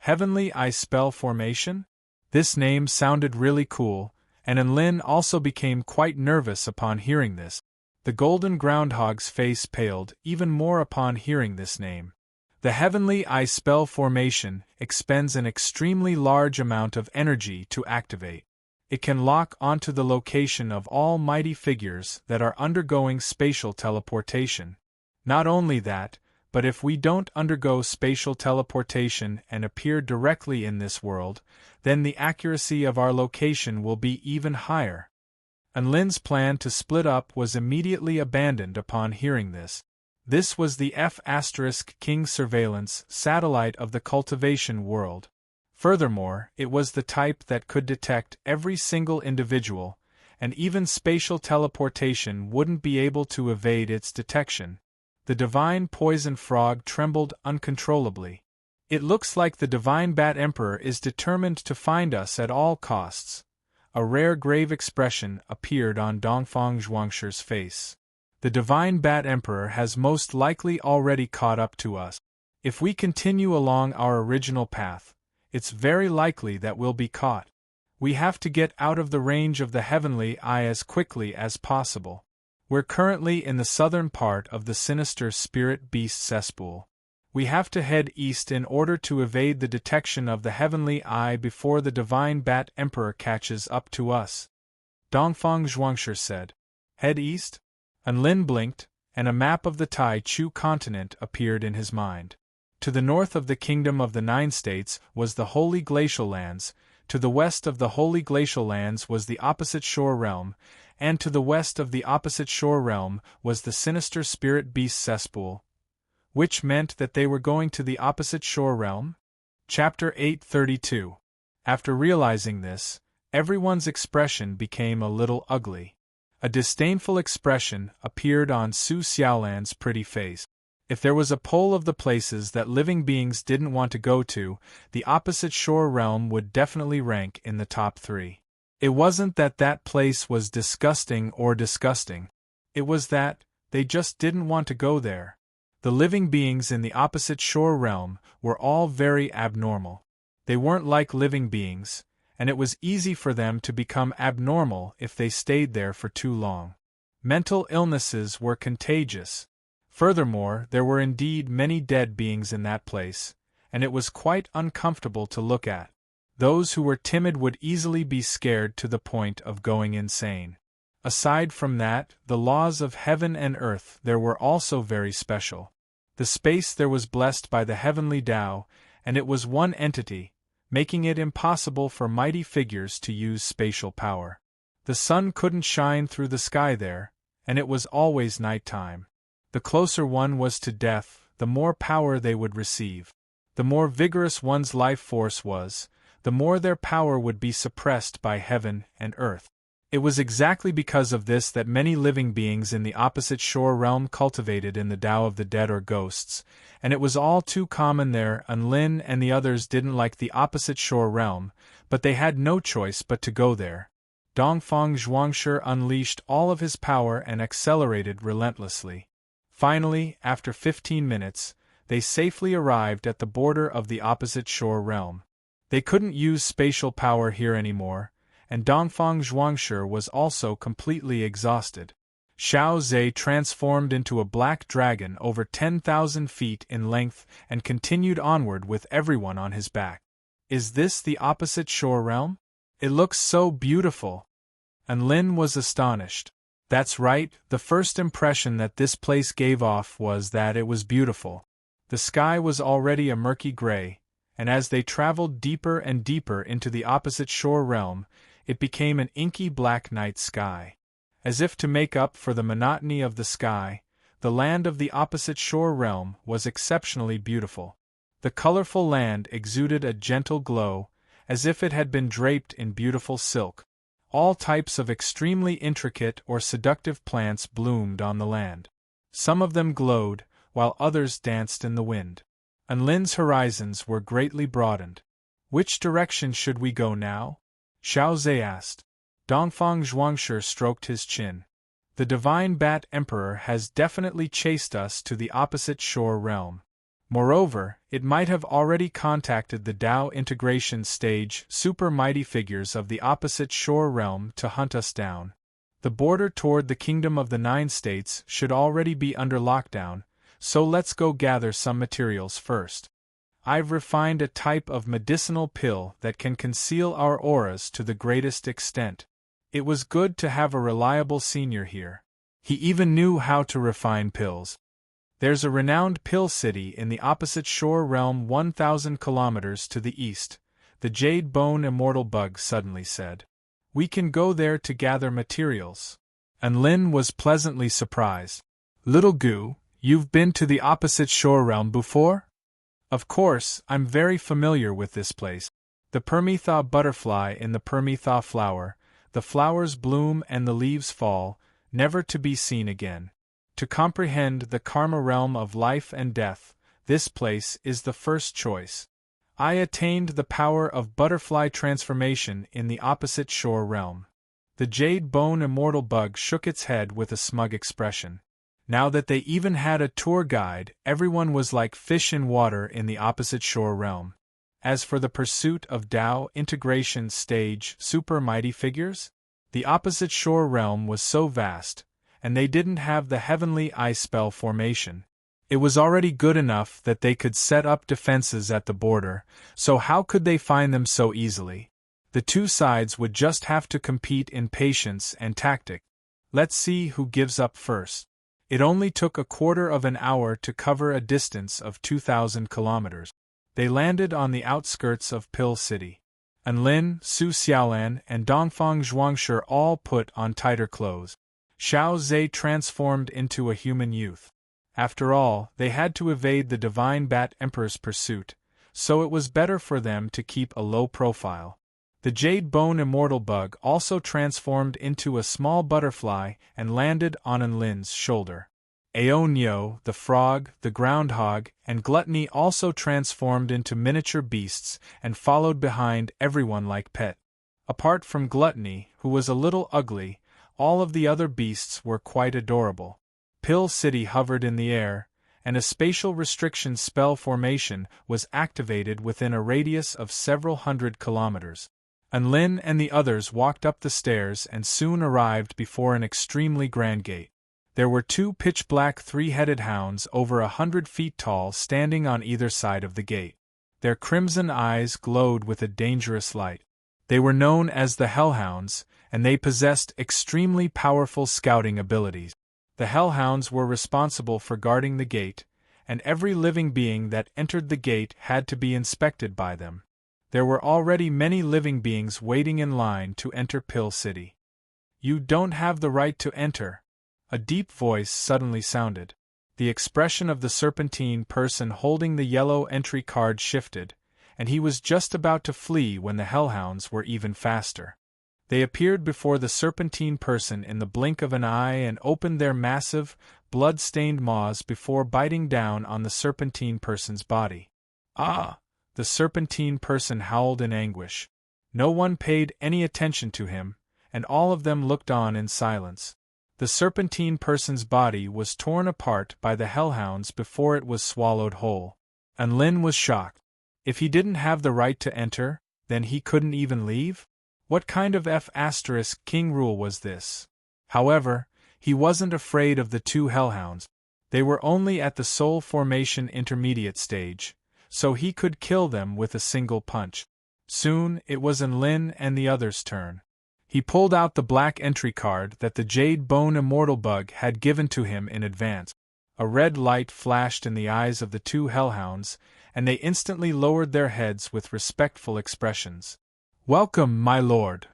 Heavenly Eye spell formation? This name sounded really cool, and Anlin also became quite nervous upon hearing this. The golden groundhog's face paled even more upon hearing this name. The Heavenly Eye spell formation expends an extremely large amount of energy to activate. It can lock onto the location of all mighty figures that are undergoing spatial teleportation. Not only that, but if we don't undergo spatial teleportation and appear directly in this world, then the accuracy of our location will be even higher. Unlin's plan to split up was immediately abandoned upon hearing this. This was the F*King surveillance satellite of the cultivation world. Furthermore, it was the type that could detect every single individual, and even spatial teleportation wouldn't be able to evade its detection. The divine poison frog trembled uncontrollably. It looks like the divine Bat Emperor is determined to find us at all costs. A rare grave expression appeared on Dongfang Zhuangshi's face. The divine Bat Emperor has most likely already caught up to us. If we continue along our original path, it's very likely that we'll be caught. We have to get out of the range of the heavenly eye as quickly as possible. We're currently in the southern part of the sinister spirit beast cesspool. We have to head east in order to evade the detection of the heavenly eye before the divine Bat Emperor catches up to us. Dongfang Zhuangshi said. Head east? Unlin blinked, and a map of the Tai Chu continent appeared in his mind. To the north of the Kingdom of the Nine States was the Holy Glacial Lands, to the west of the Holy Glacial Lands was the Opposite Shore Realm, and to the west of the Opposite Shore Realm was the sinister spirit beast cesspool. Which meant that they were going to the Opposite Shore Realm? Chapter 832. After realizing this, everyone's expression became a little ugly. A disdainful expression appeared on Su Xiaolan's pretty face. If there was a poll of the places that living beings didn't want to go to, the Opposite Shore Realm would definitely rank in the top 3. It wasn't that that place was disgusting or disgusting. It was that they just didn't want to go there. The living beings in the Opposite Shore Realm were all very abnormal. They weren't like living beings, and it was easy for them to become abnormal if they stayed there for too long. Mental illnesses were contagious. Furthermore, there were indeed many dead beings in that place, and it was quite uncomfortable to look at. Those who were timid would easily be scared to the point of going insane. Aside from that, the laws of heaven and earth there were also very special. The space there was blessed by the heavenly Tao, and it was one entity, making it impossible for mighty figures to use spatial power. The sun couldn't shine through the sky there, and it was always nighttime. The closer one was to death, the more power they would receive. The more vigorous one's life force was, the more their power would be suppressed by heaven and earth. It was exactly because of this that many living beings in the Opposite Shore Realm cultivated in the Tao of the Dead or ghosts, and it was all too common there. Unlin and the others didn't like the Opposite Shore Realm, but they had no choice but to go there. Dongfang Zhuangshi unleashed all of his power and accelerated relentlessly. Finally, after 15 minutes, they safely arrived at the border of the Opposite Shore Realm. They couldn't use spatial power here anymore, and Dongfang Zhuangshi was also completely exhausted. Xiao Zhe transformed into a black dragon over 10,000 feet in length and continued onward with everyone on his back. Is this the Opposite Shore Realm? It looks so beautiful. And Lin was astonished. That's right, the first impression that this place gave off was that it was beautiful. The sky was already a murky gray, and as they traveled deeper and deeper into the Opposite Shore Realm, it became an inky black night sky. As if to make up for the monotony of the sky, the land of the Opposite Shore Realm was exceptionally beautiful. The colorful land exuded a gentle glow, as if it had been draped in beautiful silk. All types of extremely intricate or seductive plants bloomed on the land. Some of them glowed, while others danced in the wind. Unlin's horizons were greatly broadened. Which direction should we go now? Xiao Zhe asked. Dongfang Zhuangshi stroked his chin. The divine Bat Emperor has definitely chased us to the Opposite Shore Realm. Moreover, it might have already contacted the Tao integration stage super mighty figures of the Opposite Shore Realm to hunt us down. The border toward the Kingdom of the Nine States should already be under lockdown, so let's go gather some materials first. I've refined a type of medicinal pill that can conceal our auras to the greatest extent. It was good to have a reliable senior here. He even knew how to refine pills. There's a renowned pill city in the opposite shore realm 1,000 kilometers to the east, the Jade Bone Immortal Bug suddenly said. We can go there to gather materials. And Lin was pleasantly surprised. Little Goo, you've been to the opposite shore realm before? Of course, I'm very familiar with this place. The Permetha butterfly in the Permetha flower, the flowers bloom and the leaves fall, never to be seen again. To comprehend the karma realm of life and death, this place is the first choice. I attained the power of butterfly transformation in the opposite shore realm. The Jade Bone Immortal Bug shook its head with a smug expression. Now that they even had a tour guide, everyone was like fish in water in the opposite shore realm. As for the pursuit of Tao integration stage super mighty figures, the opposite shore realm was so vast, and they didn't have the heavenly ice spell formation. It was already good enough that they could set up defenses at the border, so how could they find them so easily? The two sides would just have to compete in patience and tactic. Let's see who gives up first. It only took a quarter of an hour to cover a distance of 2,000 kilometers. They landed on the outskirts of Pill City. Anlin, Su Xiaolan, and Dongfang Zhuangshi all put on tighter clothes. Xiao Zhe transformed into a human youth. After all, they had to evade the Divine Bat Emperor's pursuit, so it was better for them to keep a low profile. The Jade Bone Immortal Bug also transformed into a small butterfly and landed on Anlin's shoulder. Aonyo, the frog, the groundhog, and Gluttony also transformed into miniature beasts and followed behind everyone like pet. Apart from Gluttony, who was a little ugly, all of the other beasts were quite adorable. Pill City hovered in the air, and a spatial restriction spell formation was activated within a radius of several hundred kilometers. Anlin and the others walked up the stairs and soon arrived before an extremely grand gate. There were two pitch-black three-headed hounds over 100 feet tall standing on either side of the gate. Their crimson eyes glowed with a dangerous light. They were known as the Hellhounds, and they possessed extremely powerful scouting abilities. The Hellhounds were responsible for guarding the gate, and every living being that entered the gate had to be inspected by them. There were already many living beings waiting in line to enter Pill City. You don't have the right to enter. A deep voice suddenly sounded. The expression of the serpentine person holding the yellow entry card shifted, and he was just about to flee when the Hellhounds were even faster. They appeared before the serpentine person in the blink of an eye and opened their massive, blood-stained maws before biting down on the serpentine person's body. Ah! The serpentine person howled in anguish. No one paid any attention to him, and all of them looked on in silence. The serpentine person's body was torn apart by the Hellhounds before it was swallowed whole. And Lin was shocked. If he didn't have the right to enter, then he couldn't even leave? What kind of F***king rule was this? However, he wasn't afraid of the two Hellhounds. They were only at the soul formation intermediate stage, so he could kill them with a single punch. Soon, it was Anlin and the others' turn. He pulled out the black entry card that the Jade Bone Immortal Bug had given to him in advance. A red light flashed in the eyes of the two Hellhounds, and they instantly lowered their heads with respectful expressions. "Welcome, my lord."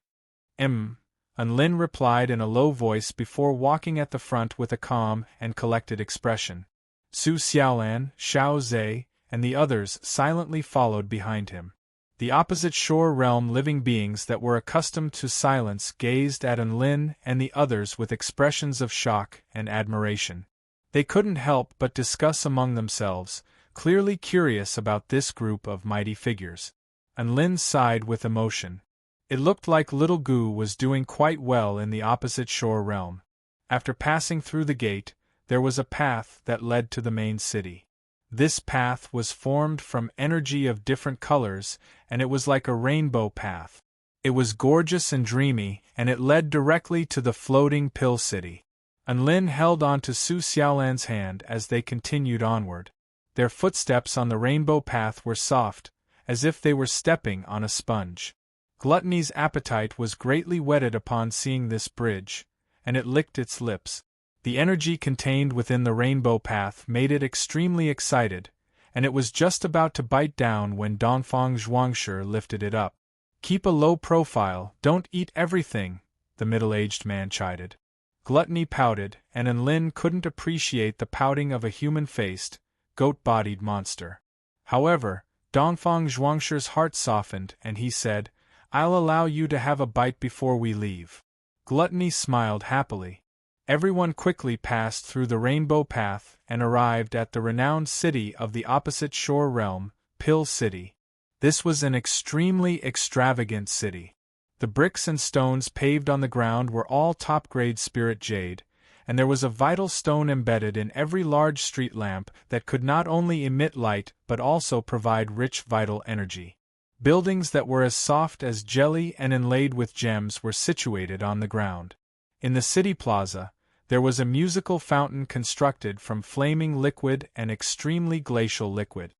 Anlin replied in a low voice before walking at the front with a calm and collected expression. Su Xiaolan, Xiao Zhe, and the others silently followed behind him. The opposite shore realm living beings that were accustomed to silence gazed at Anlin and the others with expressions of shock and admiration. They couldn't help but discuss among themselves, clearly curious about this group of mighty figures. Anlin sighed with emotion. It looked like Little Goo was doing quite well in the opposite shore realm. After passing through the gate, there was a path that led to the main city. This path was formed from energy of different colors, and it was like a rainbow path. It was gorgeous and dreamy, and it led directly to the floating Pill City. Anlin held on to Su Xiaolan's hand as they continued onward. Their footsteps on the rainbow path were soft, as if they were stepping on a sponge. Gluttony's appetite was greatly whetted upon seeing this bridge, and it licked its lips. The energy contained within the rainbow path made it extremely excited, and it was just about to bite down when Dongfang Zhuangshi lifted it up. "Keep a low profile, don't eat everything," the middle-aged man chided. Gluttony pouted, and Enlin couldn't appreciate the pouting of a human-faced, goat-bodied monster. However, Dongfang Zhuangshi's heart softened and he said, "I'll allow you to have a bite before we leave." Gluttony smiled happily. Everyone quickly passed through the rainbow path and arrived at the renowned city of the opposite shore realm, Pill City. This was an extremely extravagant city. The bricks and stones paved on the ground were all top-grade spirit jade, and there was a vital stone embedded in every large street lamp that could not only emit light but also provide rich vital energy. Buildings that were as soft as jelly and inlaid with gems were situated on the ground. In the city plaza, there was a musical fountain constructed from flaming liquid and extremely glacial liquid.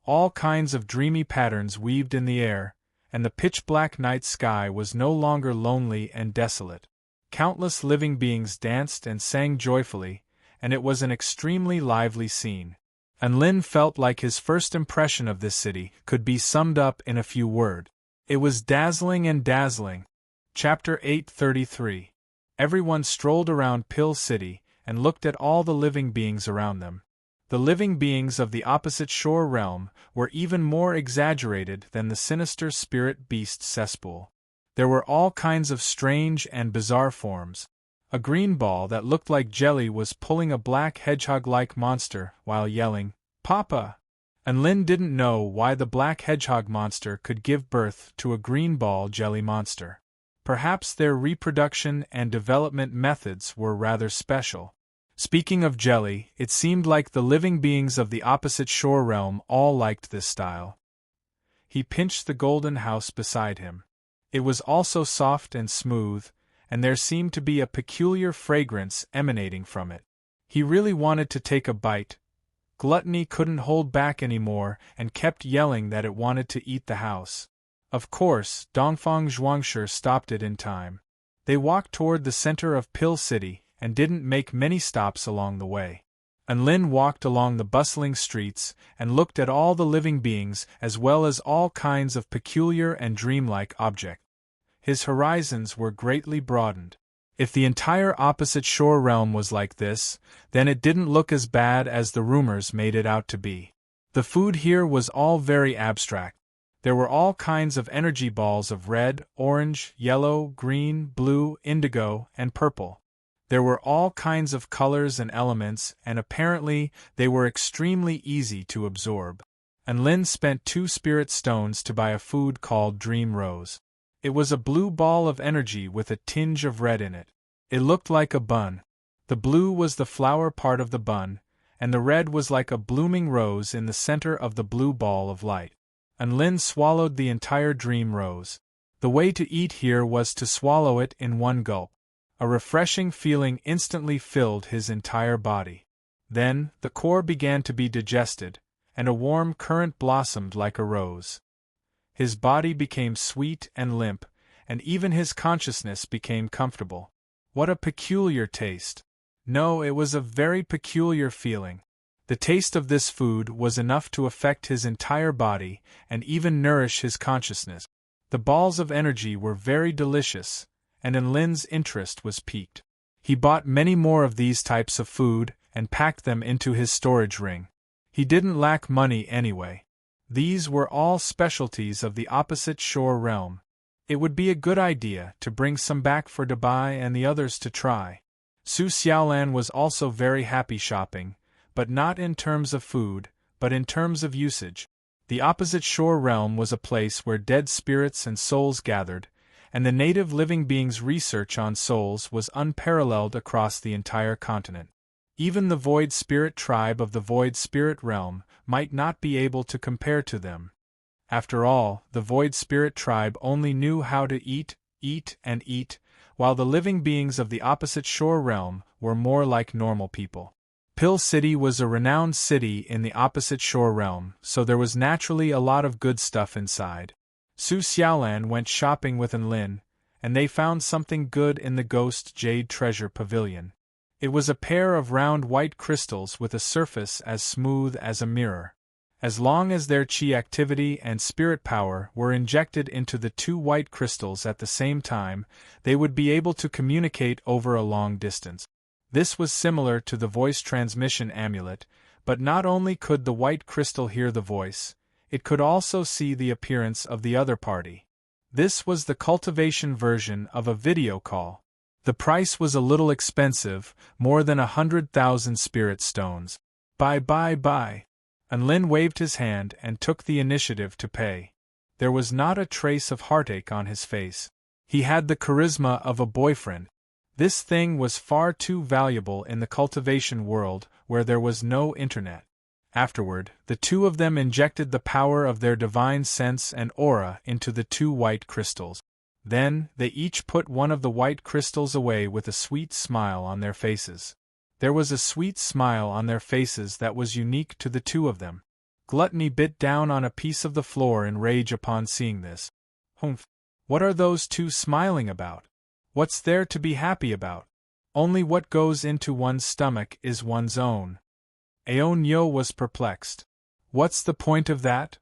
All kinds of dreamy patterns weaved in the air, and the pitch-black night sky was no longer lonely and desolate. Countless living beings danced and sang joyfully, and it was an extremely lively scene. Enlin felt like his first impression of this city could be summed up in a few words. It was dazzling and dazzling. Chapter 833. Everyone strolled around Pill City and looked at all the living beings around them. The living beings of the opposite shore realm were even more exaggerated than the sinister spirit beast cesspool. There were all kinds of strange and bizarre forms. A green ball that looked like jelly was pulling a black hedgehog-like monster while yelling, "Papa!" Enlin didn't know why the black hedgehog monster could give birth to a green ball jelly monster. Perhaps their reproduction and development methods were rather special. Speaking of jelly, it seemed like the living beings of the opposite shore realm all liked this style. He pinched the golden house beside him. It was also soft and smooth, and there seemed to be a peculiar fragrance emanating from it. He really wanted to take a bite. Gluttony couldn't hold back anymore and kept yelling that it wanted to eat the house. Of course, Dongfang Zhuangshi stopped it in time. They walked toward the center of Pill City and didn't make many stops along the way. Enlin walked along the bustling streets and looked at all the living beings as well as all kinds of peculiar and dreamlike objects. His horizons were greatly broadened. If the entire opposite shore realm was like this, then it didn't look as bad as the rumors made it out to be. The food here was all very abstract. There were all kinds of energy balls of red, orange, yellow, green, blue, indigo, and purple. There were all kinds of colors and elements, and apparently they were extremely easy to absorb. Enlin spent 2 spirit stones to buy a food called Dream Rose. It was a blue ball of energy with a tinge of red in it. It looked like a bun. The blue was the flower part of the bun, and the red was like a blooming rose in the center of the blue ball of light. Enlin swallowed the entire Dream Rose. The way to eat here was to swallow it in one gulp. A refreshing feeling instantly filled his entire body. Then, the core began to be digested, and a warm current blossomed like a rose. His body became sweet and limp, and even his consciousness became comfortable. What a peculiar taste! No, it was a very peculiar feeling. The taste of this food was enough to affect his entire body and even nourish his consciousness. The balls of energy were very delicious, and Enlin's interest was piqued. He bought many more of these types of food and packed them into his storage ring. He didn't lack money anyway. These were all specialties of the opposite shore realm. It would be a good idea to bring some back for to buy and the others to try. Su Xiaolan was also very happy shopping, but not in terms of food, but in terms of usage. The opposite shore realm was a place where dead spirits and souls gathered, and the native living beings' research on souls was unparalleled across the entire continent. Even the Void Spirit tribe of the Void Spirit realm might not be able to compare to them. After all, the Void Spirit tribe only knew how to eat, and eat, while the living beings of the opposite shore realm were more like normal people. Pill City was a renowned city in the opposite shore realm, so there was naturally a lot of good stuff inside. Su Xiaolan went shopping with Enlin, and they found something good in the Ghost Jade Treasure Pavilion. It was a pair of round white crystals with a surface as smooth as a mirror. As long as their chi activity and spirit power were injected into the two white crystals at the same time, they would be able to communicate over a long distance. This was similar to the voice transmission amulet, but not only could the white crystal hear the voice, it could also see the appearance of the other party. This was the cultivation version of a video call. The price was a little expensive, more than 100,000 spirit stones. Bye. Unlin waved his hand and took the initiative to pay. There was not a trace of heartache on his face. He had the charisma of a boyfriend. This thing was far too valuable in the cultivation world where there was no internet. Afterward, the two of them injected the power of their divine sense and aura into the two white crystals. Then, they each put one of the white crystals away with a sweet smile on their faces. There was a sweet smile on their faces that was unique to the two of them. Gluttony bit down on a piece of the floor in rage upon seeing this. Humph! What are those two smiling about? What's there to be happy about? Only what goes into one's stomach is one's own. Aonyo was perplexed. What's the point of that?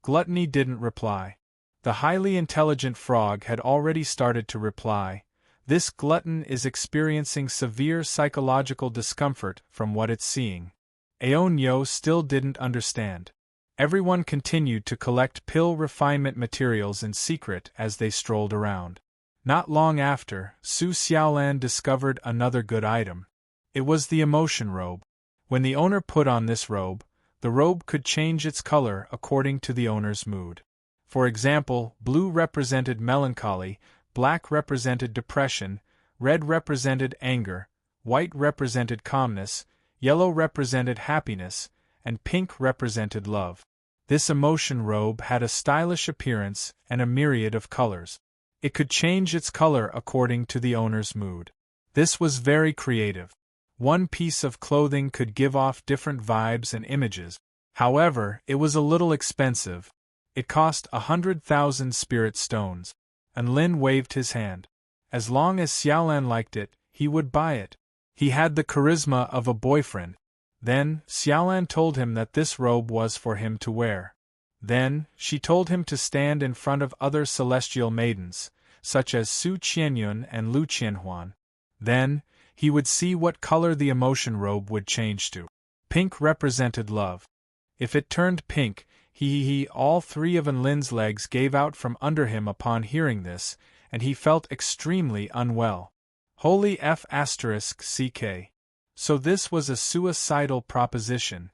Gluttony didn't reply. The highly intelligent frog had already started to reply. This glutton is experiencing severe psychological discomfort from what it's seeing. Aonyo still didn't understand. Everyone continued to collect pill refinement materials in secret as they strolled around. Not long after, Su Xiaolan discovered another good item. It was the emotion robe. When the owner put on this robe, the robe could change its color according to the owner's mood. For example, blue represented melancholy, black represented depression, red represented anger, white represented calmness, yellow represented happiness, and pink represented love. This emotion robe had a stylish appearance and a myriad of colors. It could change its color according to the owner's mood. This was very creative. One piece of clothing could give off different vibes and images. However, it was a little expensive. It cost 100,000 spirit stones. And Lin waved his hand. As long as Xiaolan liked it, he would buy it. He had the charisma of a boyfriend. Then, Xiaolan told him that this robe was for him to wear. Then, she told him to stand in front of other celestial maidens, such as Su Qianyun and Lu Qianhuan. Then, he would see what color the emotion robe would change to. Pink represented love. If it turned pink, all three of Enlin's legs gave out from under him upon hearing this, and he felt extremely unwell. Holy F***ck. So this was a suicidal proposition.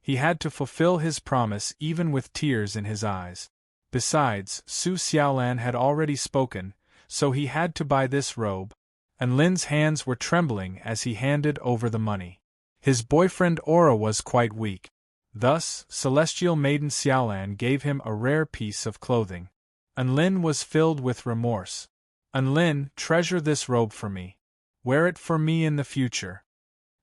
He had to fulfill his promise even with tears in his eyes. Besides, Su Xiaolan had already spoken, so he had to buy this robe. And Lin's hands were trembling as he handed over the money. His boyfriend aura was quite weak. Thus, Celestial Maiden Xiaolan gave him a rare piece of clothing. Enlin was filled with remorse. Enlin, treasure this robe for me. Wear it for me in the future.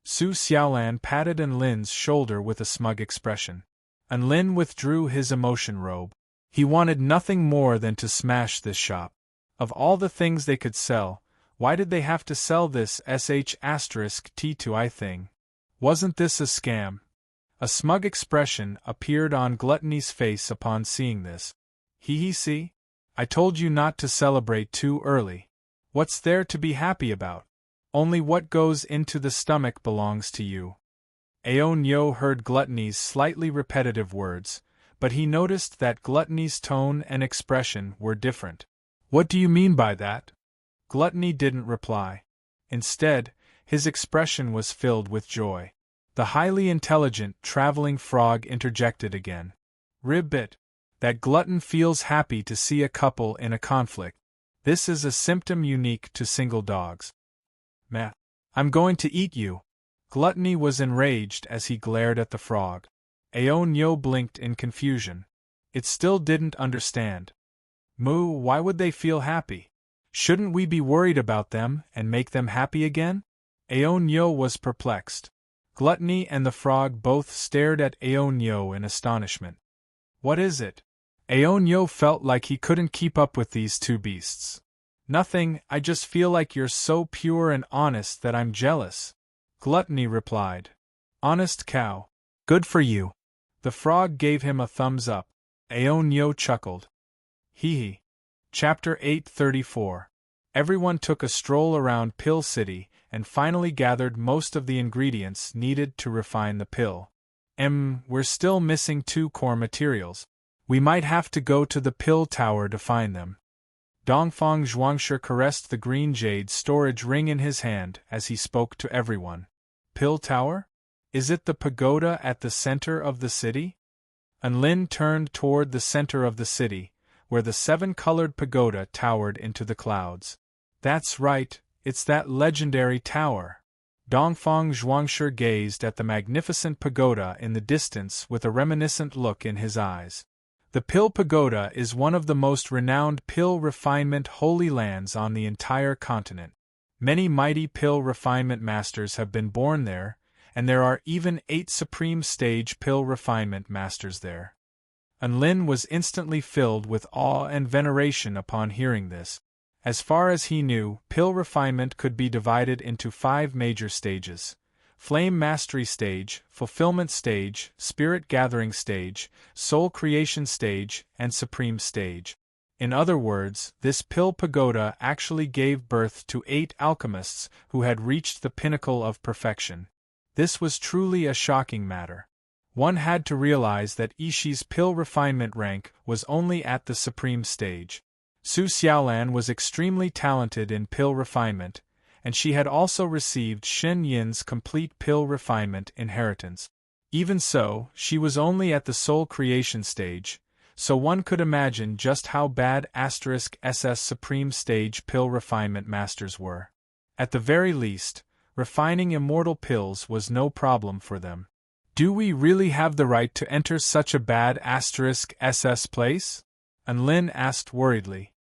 Su Xiaolan patted Enlin's shoulder with a smug expression. Enlin withdrew his emotion robe. He wanted nothing more than to smash this shop. Of all the things they could sell, why did they have to sell this **T2I thing? Wasn't this a scam? A smug expression appeared on Gluttony's face upon seeing this. See? I told you not to celebrate too early. What's there to be happy about? Only what goes into the stomach belongs to you. Aonyo heard Gluttony's slightly repetitive words, but he noticed that Gluttony's tone and expression were different. What do you mean by that? Gluttony didn't reply. Instead, his expression was filled with joy. The highly intelligent traveling frog interjected again. Ribbit. That glutton feels happy to see a couple in a conflict. This is a symptom unique to single dogs. Meh. I'm going to eat you. Gluttony was enraged as he glared at the frog. Aonyo blinked in confusion. It still didn't understand. Moo, why would they feel happy? Shouldn't we be worried about them and make them happy again? Aonyo was perplexed. Gluttony and the frog both stared at Aonyo in astonishment. What is it? Aonyo felt like he couldn't keep up with these two beasts. Nothing, I just feel like you're so pure and honest that I'm jealous. Gluttony replied. Honest cow. Good for you. The frog gave him a thumbs up. Aonyo chuckled. Hee hee. Chapter 834. Everyone took a stroll around Pill City and finally gathered most of the ingredients needed to refine the pill. We're still missing 2 core materials. We might have to go to the pill tower to find them. Dongfang Zhuangshi caressed the green jade storage ring in his hand as he spoke to everyone. Pill tower? Is it the pagoda at the center of the city? Anlin turned toward the center of the city, where the 7-colored pagoda towered into the clouds. That's right, it's that legendary tower. Dongfang Zhuangshi gazed at the magnificent pagoda in the distance with a reminiscent look in his eyes. The Pill Pagoda is one of the most renowned pill refinement holy lands on the entire continent. Many mighty pill refinement masters have been born there, and there are even 8 supreme stage pill refinement masters there. Anlin was instantly filled with awe and veneration upon hearing this. As far as he knew, pill refinement could be divided into 5 major stages: Flame Mastery Stage, Fulfillment Stage, Spirit Gathering Stage, Soul Creation Stage, and Supreme Stage. In other words, this Pill Pagoda actually gave birth to 8 alchemists who had reached the pinnacle of perfection. This was truly a shocking matter. One had to realize that Ishi's pill refinement rank was only at the Supreme Stage. Su Xiaolan was extremely talented in pill refinement, and she had also received Shen Yin's complete pill refinement inheritance. Even so, she was only at the soul creation stage, so one could imagine just how bad *SS Supreme Stage pill refinement masters were. At the very least, refining immortal pills was no problem for them. Do we really have the right to enter such a bad *SS place? Anlin asked worriedly.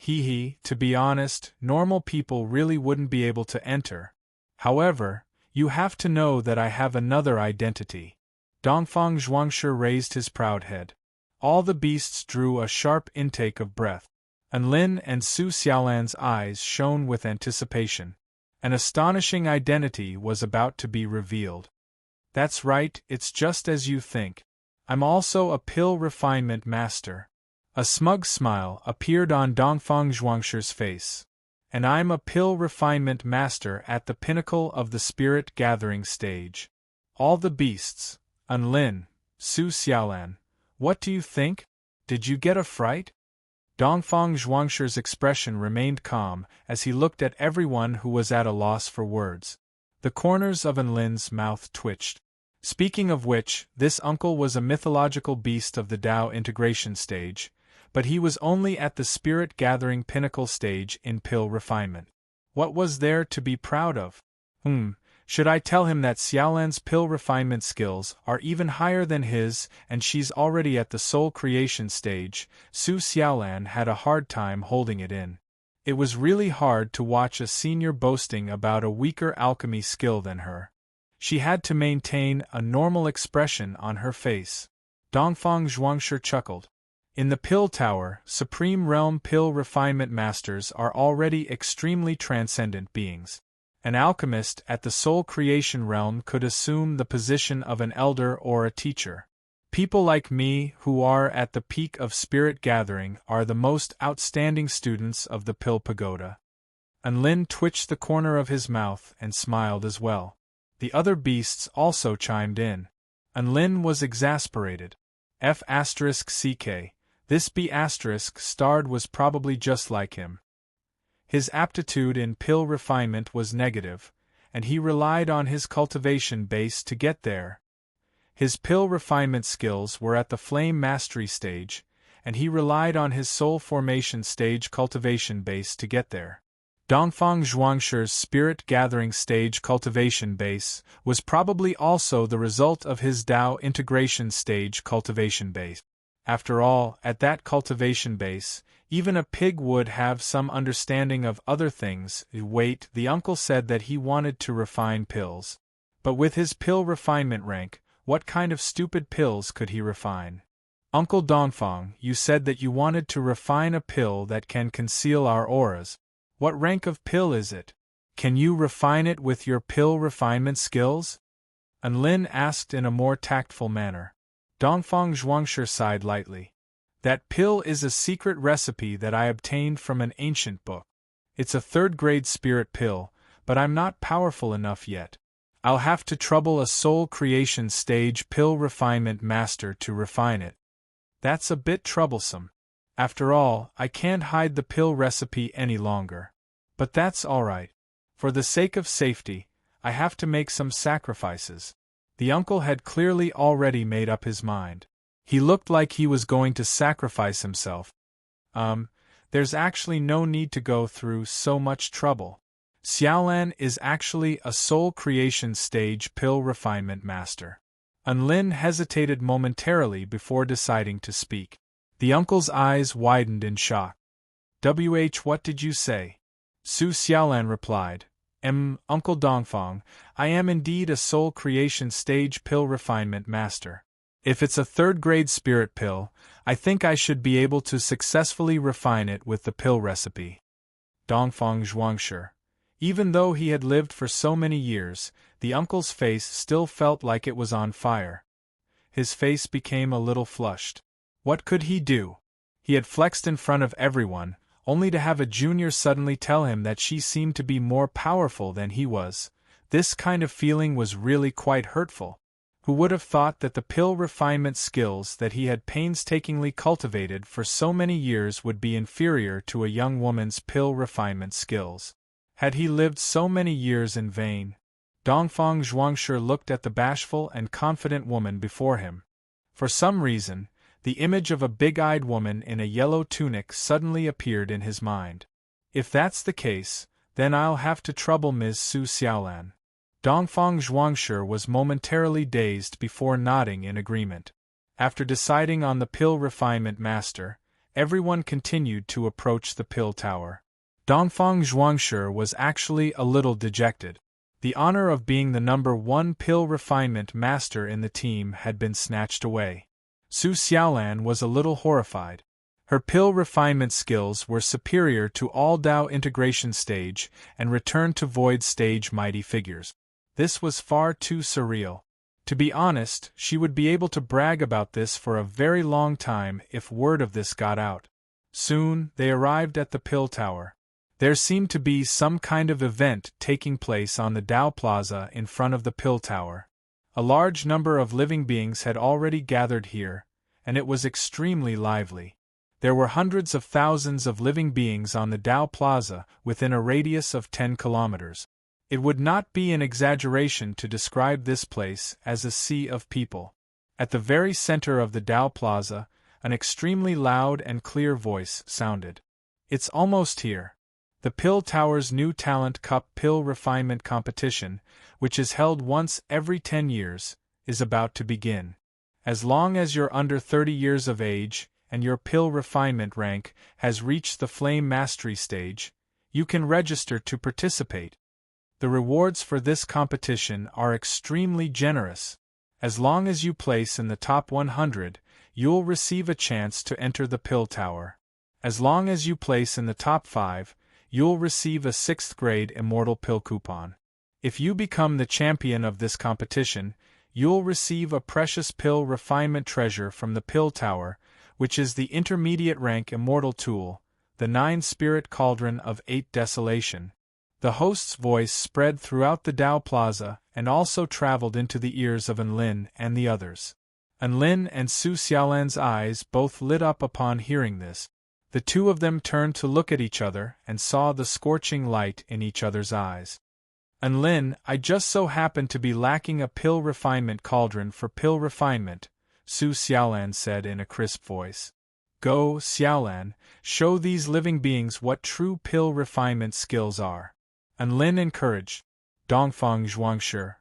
To be honest, normal people really wouldn't be able to enter. However, you have to know that I have another identity. Dongfang Zhuangshi raised his proud head. All the beasts drew a sharp intake of breath. Anlin and Su Xiaolan's eyes shone with anticipation. An astonishing identity was about to be revealed. That's right, it's just as you think. I'm also a pill refinement master. A smug smile appeared on Dongfang Zhuangshi's face. And I'm a pill refinement master at the pinnacle of the spirit gathering stage. All the beasts, Anlin, Su Xiaolan, what do you think? Did you get a fright? Dongfang Zhuangshi's expression remained calm as he looked at everyone who was at a loss for words. The corners of Anlin's mouth twitched. Speaking of which, this uncle was a mythological beast of the Tao integration stage, but he was only at the spirit-gathering pinnacle stage in pill refinement. What was there to be proud of? Should I tell him that Xiaolan's pill refinement skills are even higher than his and she's already at the soul creation stage? Su Xiaolan had a hard time holding it in. It was really hard to watch a senior boasting about a weaker alchemy skill than her. She had to maintain a normal expression on her face. Dongfang Zhuangshi chuckled. In the Pill Tower, Supreme Realm Pill Refinement Masters are already extremely transcendent beings. An alchemist at the Soul Creation Realm could assume the position of an elder or a teacher. People like me, who are at the peak of spirit gathering, are the most outstanding students of the Pill Pagoda. Anlin twitched the corner of his mouth and smiled as well. The other beasts also chimed in. Anlin was exasperated. F***ck. This B***starred was probably just like him. His aptitude in pill refinement was negative, and he relied on his cultivation base to get there. His pill refinement skills were at the flame mastery stage, and he relied on his soul formation stage cultivation base to get there. Dongfang Zhuangshi's spirit gathering stage cultivation base was probably also the result of his Tao integration stage cultivation base. After all, at that cultivation base, even a pig would have some understanding of other things. Wait, the uncle said that he wanted to refine pills. But with his pill refinement rank, what kind of stupid pills could he refine? Uncle Dongfang, you said that you wanted to refine a pill that can conceal our auras. What rank of pill is it? Can you refine it with your pill refinement skills? Anlin asked in a more tactful manner. Dongfang Zhuangshi sighed lightly. That pill is a secret recipe that I obtained from an ancient book. It's a third-grade spirit pill, but I'm not powerful enough yet. I'll have to trouble a soul creation stage pill refinement master to refine it. That's a bit troublesome. After all, I can't hide the pill recipe any longer. But that's all right. For the sake of safety, I have to make some sacrifices. The uncle had clearly already made up his mind. He looked like he was going to sacrifice himself. There's actually no need to go through so much trouble. Xiaolan is actually a soul creation stage pill refinement master. Anlin hesitated momentarily before deciding to speak. The uncle's eyes widened in shock. What did you say? Su Xiaolan replied. Uncle Dongfang, I am indeed a soul creation stage pill refinement master. If it's a third-grade spirit pill, I think I should be able to successfully refine it with the pill recipe. Dongfang Zhuangshi. Even though he had lived for so many years, the uncle's face still felt like it was on fire. His face became a little flushed. What could he do? He had flexed in front of everyone, only to have a junior suddenly tell him that she seemed to be more powerful than he was. This kind of feeling was really quite hurtful. Who would have thought that the pill refinement skills that he had painstakingly cultivated for so many years would be inferior to a young woman's pill refinement skills? Had he lived so many years in vain? Dongfang Zhuangshi looked at the bashful and confident woman before him. For some reason, the image of a big-eyed woman in a yellow tunic suddenly appeared in his mind. If that's the case, then I'll have to trouble Ms. Su Xiaolan. Dongfang Zhuangshi was momentarily dazed before nodding in agreement. After deciding on the pill refinement master, everyone continued to approach the pill tower. Dongfang Zhuangshi was actually a little dejected. The honor of being the number 1 pill refinement master in the team had been snatched away. Su Xiaolan was a little horrified. Her pill refinement skills were superior to all Dao integration stage and return to void stage mighty figures. This was far too surreal. To be honest, she would be able to brag about this for a very long time if word of this got out. Soon, they arrived at the pill tower. There seemed to be some kind of event taking place on the Dao Plaza in front of the pill tower. A large number of living beings had already gathered here, and it was extremely lively. There were hundreds of thousands of living beings on the Dao Plaza within a radius of 10 kilometers. It would not be an exaggeration to describe this place as a sea of people. At the very center of the Dao Plaza, an extremely loud and clear voice sounded. It's almost here. The Pill Tower's new Talent Cup Pill Refinement Competition, which is held once every 10 years, is about to begin. As long as you're under 30 years of age, and your pill refinement rank has reached the Flame Mastery stage, you can register to participate. The rewards for this competition are extremely generous. As long as you place in the top 100, you'll receive a chance to enter the Pill Tower. As long as you place in the top 5, you'll receive a 6th-grade Immortal Pill coupon. If you become the champion of this competition, you'll receive a precious pill refinement treasure from the Pill Tower, which is the intermediate rank Immortal Tool, the 9-Spirit Cauldron of 8 Desolation. The host's voice spread throughout the Dao Plaza and also traveled into the ears of Anlin and the others. Anlin and Su Xiaolan's eyes both lit up upon hearing this. The two of them turned to look at each other and saw the scorching light in each other's eyes. Anlin, I just so happen to be lacking a pill refinement cauldron for pill refinement, Su Xiaolan said in a crisp voice. Go, Xiaolan, show these living beings what true pill refinement skills are. Anlin encouraged. Dongfang Zhuangshi.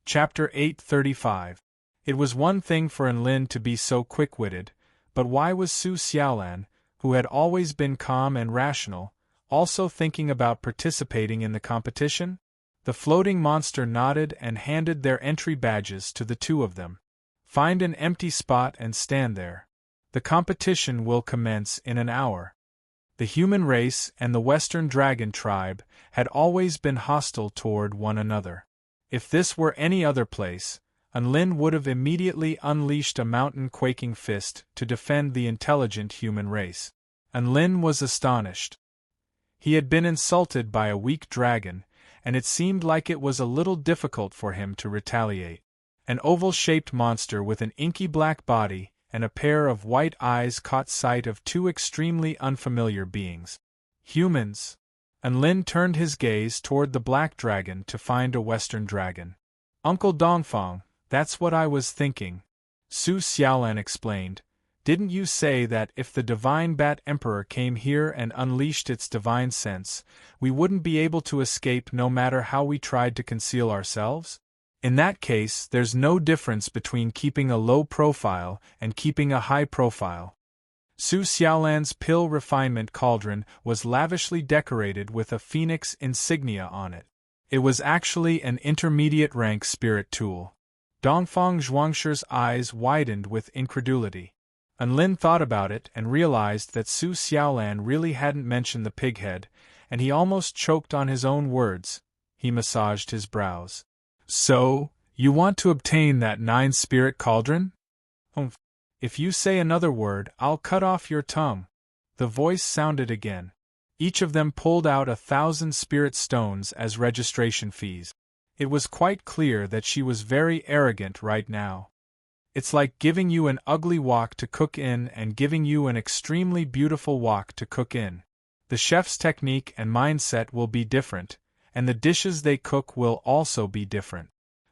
Chapter 835. It was one thing for Anlin to be so quick-witted, but why was Su Xiaolan, who had always been calm and rational, also thinking about participating in the competition? The floating monster nodded and handed their entry badges to the two of them. Find an empty spot and stand there. The competition will commence in an hour. The human race and the Western dragon tribe had always been hostile toward one another. If this were any other place, Unlin would have immediately unleashed a mountain-quaking fist to defend the intelligent human race. Unlin was astonished. He had been insulted by a weak dragon, and it seemed like it was a little difficult for him to retaliate. An oval-shaped monster with an inky black body and a pair of white eyes caught sight of two extremely unfamiliar beings. Humans. Unlin turned his gaze toward the black dragon to find a Western dragon. Uncle Dongfang, that's what I was thinking, Su Xiaolan explained. Didn't you say that if the Divine Bat Emperor came here and unleashed its divine sense, we wouldn't be able to escape no matter how we tried to conceal ourselves? In that case, there's no difference between keeping a low profile and keeping a high profile. Su Xiaolan's pill refinement cauldron was lavishly decorated with a phoenix insignia on it. It was actually an intermediate-rank spirit tool. Dongfang Zhuangshi's eyes widened with incredulity. Unlin thought about it and realized that Su Xiaolan really hadn't mentioned the pighead, and he almost choked on his own words. He massaged his brows. So, you want to obtain that 9-spirit cauldron? If you say another word, I'll cut off your tongue. The voice sounded again. Each of them pulled out 1,000 spirit stones as registration fees. It was quite clear that she was very arrogant right now. It's like giving you an ugly wok to cook in and giving you an extremely beautiful wok to cook in. The chef's technique and mindset will be different, and the dishes they cook will also be different.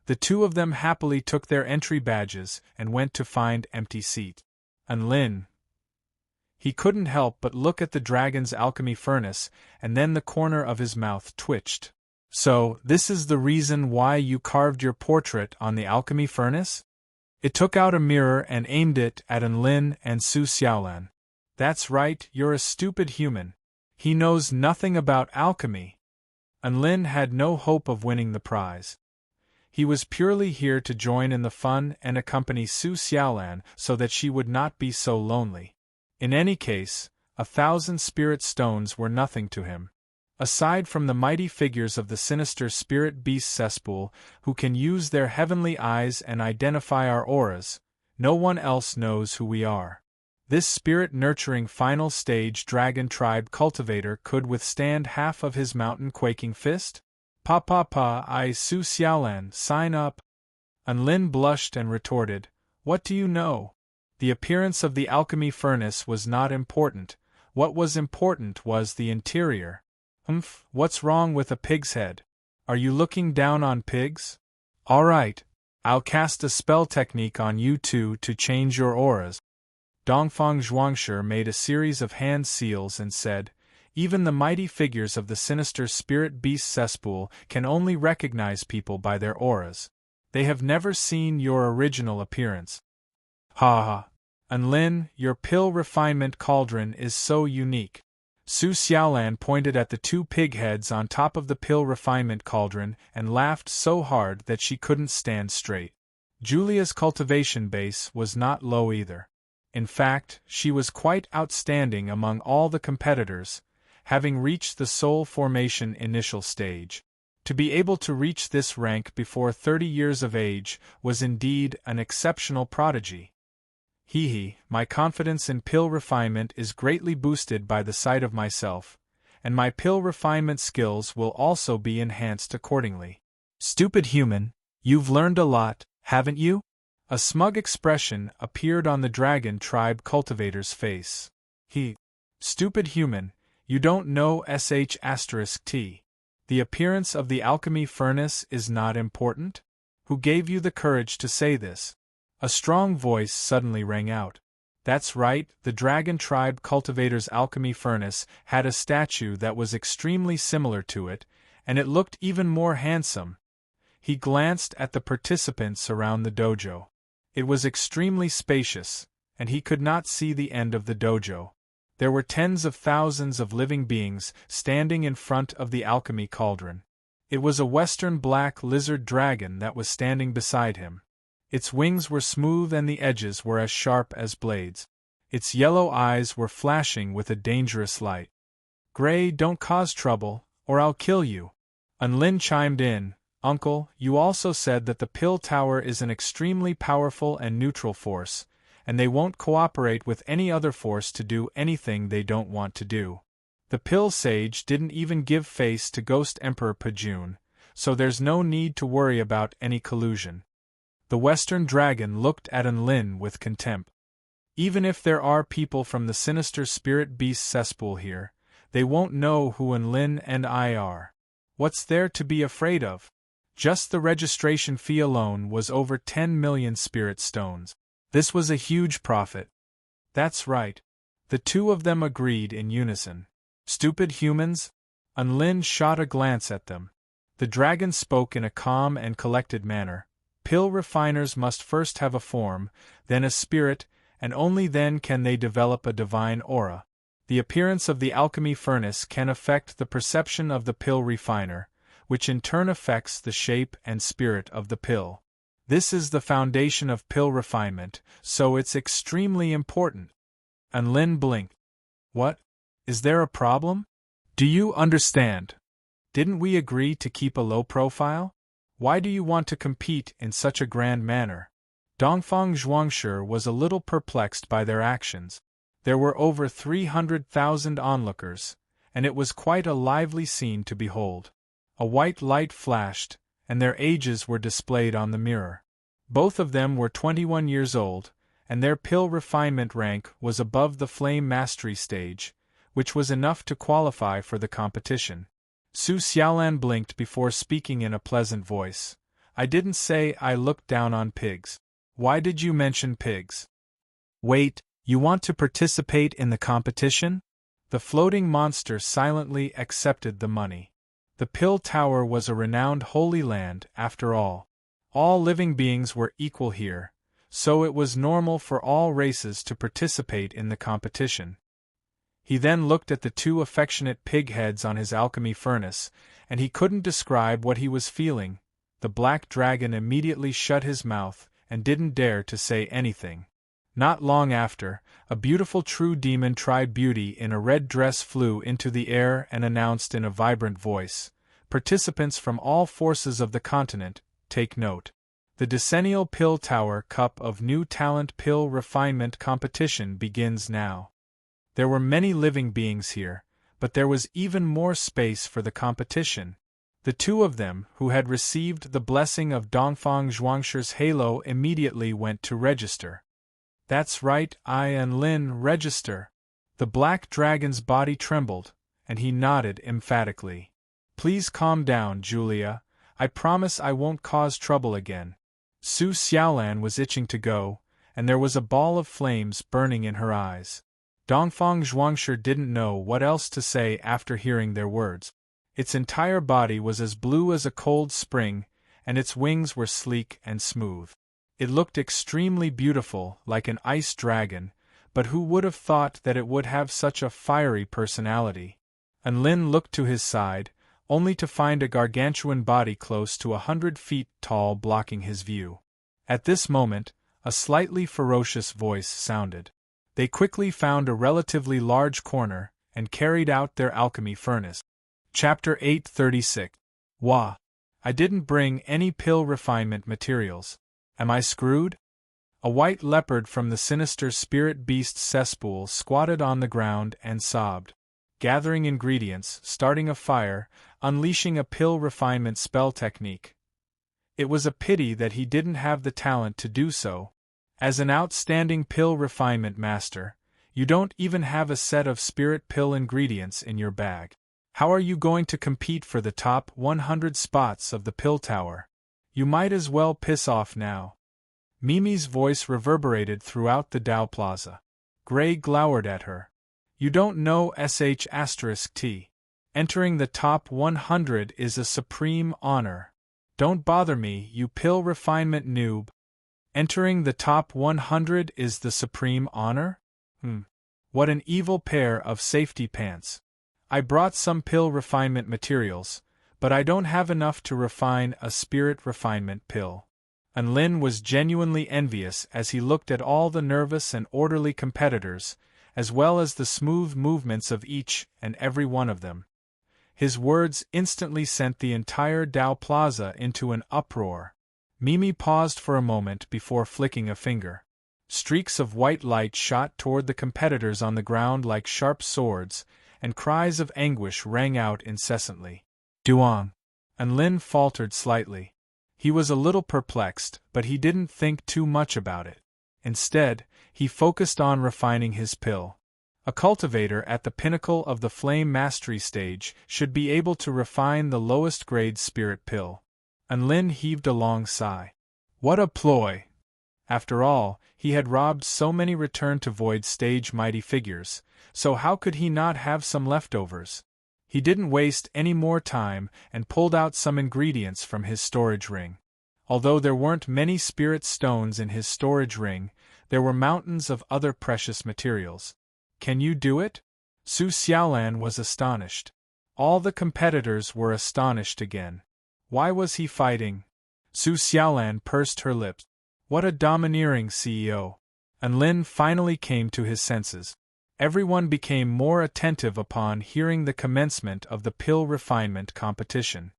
The two of them happily took their entry badges and went to find empty seat. Unlin. He couldn't help but look at the dragon's alchemy furnace, and then the corner of his mouth twitched. So, this is the reason why you carved your portrait on the alchemy furnace? It took out a mirror and aimed it at Unlin and Su Xiaolan. That's right, you're a stupid human. He knows nothing about alchemy. Unlin had no hope of winning the prize. He was purely here to join in the fun and accompany Su Xiaolan so that she would not be so lonely. In any case, 1,000 spirit stones were nothing to him. Aside from the mighty figures of the sinister spirit beast cesspool, who can use their heavenly eyes and identify our auras, no one else knows who we are. This spirit-nurturing final stage dragon tribe cultivator could withstand half of his mountain-quaking fist? I Su Xiaolan, sign up. Unlin blushed and retorted, what do you know? The appearance of the alchemy furnace was not important. What was important was the interior. What's wrong with a pig's head? Are you looking down on pigs? All right, I'll cast a spell technique on you two to change your auras. Dongfang Zhuangshi made a series of hand seals and said, even the mighty figures of the sinister spirit beast cesspool can only recognize people by their auras. They have never seen your original appearance. Ha ha. Unlin, your pill refinement cauldron is so unique. Su Xiaolan pointed at the two pig heads on top of the pill refinement cauldron and laughed so hard that she couldn't stand straight. Julia's cultivation base was not low either. In fact, she was quite outstanding among all the competitors, having reached the soul formation initial stage. To be able to reach this rank before 30 years of age was indeed an exceptional prodigy. My confidence in pill refinement is greatly boosted by the sight of myself, and my pill refinement skills will also be enhanced accordingly. Stupid human, you've learned a lot, haven't you? A smug expression appeared on the dragon tribe cultivator's face. Stupid human, you don't know **T. The appearance of the alchemy furnace is not important? Who gave you the courage to say this? A strong voice suddenly rang out. That's right, the dragon tribe cultivator's alchemy furnace had a statue that was extremely similar to it, and it looked even more handsome. He glanced at the participants around the dojo. It was extremely spacious, and he could not see the end of the dojo. There were tens of thousands of living beings standing in front of the alchemy cauldron. It was a western black lizard dragon that was standing beside him. Its wings were smooth and the edges were as sharp as blades. Its yellow eyes were flashing with a dangerous light. Gray, don't cause trouble, or I'll kill you. Unlin chimed in, Uncle, you also said that the pill tower is an extremely powerful and neutral force, and they won't cooperate with any other force to do anything they don't want to do. The pill sage didn't even give face to Ghost Emperor Pajun, so there's no need to worry about any collusion. The Western Dragon looked at Unlin with contempt. Even if there are people from the sinister spirit beast cesspool here, they won't know who Unlin and I are. What's there to be afraid of? Just the registration fee alone was over 10 million spirit stones. This was a huge profit. That's right. The two of them agreed in unison. Stupid humans? Unlin shot a glance at them. The dragon spoke in a calm and collected manner. Pill refiners must first have a form, then a spirit, and only then can they develop a divine aura. The appearance of the alchemy furnace can affect the perception of the pill refiner, which in turn affects the shape and spirit of the pill. This is the foundation of pill refinement, so it's extremely important. Unlin blinked. What? Is there a problem? Do you understand? Didn't we agree to keep a low profile? Why do you want to compete in such a grand manner? Dongfang Zhuangshi was a little perplexed by their actions. There were over 300,000 onlookers, and it was quite a lively scene to behold. A white light flashed, and their ages were displayed on the mirror. Both of them were 21 years old, and their pill refinement rank was above the flame mastery stage, which was enough to qualify for the competition. Su Xiaolan blinked before speaking in a pleasant voice. I didn't say I looked down on pigs. Why did you mention pigs? Wait, you want to participate in the competition? The floating monster silently accepted the money. The pill tower was a renowned holy land, after all. All living beings were equal here, so it was normal for all races to participate in the competition. He then looked at the two affectionate pig heads on his alchemy furnace, and he couldn't describe what he was feeling. The black dragon immediately shut his mouth and didn't dare to say anything. Not long after, a beautiful true demon tried beauty in a red dress flew into the air and announced in a vibrant voice, "Participants from all forces of the continent, take note. The decennial Pill Tower Cup of New Talent Pill Refinement Competition begins now." There were many living beings here, but there was even more space for the competition. The two of them, who had received the blessing of Dongfang Zhuangshi's halo, immediately went to register. That's right, I and Lin register. The black dragon's body trembled, and he nodded emphatically. Please calm down, Julia. I promise I won't cause trouble again. Su Xiaolan was itching to go, and there was a ball of flames burning in her eyes. Dongfang Zhuangshi didn't know what else to say after hearing their words. Its entire body was as blue as a cold spring, and its wings were sleek and smooth. It looked extremely beautiful, like an ice dragon, but who would have thought that it would have such a fiery personality? And Lin looked to his side, only to find a gargantuan body close to 100 feet tall blocking his view. At this moment, a slightly ferocious voice sounded. They quickly found a relatively large corner, and carried out their alchemy furnace. Chapter 836. Wah! I didn't bring any pill refinement materials. Am I screwed? A white leopard from the sinister spirit beast cesspool squatted on the ground and sobbed. Gathering ingredients, starting a fire, unleashing a pill refinement spell technique. It was a pity that he didn't have the talent to do so. As an outstanding pill refinement master, you don't even have a set of spirit pill ingredients in your bag. How are you going to compete for the top 100 spots of the pill tower? You might as well piss off now. Mimi's voice reverberated throughout the Dao Plaza. Gray glowered at her. You don't know **T. Entering the top 100 is a supreme honor. Don't bother me, you pill refinement noob. Entering the top 100 is the supreme honor? What an evil pair of safety pants. I brought some pill refinement materials, but I don't have enough to refine a spirit refinement pill. And Lin was genuinely envious as he looked at all the nervous and orderly competitors, as well as the smooth movements of each and every one of them. His words instantly sent the entire Dao Plaza into an uproar. Mimi paused for a moment before flicking a finger. Streaks of white light shot toward the competitors on the ground like sharp swords, and cries of anguish rang out incessantly. Duong. Anlin faltered slightly. He was a little perplexed, but he didn't think too much about it. Instead, he focused on refining his pill. A cultivator at the pinnacle of the flame mastery stage should be able to refine the lowest grade spirit pill. Anlin heaved a long sigh. What a ploy! After all, he had robbed so many return to void stage mighty figures, so how could he not have some leftovers? He didn't waste any more time and pulled out some ingredients from his storage ring. Although there weren't many spirit stones in his storage ring, there were mountains of other precious materials. Can you do it? Su Xiaolan was astonished. All the competitors were astonished again. Why was he fighting? Su Xiaolan pursed her lips. What a domineering CEO! Anlin finally came to his senses. Everyone became more attentive upon hearing the commencement of the pill refinement competition.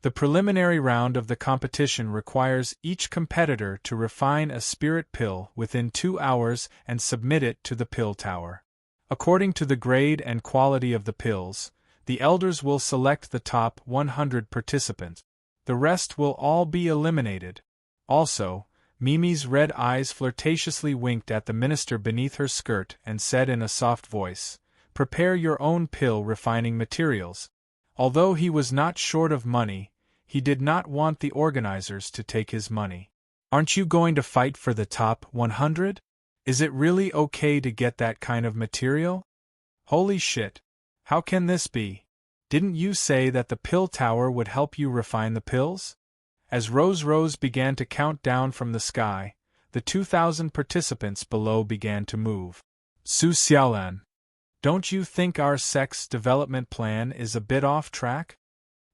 The preliminary round of the competition requires each competitor to refine a spirit pill within 2 hours and submit it to the pill tower. According to the grade and quality of the pills, the elders will select the top 100 participants. The rest will all be eliminated. Also, Mimi's red eyes flirtatiously winked at the minister beneath her skirt and said in a soft voice, "Prepare your own pill refining materials." Although he was not short of money, he did not want the organizers to take his money. Aren't you going to fight for the top 100? Is it really okay to get that kind of material? Holy shit! How can this be? Didn't you say that the pill tower would help you refine the pills? As Rose began to count down from the sky, the 2,000 participants below began to move. Su Xiaolan, don't you think our sex development plan is a bit off track?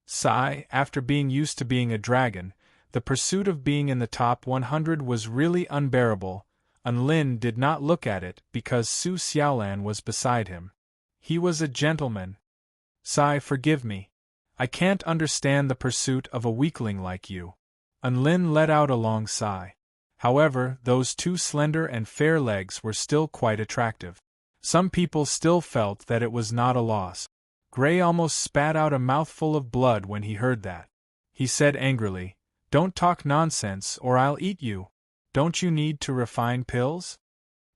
Sigh, after being used to being a dragon, the pursuit of being in the top 100 was really unbearable. Anlin did not look at it because Su Xiaolan was beside him. He was a gentleman. Sigh, forgive me. I can't understand the pursuit of a weakling like you. Anlin let out a long sigh. However, those two slender and fair legs were still quite attractive. Some people still felt that it was not a loss. Gray almost spat out a mouthful of blood when he heard that. He said angrily, "Don't talk nonsense or I'll eat you. Don't you need to refine pills?"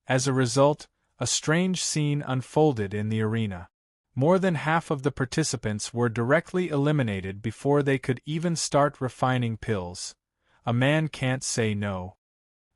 As a result, a strange scene unfolded in the arena. More than half of the participants were directly eliminated before they could even start refining pills. A man can't say no.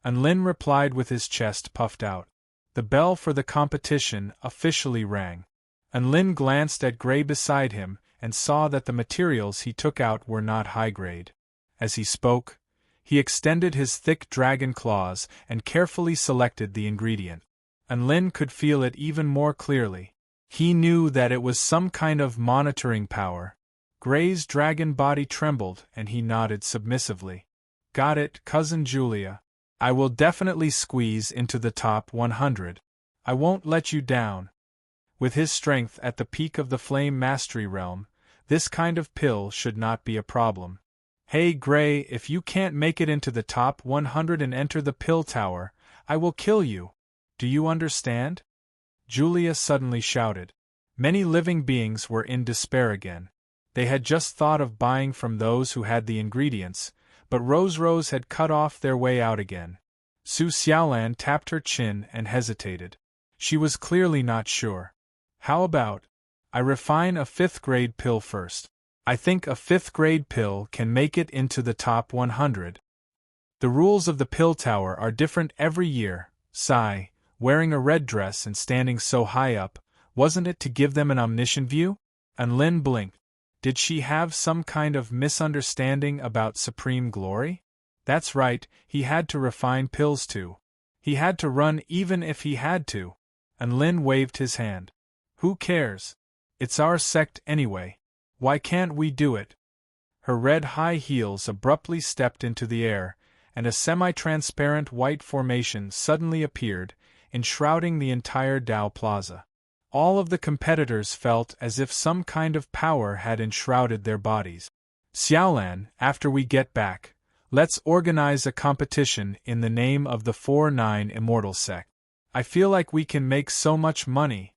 Anlin replied with his chest puffed out. The bell for the competition officially rang. Anlin glanced at Gray beside him and saw that the materials he took out were not high grade. As he spoke, he extended his thick dragon claws and carefully selected the ingredient. Anlin could feel it even more clearly. He knew that it was some kind of monitoring power. Gray's dragon body trembled and he nodded submissively. Got it, Cousin Julia. I will definitely squeeze into the top 100. I won't let you down. With his strength at the peak of the flame mastery realm, this kind of pill should not be a problem. Hey Gray, if you can't make it into the top 100 and enter the pill tower, I will kill you. Do you understand? Julia suddenly shouted. Many living beings were in despair again. They had just thought of buying from those who had the ingredients, but Rose had cut off their way out again. Su Xiaolan tapped her chin and hesitated. She was clearly not sure. How about, I refine a 5th grade pill first. I think a 5th grade pill can make it into the top 100. The rules of the pill tower are different every year. Sigh, wearing a red dress and standing so high up, wasn't it to give them an omniscient view? Anlin blinked. Did she have some kind of misunderstanding about supreme glory? That's right, he had to refine pills too. He had to run even if he had to. Anlin waved his hand. Who cares? It's our sect anyway. Why can't we do it? Her red high heels abruptly stepped into the air, and a semi-transparent white formation suddenly appeared, enshrouding the entire Dao Plaza. All of the competitors felt as if some kind of power had enshrouded their bodies. Xiaolan, after we get back, let's organize a competition in the name of the 4-9 Immortal Sect. I feel like we can make so much money.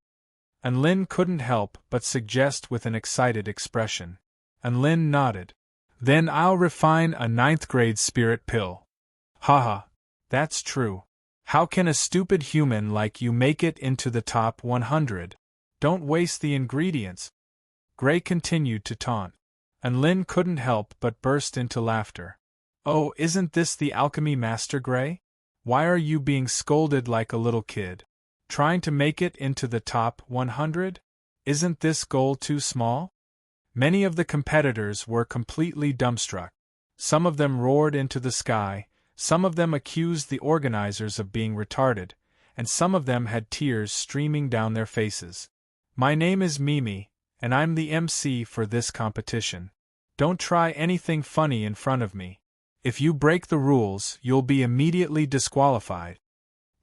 And Lin couldn't help but suggest with an excited expression. And Lin nodded. Then I'll refine a 9th-grade spirit pill. Haha, that's true. How can a stupid human like you make it into the top 100? Don't waste the ingredients. Gray continued to taunt. And Lin couldn't help but burst into laughter. Oh, isn't this the alchemy master, Gray? Why are you being scolded like a little kid? Trying to make it into the top 100? Isn't this goal too small? Many of the competitors were completely dumbstruck. Some of them roared into the sky, some of them accused the organizers of being retarded, and some of them had tears streaming down their faces. My name is Mimi, and I'm the MC for this competition. Don't try anything funny in front of me. If you break the rules, you'll be immediately disqualified.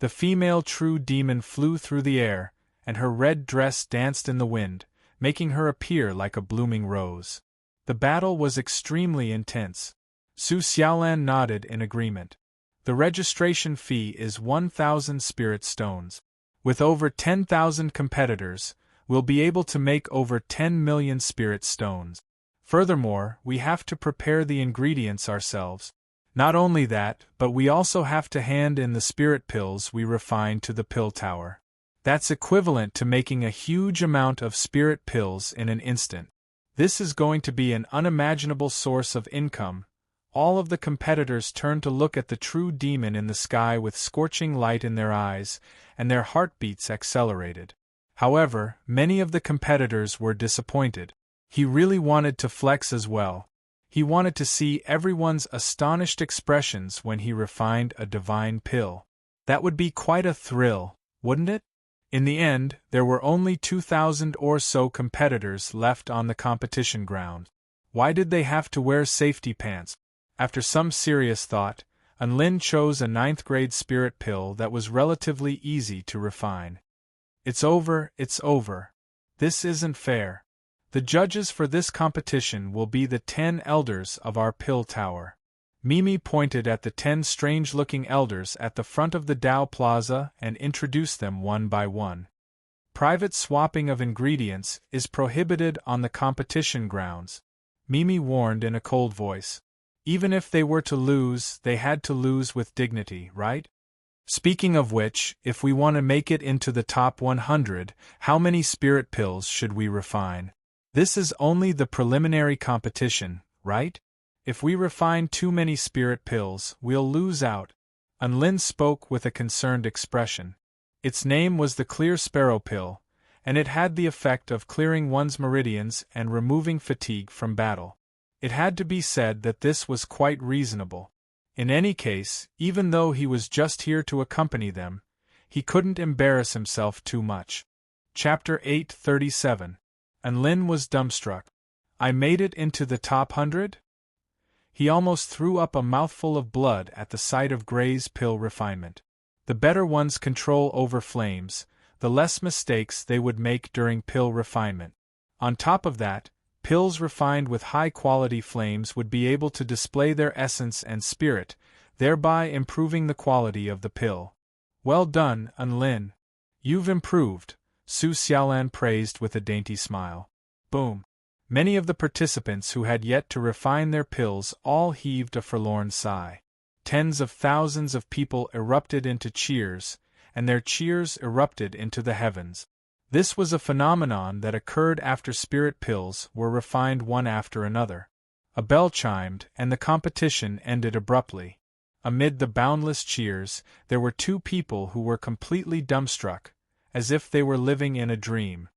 The female true demon flew through the air, and her red dress danced in the wind, making her appear like a blooming rose. The battle was extremely intense. Su Xiaolan nodded in agreement. The registration fee is 1,000 spirit stones. With over 10,000 competitors, we'll be able to make over 10 million spirit stones. Furthermore, we have to prepare the ingredients ourselves. Not only that, but we also have to hand in the spirit pills we refine to the pill tower. That's equivalent to making a huge amount of spirit pills in an instant. This is going to be an unimaginable source of income. All of the competitors turned to look at the true demon in the sky with scorching light in their eyes, and their heartbeats accelerated. However, many of the competitors were disappointed. He really wanted to flex as well. He wanted to see everyone's astonished expressions when he refined a divine pill. That would be quite a thrill, wouldn't it? In the end, there were only 2,000 or so competitors left on the competition ground. Why did they have to wear safety pants? After some serious thought, Lin chose a 9th-grade spirit pill that was relatively easy to refine. It's over, it's over. This isn't fair. The judges for this competition will be the 10 elders of our pill tower. Mimi pointed at the 10 strange-looking elders at the front of the Dao Plaza and introduced them one by one. Private swapping of ingredients is prohibited on the competition grounds, Mimi warned in a cold voice. Even if they were to lose, they had to lose with dignity, right? Speaking of which, if we want to make it into the top 100, how many spirit pills should we refine? This is only the preliminary competition, right? If we refine too many spirit pills, we'll lose out. Lin spoke with a concerned expression. Its name was the Clear Sparrow Pill, and it had the effect of clearing one's meridians and removing fatigue from battle. It had to be said that this was quite reasonable. In any case, even though he was just here to accompany them, he couldn't embarrass himself too much. Chapter 837. Lin was dumbstruck. I made it into the top 100? He almost threw up a mouthful of blood at the sight of Gray's pill refinement. The better one's control over flames, the less mistakes they would make during pill refinement. On top of that, pills refined with high-quality flames would be able to display their essence and spirit, thereby improving the quality of the pill. Well done, Lin. You've improved, Su Xiaolan praised with a dainty smile. Boom. Many of the participants who had yet to refine their pills all heaved a forlorn sigh. Tens of thousands of people erupted into cheers, and their cheers erupted into the heavens. This was a phenomenon that occurred after spirit pills were refined one after another. A bell chimed, and the competition ended abruptly. Amid the boundless cheers, there were two people who were completely dumbstruck, as if they were living in a dream.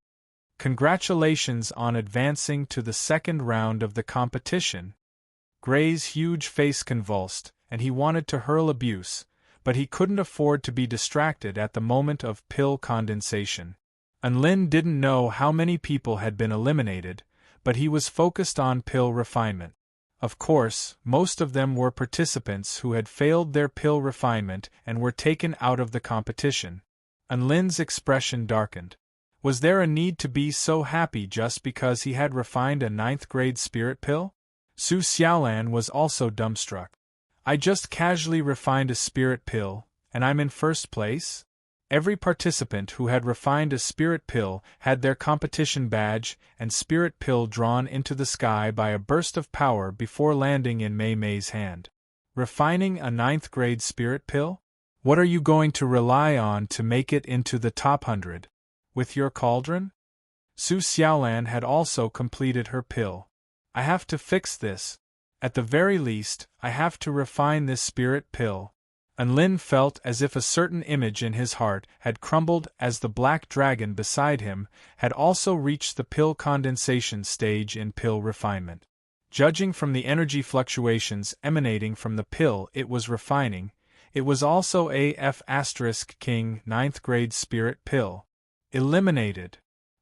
Congratulations on advancing to the second round of the competition. Gray's huge face convulsed, and he wanted to hurl abuse, but he couldn't afford to be distracted at the moment of pill condensation. Lin didn't know how many people had been eliminated, but he was focused on pill refinement. Of course, most of them were participants who had failed their pill refinement and were taken out of the competition. Lin's expression darkened. Was there a need to be so happy just because he had refined a ninth-grade spirit pill? Su Xiaolan was also dumbstruck. I just casually refined a spirit pill, and I'm in first place? Every participant who had refined a spirit pill had their competition badge and spirit pill drawn into the sky by a burst of power before landing in Mei Mei's hand. Refining a ninth-grade spirit pill? What are you going to rely on to make it into the top 100? With your cauldron? Su Xiaolan had also completed her pill. I have to fix this. At the very least, I have to refine this spirit pill. Lin felt as if a certain image in his heart had crumbled as the black dragon beside him had also reached the pill condensation stage in pill refinement. Judging from the energy fluctuations emanating from the pill it was refining, it was also a F*King 9th grade spirit pill. Eliminated.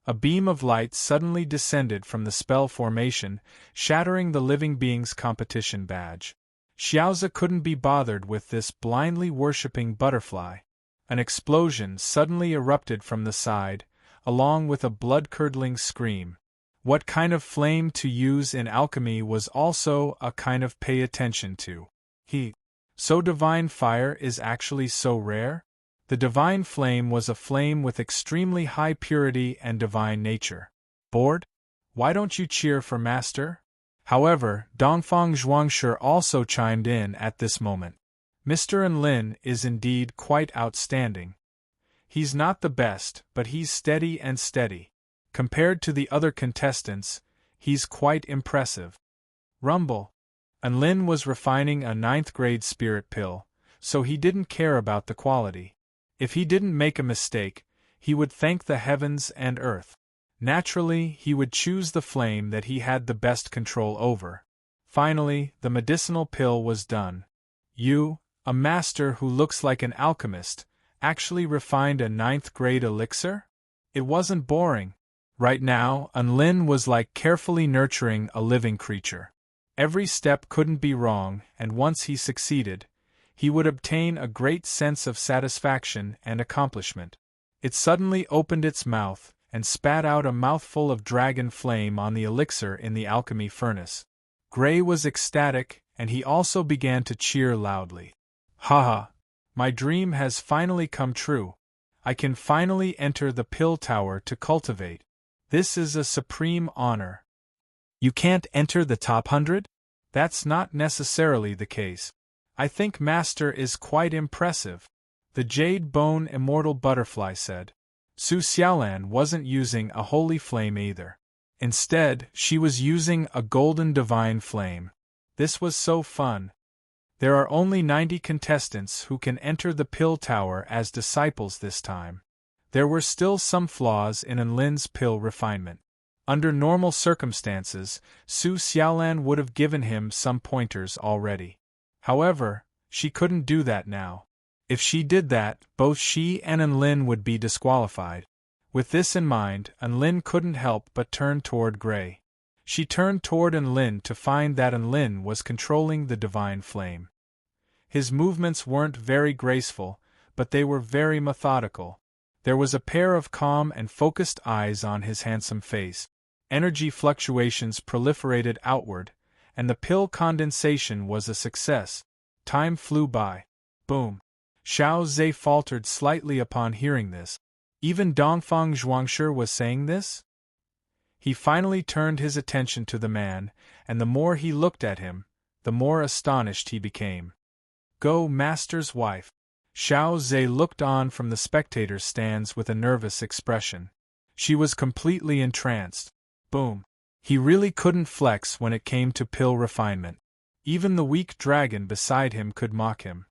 A beam of light suddenly descended from the spell formation, shattering the living being's competition badge. Xiaozi couldn't be bothered with this blindly worshipping butterfly. An explosion suddenly erupted from the side, along with a blood-curdling scream. What kind of flame to use in alchemy was also a kind of pay attention to. So divine fire is actually so rare? The divine flame was a flame with extremely high purity and divine nature. Bored? Why don't you cheer for Master? However, Dongfang Zhuangshi also chimed in at this moment. Mr. Lin is indeed quite outstanding. He's not the best, but he's steady and steady. Compared to the other contestants, he's quite impressive. Rumble. Lin was refining a 9th grade spirit pill, so he didn't care about the quality. If he didn't make a mistake, he would thank the heavens and earth. Naturally, he would choose the flame that he had the best control over. Finally, the medicinal pill was done. You, a master who looks like an alchemist, actually refined a 9th grade elixir? It wasn't boring. Right now, Lin was like carefully nurturing a living creature. Every step couldn't be wrong, and once he succeeded, he would obtain a great sense of satisfaction and accomplishment. It suddenly opened its mouth and spat out a mouthful of dragon flame on the elixir in the alchemy furnace. Gray was ecstatic, and he also began to cheer loudly. Haha! My dream has finally come true. I can finally enter the pill tower to cultivate. This is a supreme honor. You can't enter the top 100? That's not necessarily the case. I think Master is quite impressive. The Jade Bone Immortal Butterfly said. Su Xiaolan wasn't using a holy flame either. Instead, she was using a golden divine flame. This was so fun. There are only 90 contestants who can enter the pill tower as disciples this time. There were still some flaws in Lin's pill refinement. Under normal circumstances, Su Xiaolan would have given him some pointers already. However, she couldn't do that now. If she did that, both she and Lin would be disqualified. With this in mind, Lin couldn't help but turn toward Gray. She turned toward Lin to find that Lin was controlling the divine flame. His movements weren't very graceful, but they were very methodical. There was a pair of calm and focused eyes on his handsome face. Energy fluctuations proliferated outward, and the pill condensation was a success. Time flew by. Boom. Xiao Zhe faltered slightly upon hearing this. Even Dongfang Zhuangshi was saying this? He finally turned his attention to the man, and the more he looked at him, the more astonished he became. Go, Master's wife. Xiao Zhe looked on from the spectators' stands with a nervous expression. She was completely entranced. Boom. He really couldn't flex when it came to pill refinement. Even the weak dragon beside him could mock him.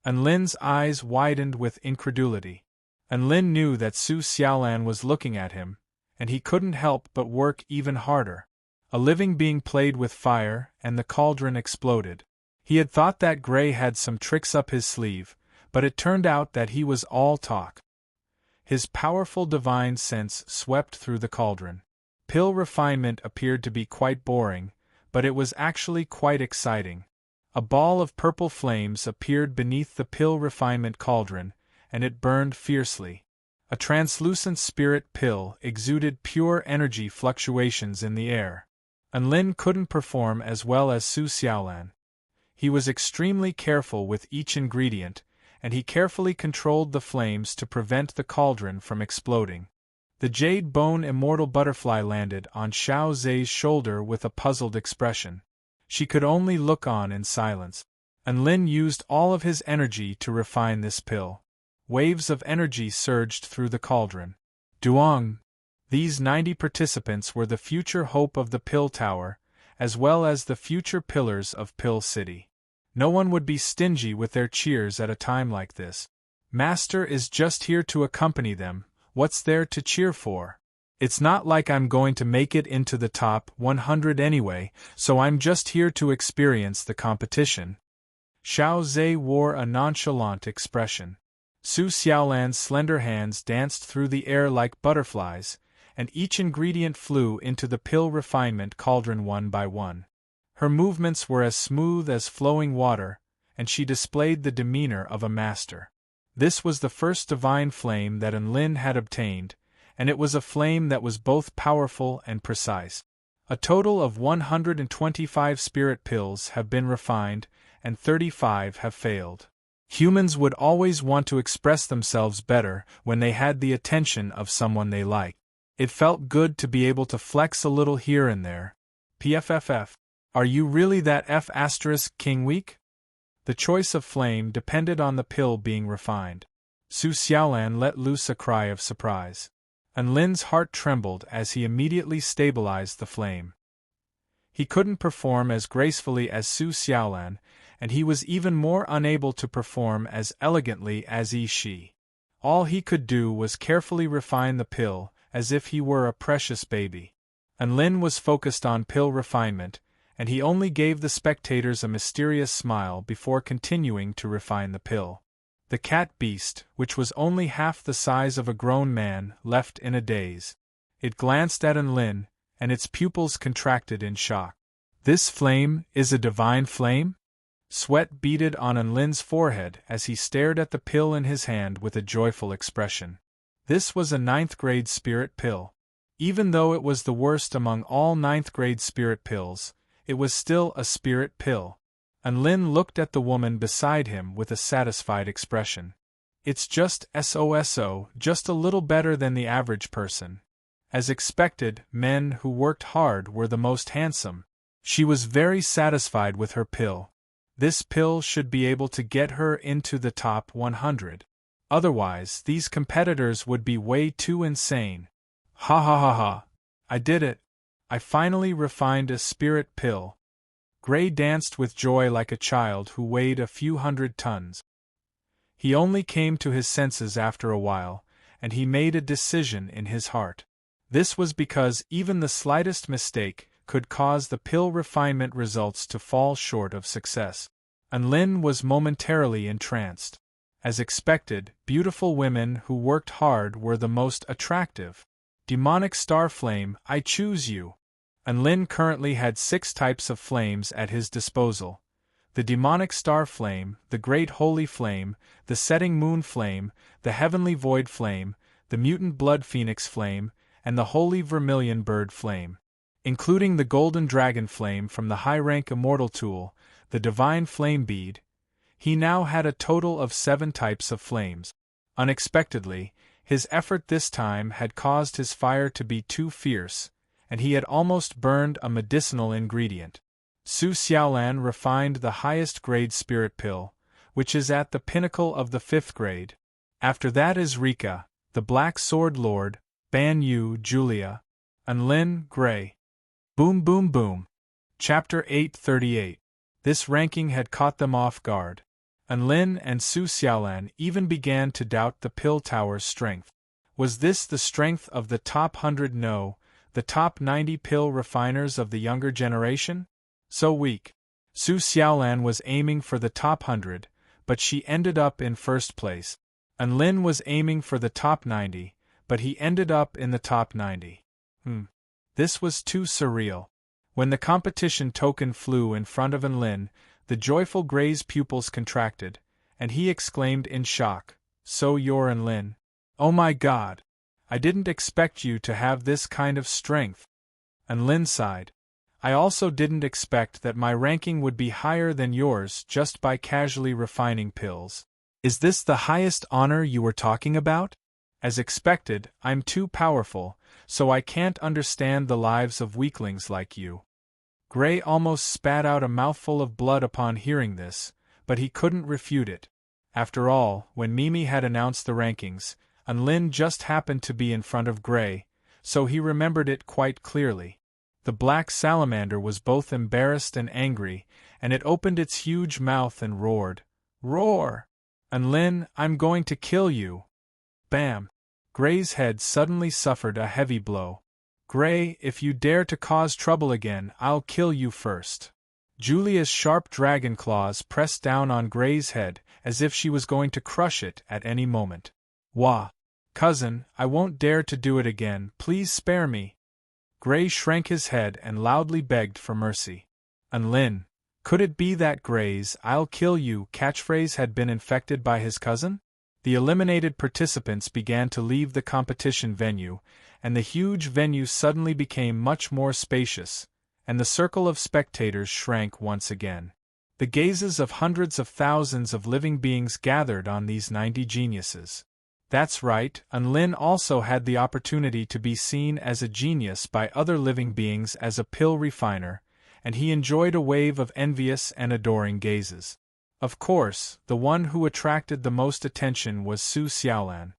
Lin's eyes widened with incredulity. Lin knew that Su Xiaolan was looking at him, and he couldn't help but work even harder. A living being played with fire, and the cauldron exploded. He had thought that Gray had some tricks up his sleeve, but it turned out that he was all talk. His powerful divine sense swept through the cauldron. Pill refinement appeared to be quite boring, but it was actually quite exciting. A ball of purple flames appeared beneath the pill refinement cauldron, and it burned fiercely. A translucent spirit pill exuded pure energy fluctuations in the air. Lin couldn't perform as well as Su Xiaolan. He was extremely careful with each ingredient, and he carefully controlled the flames to prevent the cauldron from exploding. The jade bone immortal butterfly landed on Xiao Zhe's shoulder with a puzzled expression. She could only look on in silence. Lin used all of his energy to refine this pill. Waves of energy surged through the cauldron. Duong! These 90 participants were the future hope of the Pill Tower, as well as the future pillars of Pill City. No one would be stingy with their cheers at a time like this. Master is just here to accompany them, what's there to cheer for? It's not like I'm going to make it into the top 100 anyway, so I'm just here to experience the competition. Xiao Zhe wore a nonchalant expression. Su Xiaolan's slender hands danced through the air like butterflies, and each ingredient flew into the pill refinement cauldron one by one. Her movements were as smooth as flowing water, and she displayed the demeanor of a master. This was the first divine flame that Lin had obtained, and it was a flame that was both powerful and precise. A total of 125 spirit pills have been refined, and 35 have failed. Humans would always want to express themselves better when they had the attention of someone they liked. It felt good to be able to flex a little here and there. PFFF. Are you really that King weak? The choice of flame depended on the pill being refined. Su Xiaolan let loose a cry of surprise. Lin's heart trembled as he immediately stabilized the flame. He couldn't perform as gracefully as Su Xiaolan, and he was even more unable to perform as elegantly as Yi Shi. All he could do was carefully refine the pill, as if he were a precious baby. Lin was focused on pill refinement, and he only gave the spectators a mysterious smile before continuing to refine the pill. The cat beast, which was only half the size of a grown man, left in a daze. It glanced at Lin, and its pupils contracted in shock. This flame is a divine flame? Sweat beaded on Lin's forehead as he stared at the pill in his hand with a joyful expression. This was a 9th-grade spirit pill. Even though it was the worst among all 9th-grade spirit pills, it was still a spirit pill. Lin looked at the woman beside him with a satisfied expression. It's just SOSO, just a little better than the average person. As expected, men who worked hard were the most handsome. She was very satisfied with her pill. This pill should be able to get her into the top 100. Otherwise, these competitors would be way too insane. Ha ha ha ha. I did it. I finally refined a spirit pill. Gray danced with joy like a child who weighed a few 100 tons. He only came to his senses after a while, and he made a decision in his heart. This was because even the slightest mistake could cause the pill refinement results to fall short of success. Lin was momentarily entranced. As expected, beautiful women who worked hard were the most attractive. Demonic star flame, I choose you. Lin currently had 6 types of flames at his disposal. The demonic star flame, the great holy flame, the setting moon flame, the heavenly void flame, the mutant blood phoenix flame, and the holy vermilion bird flame. Including the golden dragon flame from the high-rank immortal tool, the divine flame bead, he now had a total of 7 types of flames. Unexpectedly, his effort this time had caused his fire to be too fierce, and he had almost burned a medicinal ingredient. Su Xiaolan refined the highest grade spirit pill, which is at the pinnacle of the 5th grade. After that is Rika, the Black Sword Lord, Ban Yu, Julia, and Lin, Gray. Boom boom boom. Chapter 838. This ranking had caught them off guard. Lin and Su Xiaolan even began to doubt the pill tower's strength. Was this the strength of the top 100? No, the top 90 pill refiners of the younger generation? So weak. Su Xiaolan was aiming for the top 100, but she ended up in first place. Lin was aiming for the top 90, but he ended up in the top 90. This was too surreal. When the competition token flew in front of Lin, the joyful Gray's pupils contracted, and he exclaimed in shock, "So you're Lin?" Oh my God! I didn't expect you to have this kind of strength. And Lin sighed. I also didn't expect that my ranking would be higher than yours just by casually refining pills. Is this the highest honor you were talking about? As expected, I'm too powerful, so I can't understand the lives of weaklings like you. Gray almost spat out a mouthful of blood upon hearing this, but he couldn't refute it. After all, when Mimi had announced the rankings, Lin just happened to be in front of Gray, so he remembered it quite clearly. The black salamander was both embarrassed and angry, and it opened its huge mouth and roared. Roar! Lin, I'm going to kill you! Bam! Gray's head suddenly suffered a heavy blow. Gray, if you dare to cause trouble again, I'll kill you first. Julia's sharp dragon claws pressed down on Gray's head as if she was going to crush it at any moment. Wah! Cousin, I won't dare to do it again, please spare me. Gray shrank his head and loudly begged for mercy. Lin, could it be that Gray's "I'll kill you" catchphrase had been infected by his cousin? The eliminated participants began to leave the competition venue, and the huge venue suddenly became much more spacious, and the circle of spectators shrank once again. The gazes of hundreds of thousands of living beings gathered on these 90 geniuses. That's right, Lin also had the opportunity to be seen as a genius by other living beings as a pill refiner, and he enjoyed a wave of envious and adoring gazes. Of course, the one who attracted the most attention was Su Xiaolan.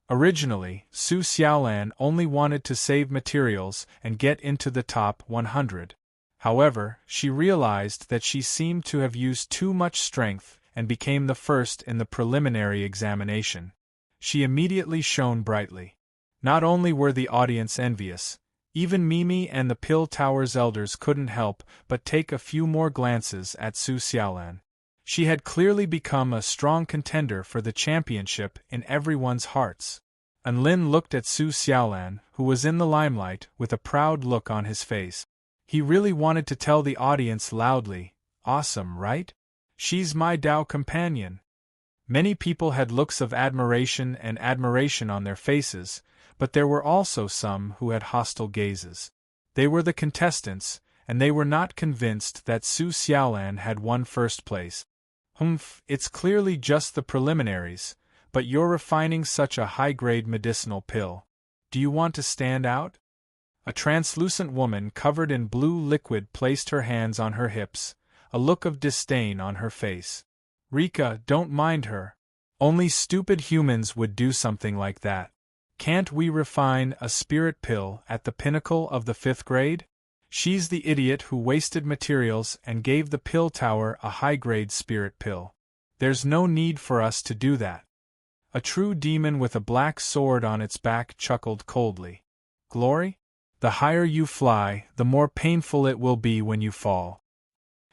Originally, Su Xiaolan only wanted to save materials and get into the top 100. However, she realized that she seemed to have used too much strength and became the first in the preliminary examination. She immediately shone brightly. Not only were the audience envious, even Mimi and the Pill Tower's elders couldn't help but take a few more glances at Su Xiaolan. She had clearly become a strong contender for the championship in everyone's hearts. Lin looked at Su Xiaolan, who was in the limelight, with a proud look on his face. He really wanted to tell the audience loudly, "Awesome, right? She's my Dao companion." Many people had looks of admiration on their faces, but there were also some who had hostile gazes. They were the contestants, and they were not convinced that Su Xiaolan had won first place. Humph, it's clearly just the preliminaries, but you're refining such a high-grade medicinal pill. Do you want to stand out? A translucent woman covered in blue liquid placed her hands on her hips, a look of disdain on her face. Rika, don't mind her. Only stupid humans would do something like that. Can't we refine a spirit pill at the pinnacle of the 5th grade? She's the idiot who wasted materials and gave the Pill Tower a high-grade spirit pill. There's no need for us to do that. A true demon with a black sword on its back chuckled coldly. Glory? The higher you fly, the more painful it will be when you fall.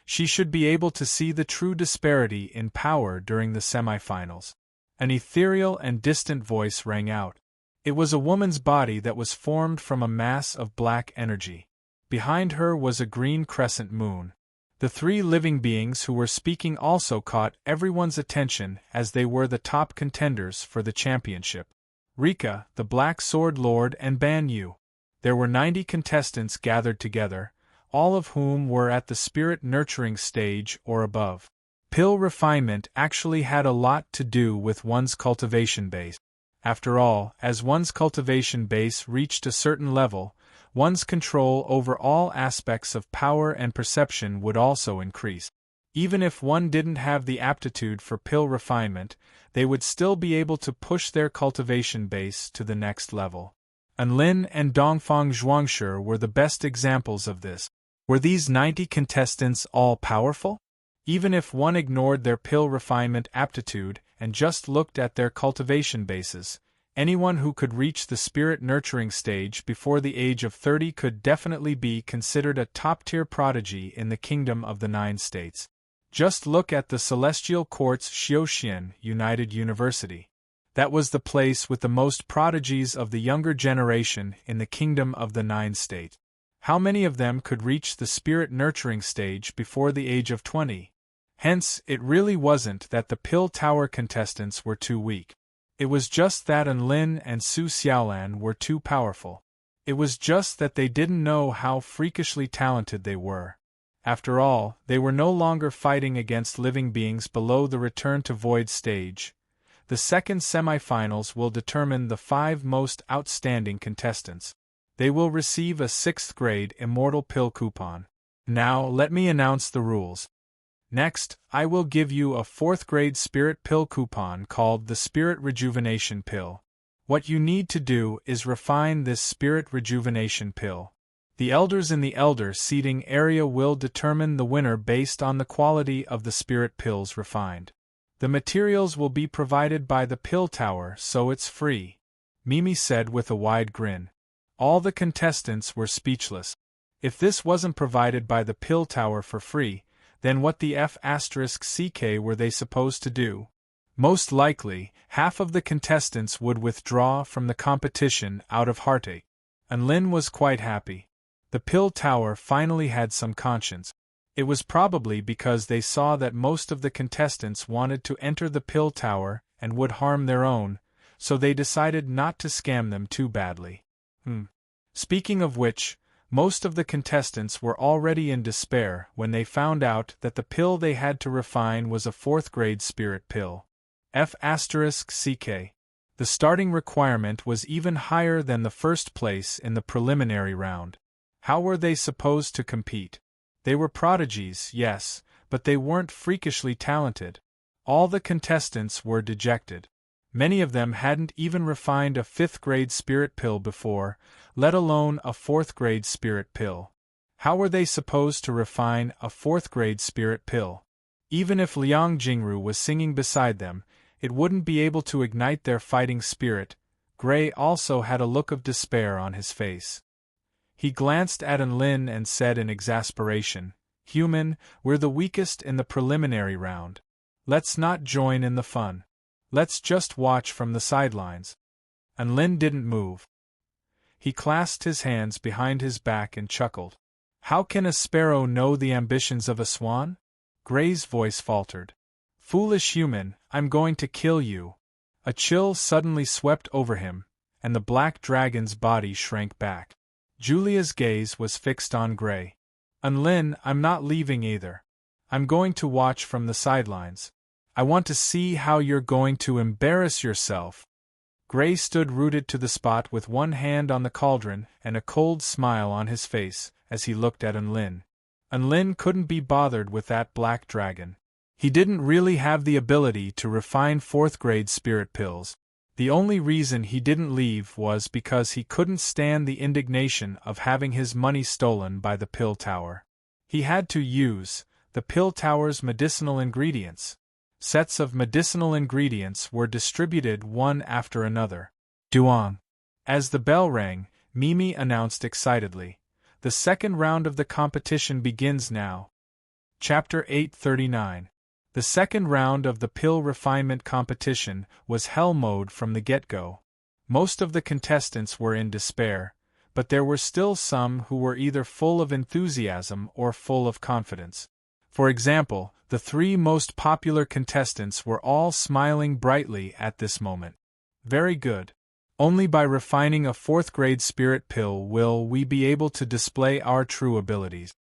She should be able to see the true disparity in power during the semifinals. An ethereal and distant voice rang out. It was a woman's body that was formed from a mass of black energy. Behind her was a green crescent moon. The 3 living beings who were speaking also caught everyone's attention as they were the top contenders for the championship. Rika, the Black Sword Lord, and Ban Yu. There were 90 contestants gathered together, all of whom were at the spirit nurturing stage or above. Pill refinement actually had a lot to do with one's cultivation base. After all, as one's cultivation base reached a certain level, one's control over all aspects of power and perception would also increase. Even if one didn't have the aptitude for pill refinement, they would still be able to push their cultivation base to the next level. Lin and Dongfang Zhuangshi were the best examples of this. Were these 90 contestants all powerful? Even if one ignored their pill refinement aptitude and just looked at their cultivation bases, anyone who could reach the spirit nurturing stage before the age of 30 could definitely be considered a top-tier prodigy in the Kingdom of the 9 States. Just look at the Celestial Quartz Xiaoxian United University. That was the place with the most prodigies of the younger generation in the Kingdom of the 9 States. How many of them could reach the spirit nurturing stage before the age of 20? Hence, it really wasn't that the Pill Tower contestants were too weak. It was just that Lin and Su Xiaolan were too powerful. It was just that they didn't know how freakishly talented they were. After all, they were no longer fighting against living beings below the return to void stage. The second semifinals will determine the 5 most outstanding contestants. They will receive a 6th grade immortal pill coupon. Now let me announce the rules. Next, I will give you a 4th grade spirit pill coupon called the Spirit Rejuvenation Pill. What you need to do is refine this Spirit Rejuvenation Pill. The elders in the elder seating area will determine the winner based on the quality of the spirit pills refined. The materials will be provided by the pill tower, so it's free, Mimi said with a wide grin. All the contestants were speechless. If this wasn't provided by the pill tower for free, then what the F***ck were they supposed to do? Most likely, half of the contestants would withdraw from the competition out of heartache. And Lin was quite happy. The pill tower finally had some conscience. It was probably because they saw that most of the contestants wanted to enter the pill tower and would harm their own, so they decided not to scam them too badly. Speaking of which, most of the contestants were already in despair when they found out that the pill they had to refine was a 4th grade spirit pill. F***ck. The starting requirement was even higher than the first place in the preliminary round. How were they supposed to compete? They were prodigies, yes, but they weren't freakishly talented. All the contestants were dejected. Many of them hadn't even refined a 5th grade spirit pill before, let alone a 4th grade spirit pill. How were they supposed to refine a 4th grade spirit pill? Even if Liang Jingru was singing beside them, it wouldn't be able to ignite their fighting spirit. Gray also had a look of despair on his face. He glanced at Lin and said in exasperation, "Human, we're the weakest in the preliminary round. Let's not join in the fun. Let's just watch from the sidelines." And Lin didn't move. He clasped his hands behind his back and chuckled. "How can a sparrow know the ambitions of a swan?" Gray's voice faltered. "Foolish human, I'm going to kill you." A chill suddenly swept over him, and the black dragon's body shrank back. Julia's gaze was fixed on Gray. "And Lin, I'm not leaving either. I'm going to watch from the sidelines. I want to see how you're going to embarrass yourself." Gray stood rooted to the spot with one hand on the cauldron and a cold smile on his face as he looked at Lin. Lin couldn't be bothered with that black dragon. He didn't really have the ability to refine 4th grade spirit pills. The only reason he didn't leave was because he couldn't stand the indignation of having his money stolen by the pill tower. He had to use the pill tower's medicinal ingredients. Sets of medicinal ingredients were distributed one after another. Duong. As the bell rang, Mimi announced excitedly, "The second round of the competition begins now." Chapter 839. The second round of the pill refinement competition was hell mode from the get-go. Most of the contestants were in despair, but there were still some who were either full of enthusiasm or full of confidence. For example, the 3 most popular contestants were all smiling brightly at this moment. Very good. Only by refining a 4th grade spirit pill will we be able to display our true abilities.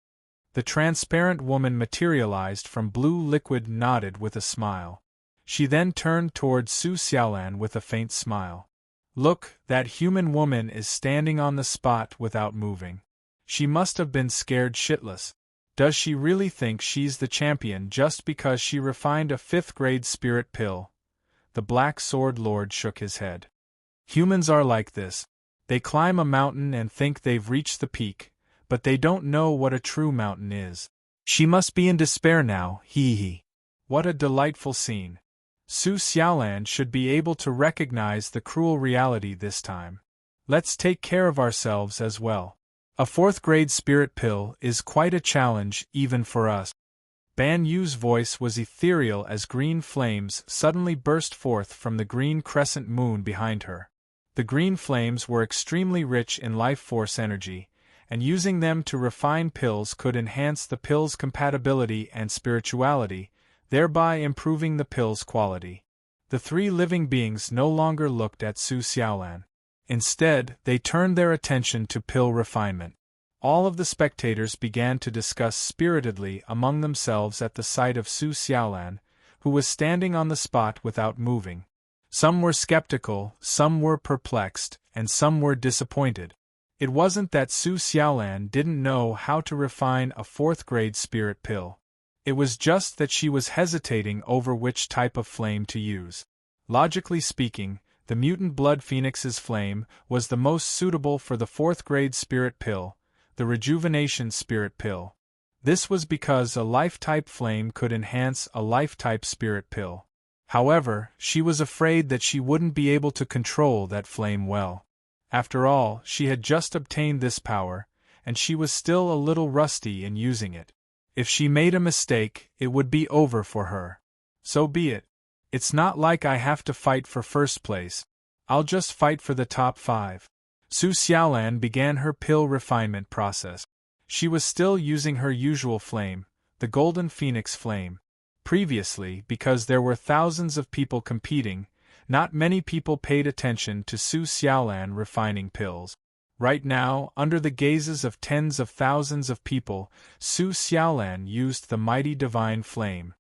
The transparent woman materialized from blue liquid nodded with a smile. She then turned toward Su Xiaolan with a faint smile. "Look, that human woman is standing on the spot without moving. She must have been scared shitless. Does she really think she's the champion just because she refined a 5th grade spirit pill?" The Black Sword Lord shook his head. "Humans are like this. They climb a mountain and think they've reached the peak, but they don't know what a true mountain is. She must be in despair now, hee hee." What a delightful scene. Su Xiaolan should be able to recognize the cruel reality this time. Let's take care of ourselves as well. A 4th grade spirit pill is quite a challenge even for us. Ban Yu's voice was ethereal as green flames suddenly burst forth from the green crescent moon behind her. The green flames were extremely rich in life force energy, and using them to refine pills could enhance the pill's compatibility and spirituality, thereby improving the pill's quality. The three living beings no longer looked at Su Xiaolan. Instead, they turned their attention to pill refinement. All of the spectators began to discuss spiritedly among themselves at the sight of Su Xiaolan, who was standing on the spot without moving. Some were skeptical, some were perplexed, and some were disappointed. It wasn't that Su Xiaolan didn't know how to refine a fourth-grade spirit pill. It was just that she was hesitating over which type of flame to use. Logically speaking, the mutant blood phoenix's flame was the most suitable for the fourth-grade spirit pill, the rejuvenation spirit pill. This was because a life-type flame could enhance a life-type spirit pill. However, she was afraid that she wouldn't be able to control that flame well. After all, she had just obtained this power, and she was still a little rusty in using it. If she made a mistake, it would be over for her. So be it. It's not like I have to fight for first place. I'll just fight for the top 5. Su Xiaolan began her pill refinement process. She was still using her usual flame, the golden phoenix flame. Previously, because there were thousands of people competing, not many people paid attention to Su Xiaolan refining pills. Right now, under the gazes of tens of thousands of people, Su Xiaolan used the mighty divine flame.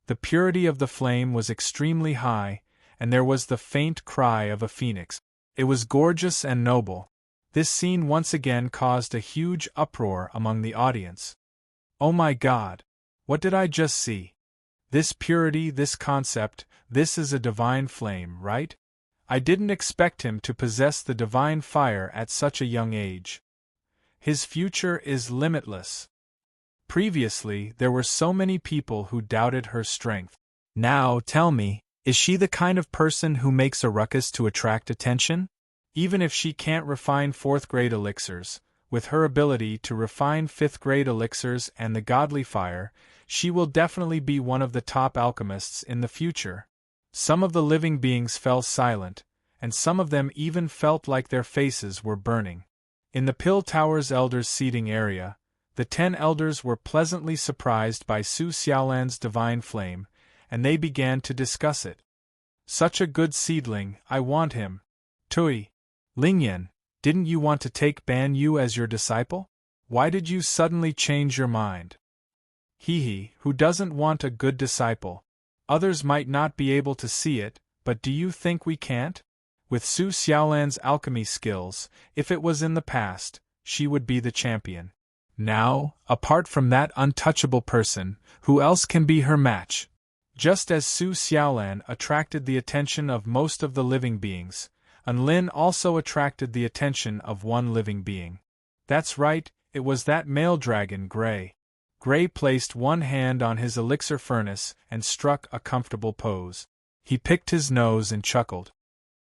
The purity of the flame was extremely high, and there was the faint cry of a phoenix. It was gorgeous and noble. This scene once again caused a huge uproar among the audience. Oh my God! What did I just see? This purity, this concept, this is a divine flame, right? I didn't expect him to possess the divine fire at such a young age. His future is limitless. Previously, there were so many people who doubted her strength. Now, tell me, is she the kind of person who makes a ruckus to attract attention? Even if she can't refine fourth-grade elixirs, with her ability to refine fifth-grade elixirs and the godly fire, she will definitely be one of the top alchemists in the future. Some of the living beings fell silent, and some of them even felt like their faces were burning. In the Pill Tower's elders' seating area, the 10 elders were pleasantly surprised by Su Xiaolan's divine flame, and they began to discuss it. Such a good seedling, I want him. Tui. Lingyan, didn't you want to take Ban Yu as your disciple? Why did you suddenly change your mind? He, who doesn't want a good disciple? Others might not be able to see it, but do you think we can't? With Su Xiaolan's alchemy skills, if it was in the past, she would be the champion. Now, apart from that untouchable person, who else can be her match? Just as Su Xiaolan attracted the attention of most of the living beings, Anlin also attracted the attention of one living being. That's right, it was that male dragon Gray. Gray placed one hand on his elixir furnace and struck a comfortable pose. He picked his nose and chuckled.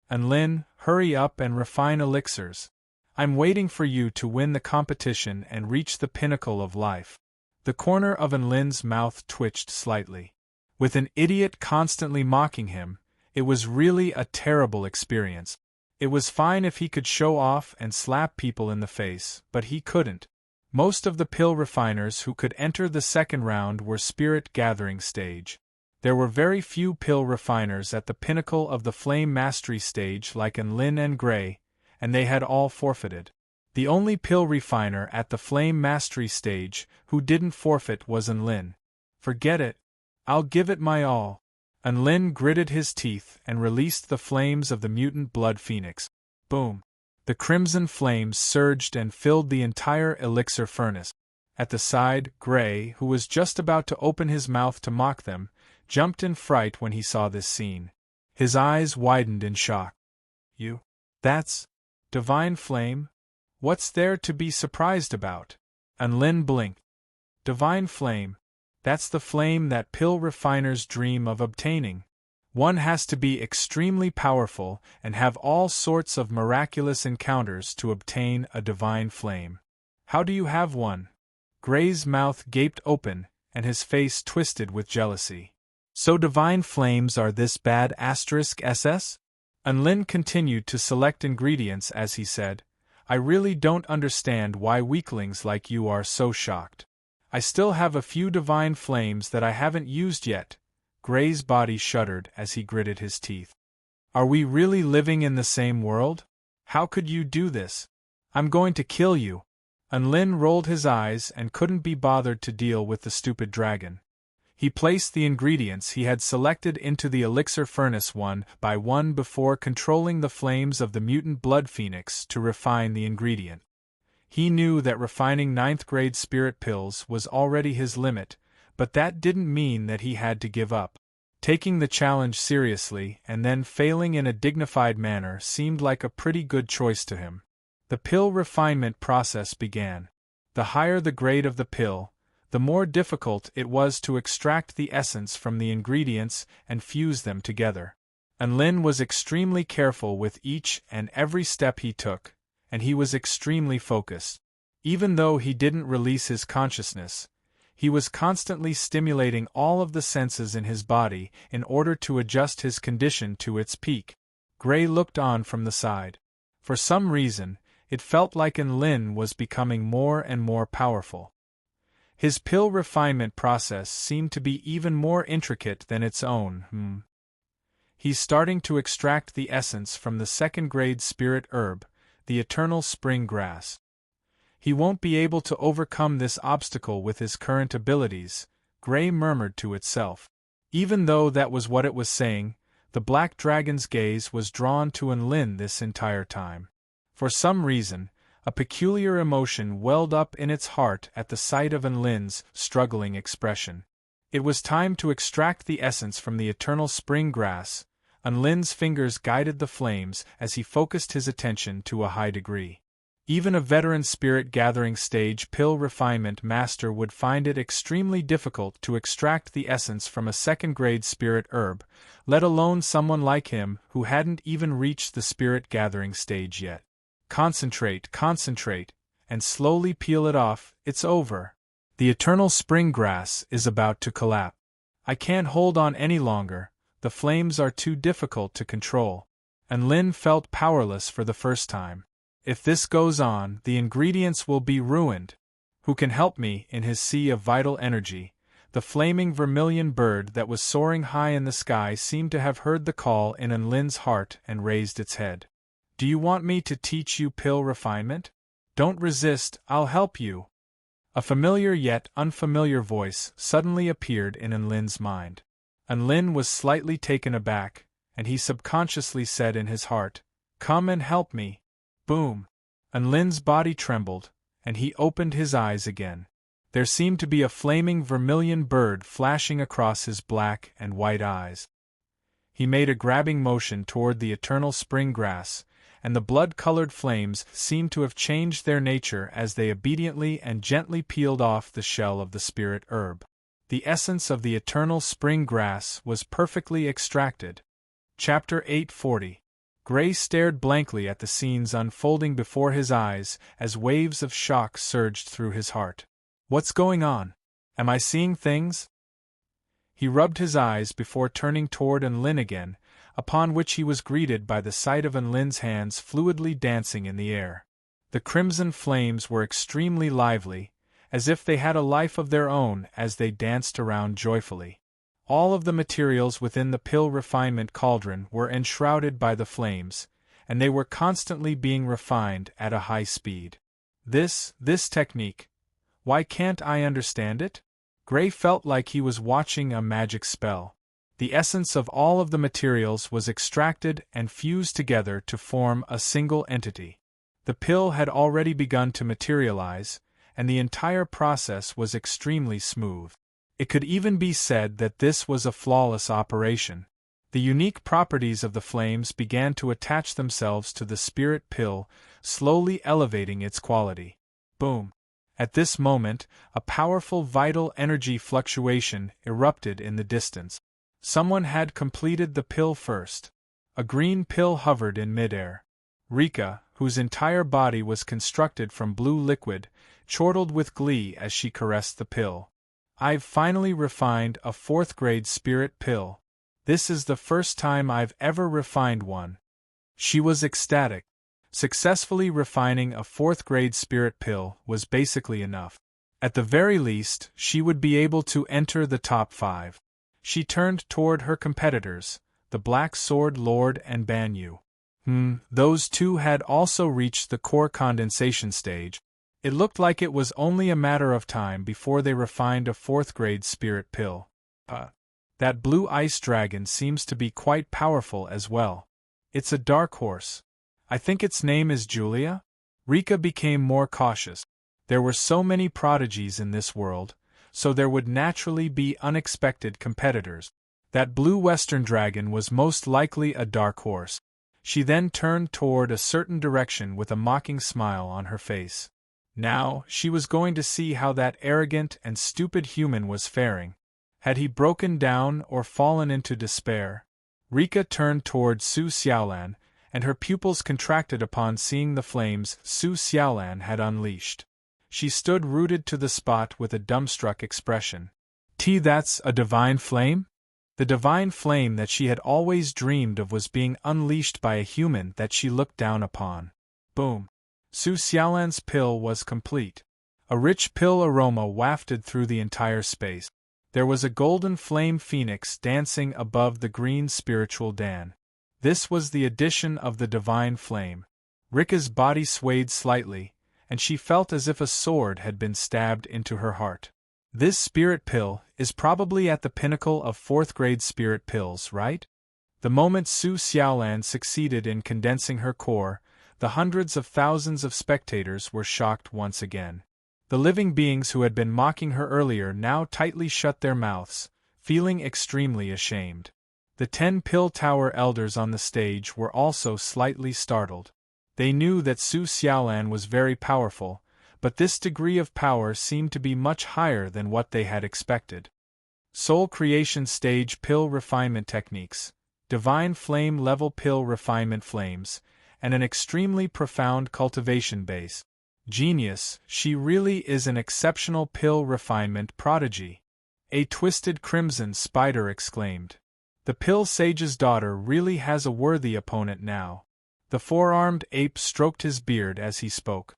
Anlin, hurry up and refine elixirs. I'm waiting for you to win the competition and reach the pinnacle of life. The corner of Anlin's mouth twitched slightly. With an idiot constantly mocking him, it was really a terrible experience. It was fine if he could show off and slap people in the face, but he couldn't. Most of the pill refiners who could enter the second round were spirit gathering stage. There were very few pill refiners at the pinnacle of the flame mastery stage like Anlin and Gray, and they had all forfeited. The only pill refiner at the flame mastery stage who didn't forfeit was Anlin. Forget it. I'll give it my all. Anlin gritted his teeth and released the flames of the mutant blood phoenix. Boom. The crimson flames surged and filled the entire elixir furnace. At the side, Gray, who was just about to open his mouth to mock them, jumped in fright when he saw this scene. His eyes widened in shock. You? That's divine flame? What's there to be surprised about? Anlin blinked. Divine flame. That's the flame that pill refiners dream of obtaining. One has to be extremely powerful and have all sorts of miraculous encounters to obtain a divine flame. How do you have one? Gray's mouth gaped open, and his face twisted with jealousy. So divine flames are this bad *SS? Anlin continued to select ingredients as he said, I really don't understand why weaklings like you are so shocked. I still have a few divine flames that I haven't used yet. Gray's body shuddered as he gritted his teeth. Are we really living in the same world? How could you do this? I'm going to kill you. Unlin rolled his eyes and couldn't be bothered to deal with the stupid dragon. He placed the ingredients he had selected into the elixir furnace one by one before controlling the flames of the mutant blood phoenix to refine the ingredient. He knew that refining 9th-grade spirit pills was already his limit, but that didn't mean that he had to give up. Taking the challenge seriously and then failing in a dignified manner seemed like a pretty good choice to him. The pill refinement process began. The higher the grade of the pill, the more difficult it was to extract the essence from the ingredients and fuse them together. Unlin was extremely careful with each and every step he took, and he was extremely focused. Even though he didn't release his consciousness, he was constantly stimulating all of the senses in his body in order to adjust his condition to its peak. Gray looked on from the side. For some reason, it felt like Unlin was becoming more and more powerful. His pill refinement process seemed to be even more intricate than its own. He's starting to extract the essence from the 2nd-grade spirit herb, the eternal spring grass. He won't be able to overcome this obstacle with his current abilities, Gray murmured to itself. Even though that was what it was saying, the black dragon's gaze was drawn to Unlin this entire time. For some reason, a peculiar emotion welled up in its heart at the sight of Unlin's struggling expression. It was time to extract the essence from the eternal spring grass. Unlin's fingers guided the flames as he focused his attention to a high degree. Even a veteran spirit-gathering stage pill refinement master would find it extremely difficult to extract the essence from a 2nd-grade spirit herb, let alone someone like him who hadn't even reached the spirit-gathering stage yet. Concentrate, and slowly peel it off, it's over. The eternal spring grass is about to collapse. I can't hold on any longer, the flames are too difficult to control. Unlin felt powerless for the first time. If this goes on, the ingredients will be ruined. Who can help me? In his sea of vital energy, the flaming vermilion bird that was soaring high in the sky seemed to have heard the call in Unlin's heart and raised its head. Do you want me to teach you pill refinement? Don't resist, I'll help you. A familiar yet unfamiliar voice suddenly appeared in Unlin's mind. Unlin was slightly taken aback, and he subconsciously said in his heart, "Come and help me." Boom! Unlin's body trembled, and he opened his eyes again. There seemed to be a flaming vermilion bird flashing across his black and white eyes. He made a grabbing motion toward the eternal spring grass, and the blood-colored flames seemed to have changed their nature as they obediently and gently peeled off the shell of the spirit herb. The essence of the eternal spring grass was perfectly extracted. Chapter 840. Gray stared blankly at the scenes unfolding before his eyes as waves of shock surged through his heart. What's going on? Am I seeing things? He rubbed his eyes before turning toward Unlin again, upon which he was greeted by the sight of Unlin's hands fluidly dancing in the air. The crimson flames were extremely lively, as if they had a life of their own as they danced around joyfully. All of the materials within the pill refinement cauldron were enshrouded by the flames, and they were constantly being refined at a high speed. This technique. Why can't I understand it? Gray felt like he was watching a magic spell. The essence of all of the materials was extracted and fused together to form a single entity. The pill had already begun to materialize, and the entire process was extremely smooth. It could even be said that this was a flawless operation. The unique properties of the flames began to attach themselves to the spirit pill, slowly elevating its quality. Boom! At this moment, a powerful vital energy fluctuation erupted in the distance. Someone had completed the pill first. A green pill hovered in midair. Rika, whose entire body was constructed from blue liquid, chortled with glee as she caressed the pill. I've finally refined a 4th-grade spirit pill. This is the first time I've ever refined one. She was ecstatic. Successfully refining a 4th-grade spirit pill was basically enough. At the very least, she would be able to enter the top 5. She turned toward her competitors, the Black Sword Lord and Banyu. Those two had also reached the core condensation stage. It looked like it was only a matter of time before they refined a 4th-grade spirit pill. That blue ice dragon seems to be quite powerful as well. It's a dark horse. I think its name is Julia? Rika became more cautious. There were so many prodigies in this world, so there would naturally be unexpected competitors. That blue western dragon was most likely a dark horse. She then turned toward a certain direction with a mocking smile on her face. Now, she was going to see how that arrogant and stupid human was faring. Had he broken down or fallen into despair? Rika turned toward Su Xiaolan, and her pupils contracted upon seeing the flames Su Xiaolan had unleashed. She stood rooted to the spot with a dumbstruck expression. That's a divine flame? The divine flame that she had always dreamed of was being unleashed by a human that she looked down upon. Boom! Su Xiaolan's pill was complete. A rich pill aroma wafted through the entire space. There was a golden flame phoenix dancing above the green spiritual Dan. This was the addition of the divine flame. Rika's body swayed slightly, and she felt as if a sword had been stabbed into her heart. This spirit pill is probably at the pinnacle of 4th-grade spirit pills, right? The moment Su Xiaolan succeeded in condensing her core, the hundreds of thousands of spectators were shocked once again. The living beings who had been mocking her earlier now tightly shut their mouths, feeling extremely ashamed. The 10 Pill Tower elders on the stage were also slightly startled. They knew that Su Xiaolan was very powerful, but this degree of power seemed to be much higher than what they had expected. Soul Creation Stage Pill Refinement Techniques, Divine Flame Level Pill Refinement Flames, and an extremely profound cultivation base. Genius, she really is an exceptional pill refinement prodigy. A twisted crimson spider exclaimed. The pill sage's daughter really has a worthy opponent now. The 4-armed ape stroked his beard as he spoke.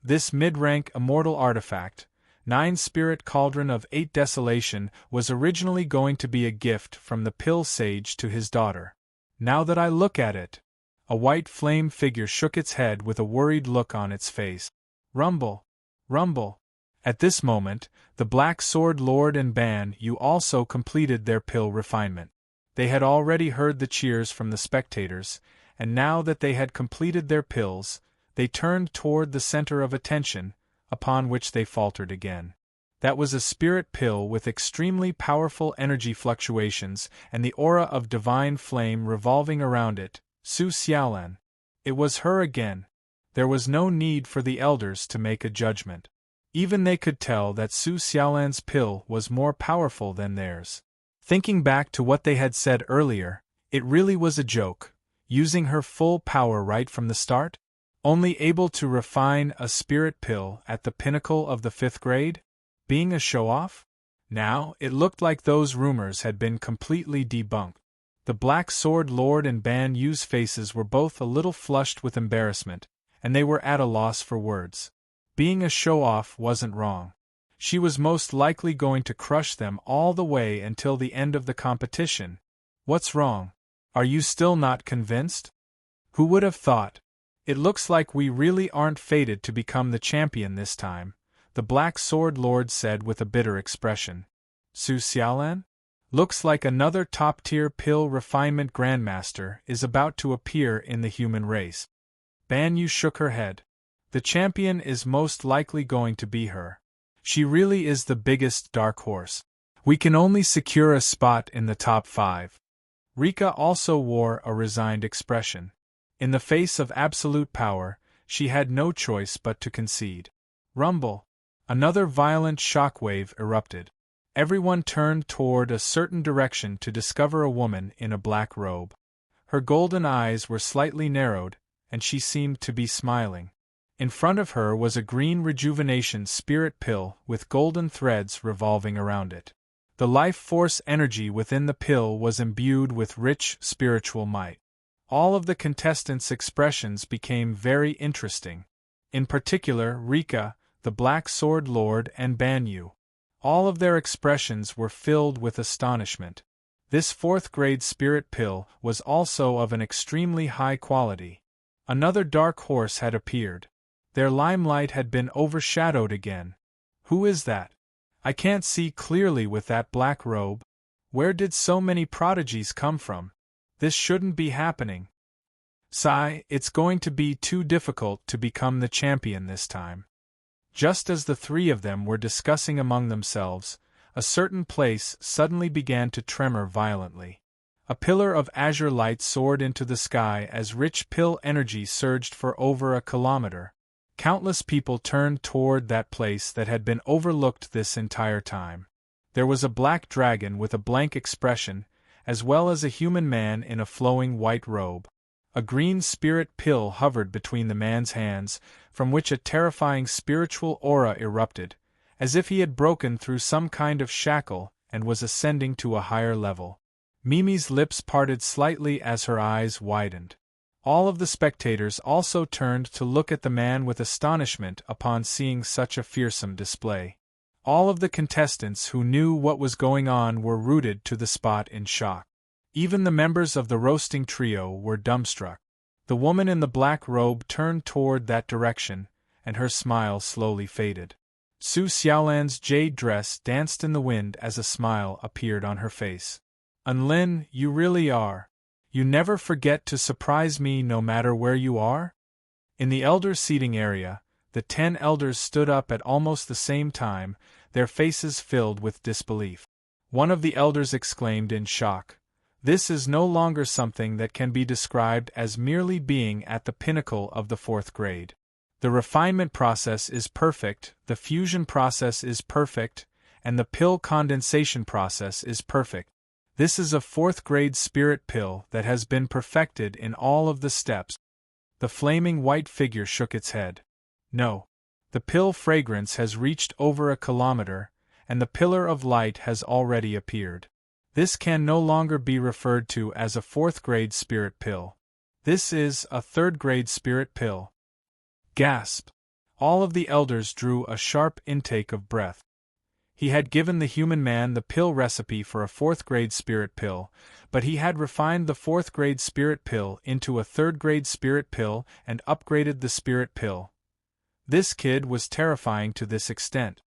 This mid-rank immortal artifact, 9-spirit cauldron of 8 desolation, was originally going to be a gift from the pill sage to his daughter. Now that I look at it, a white flame figure shook its head with a worried look on its face. Rumble! Rumble! At this moment, the Black Sword Lord and Banyu also completed their pill refinement. They had already heard the cheers from the spectators, and now that they had completed their pills, they turned toward the center of attention, upon which they faltered again. That was a spirit pill with extremely powerful energy fluctuations and the aura of divine flame revolving around it. Su Xiaolan. It was her again. There was no need for the elders to make a judgment. Even they could tell that Su Xiaolan's pill was more powerful than theirs. Thinking back to what they had said earlier, it really was a joke, using her full power right from the start? Only able to refine a spirit pill at the pinnacle of the 5th grade? Being a show-off? Now, it looked like those rumors had been completely debunked. The Black Sword Lord and Banyu's faces were both a little flushed with embarrassment, and they were at a loss for words. Being a show-off wasn't wrong. She was most likely going to crush them all the way until the end of the competition. What's wrong? Are you still not convinced? Who would have thought? It looks like we really aren't fated to become the champion this time, the Black Sword Lord said with a bitter expression. Su Xiaolan? Looks like another top-tier pill refinement grandmaster is about to appear in the human race. Banyu shook her head. The champion is most likely going to be her. She really is the biggest dark horse. We can only secure a spot in the top 5. Rika also wore a resigned expression. In the face of absolute power, she had no choice but to concede. Rumble! Another violent shockwave erupted. Everyone turned toward a certain direction to discover a woman in a black robe. Her golden eyes were slightly narrowed, and she seemed to be smiling. In front of her was a green rejuvenation spirit pill with golden threads revolving around it. The life force energy within the pill was imbued with rich spiritual might. All of the contestants' expressions became very interesting. In particular, Rika, the Black Sword Lord, and Banyu. All of their expressions were filled with astonishment. This fourth-grade spirit pill was also of an extremely high quality. Another dark horse had appeared. Their limelight had been overshadowed again. Who is that? I can't see clearly with that black robe. Where did so many prodigies come from? This shouldn't be happening. Sigh, it's going to be too difficult to become the champion this time. Just as the three of them were discussing among themselves, a certain place suddenly began to tremor violently. A pillar of azure light soared into the sky as rich pill energy surged for over a kilometer. Countless people turned toward that place that had been overlooked this entire time. There was a black dragon with a blank expression, as well as a human man in a flowing white robe. A green spirit pill hovered between the man's hands, from which a terrifying spiritual aura erupted, as if he had broken through some kind of shackle and was ascending to a higher level. Mimi's lips parted slightly as her eyes widened. All of the spectators also turned to look at the man with astonishment upon seeing such a fearsome display. All of the contestants who knew what was going on were rooted to the spot in shock. Even the members of the roasting trio were dumbstruck. The woman in the black robe turned toward that direction, and her smile slowly faded. Su Xiaolan's jade dress danced in the wind as a smile appeared on her face. "Unlin, you really are. You never forget to surprise me no matter where you are?" In the elder seating area, the 10 elders stood up at almost the same time, their faces filled with disbelief. One of the elders exclaimed in shock, "This is no longer something that can be described as merely being at the pinnacle of the 4th grade. The refinement process is perfect, the fusion process is perfect, and the pill condensation process is perfect. This is a 4th grade spirit pill that has been perfected in all of the steps." The flaming white figure shook its head. "No. The pill fragrance has reached over a kilometer, and the pillar of light has already appeared. This can no longer be referred to as a 4th grade spirit pill. This is a 3rd grade spirit pill." Gasp! All of the elders drew a sharp intake of breath. He had given the human man the pill recipe for a 4th grade spirit pill, but he had refined the 4th grade spirit pill into a 3rd grade spirit pill and upgraded the spirit pill. This kid was terrifying to this extent.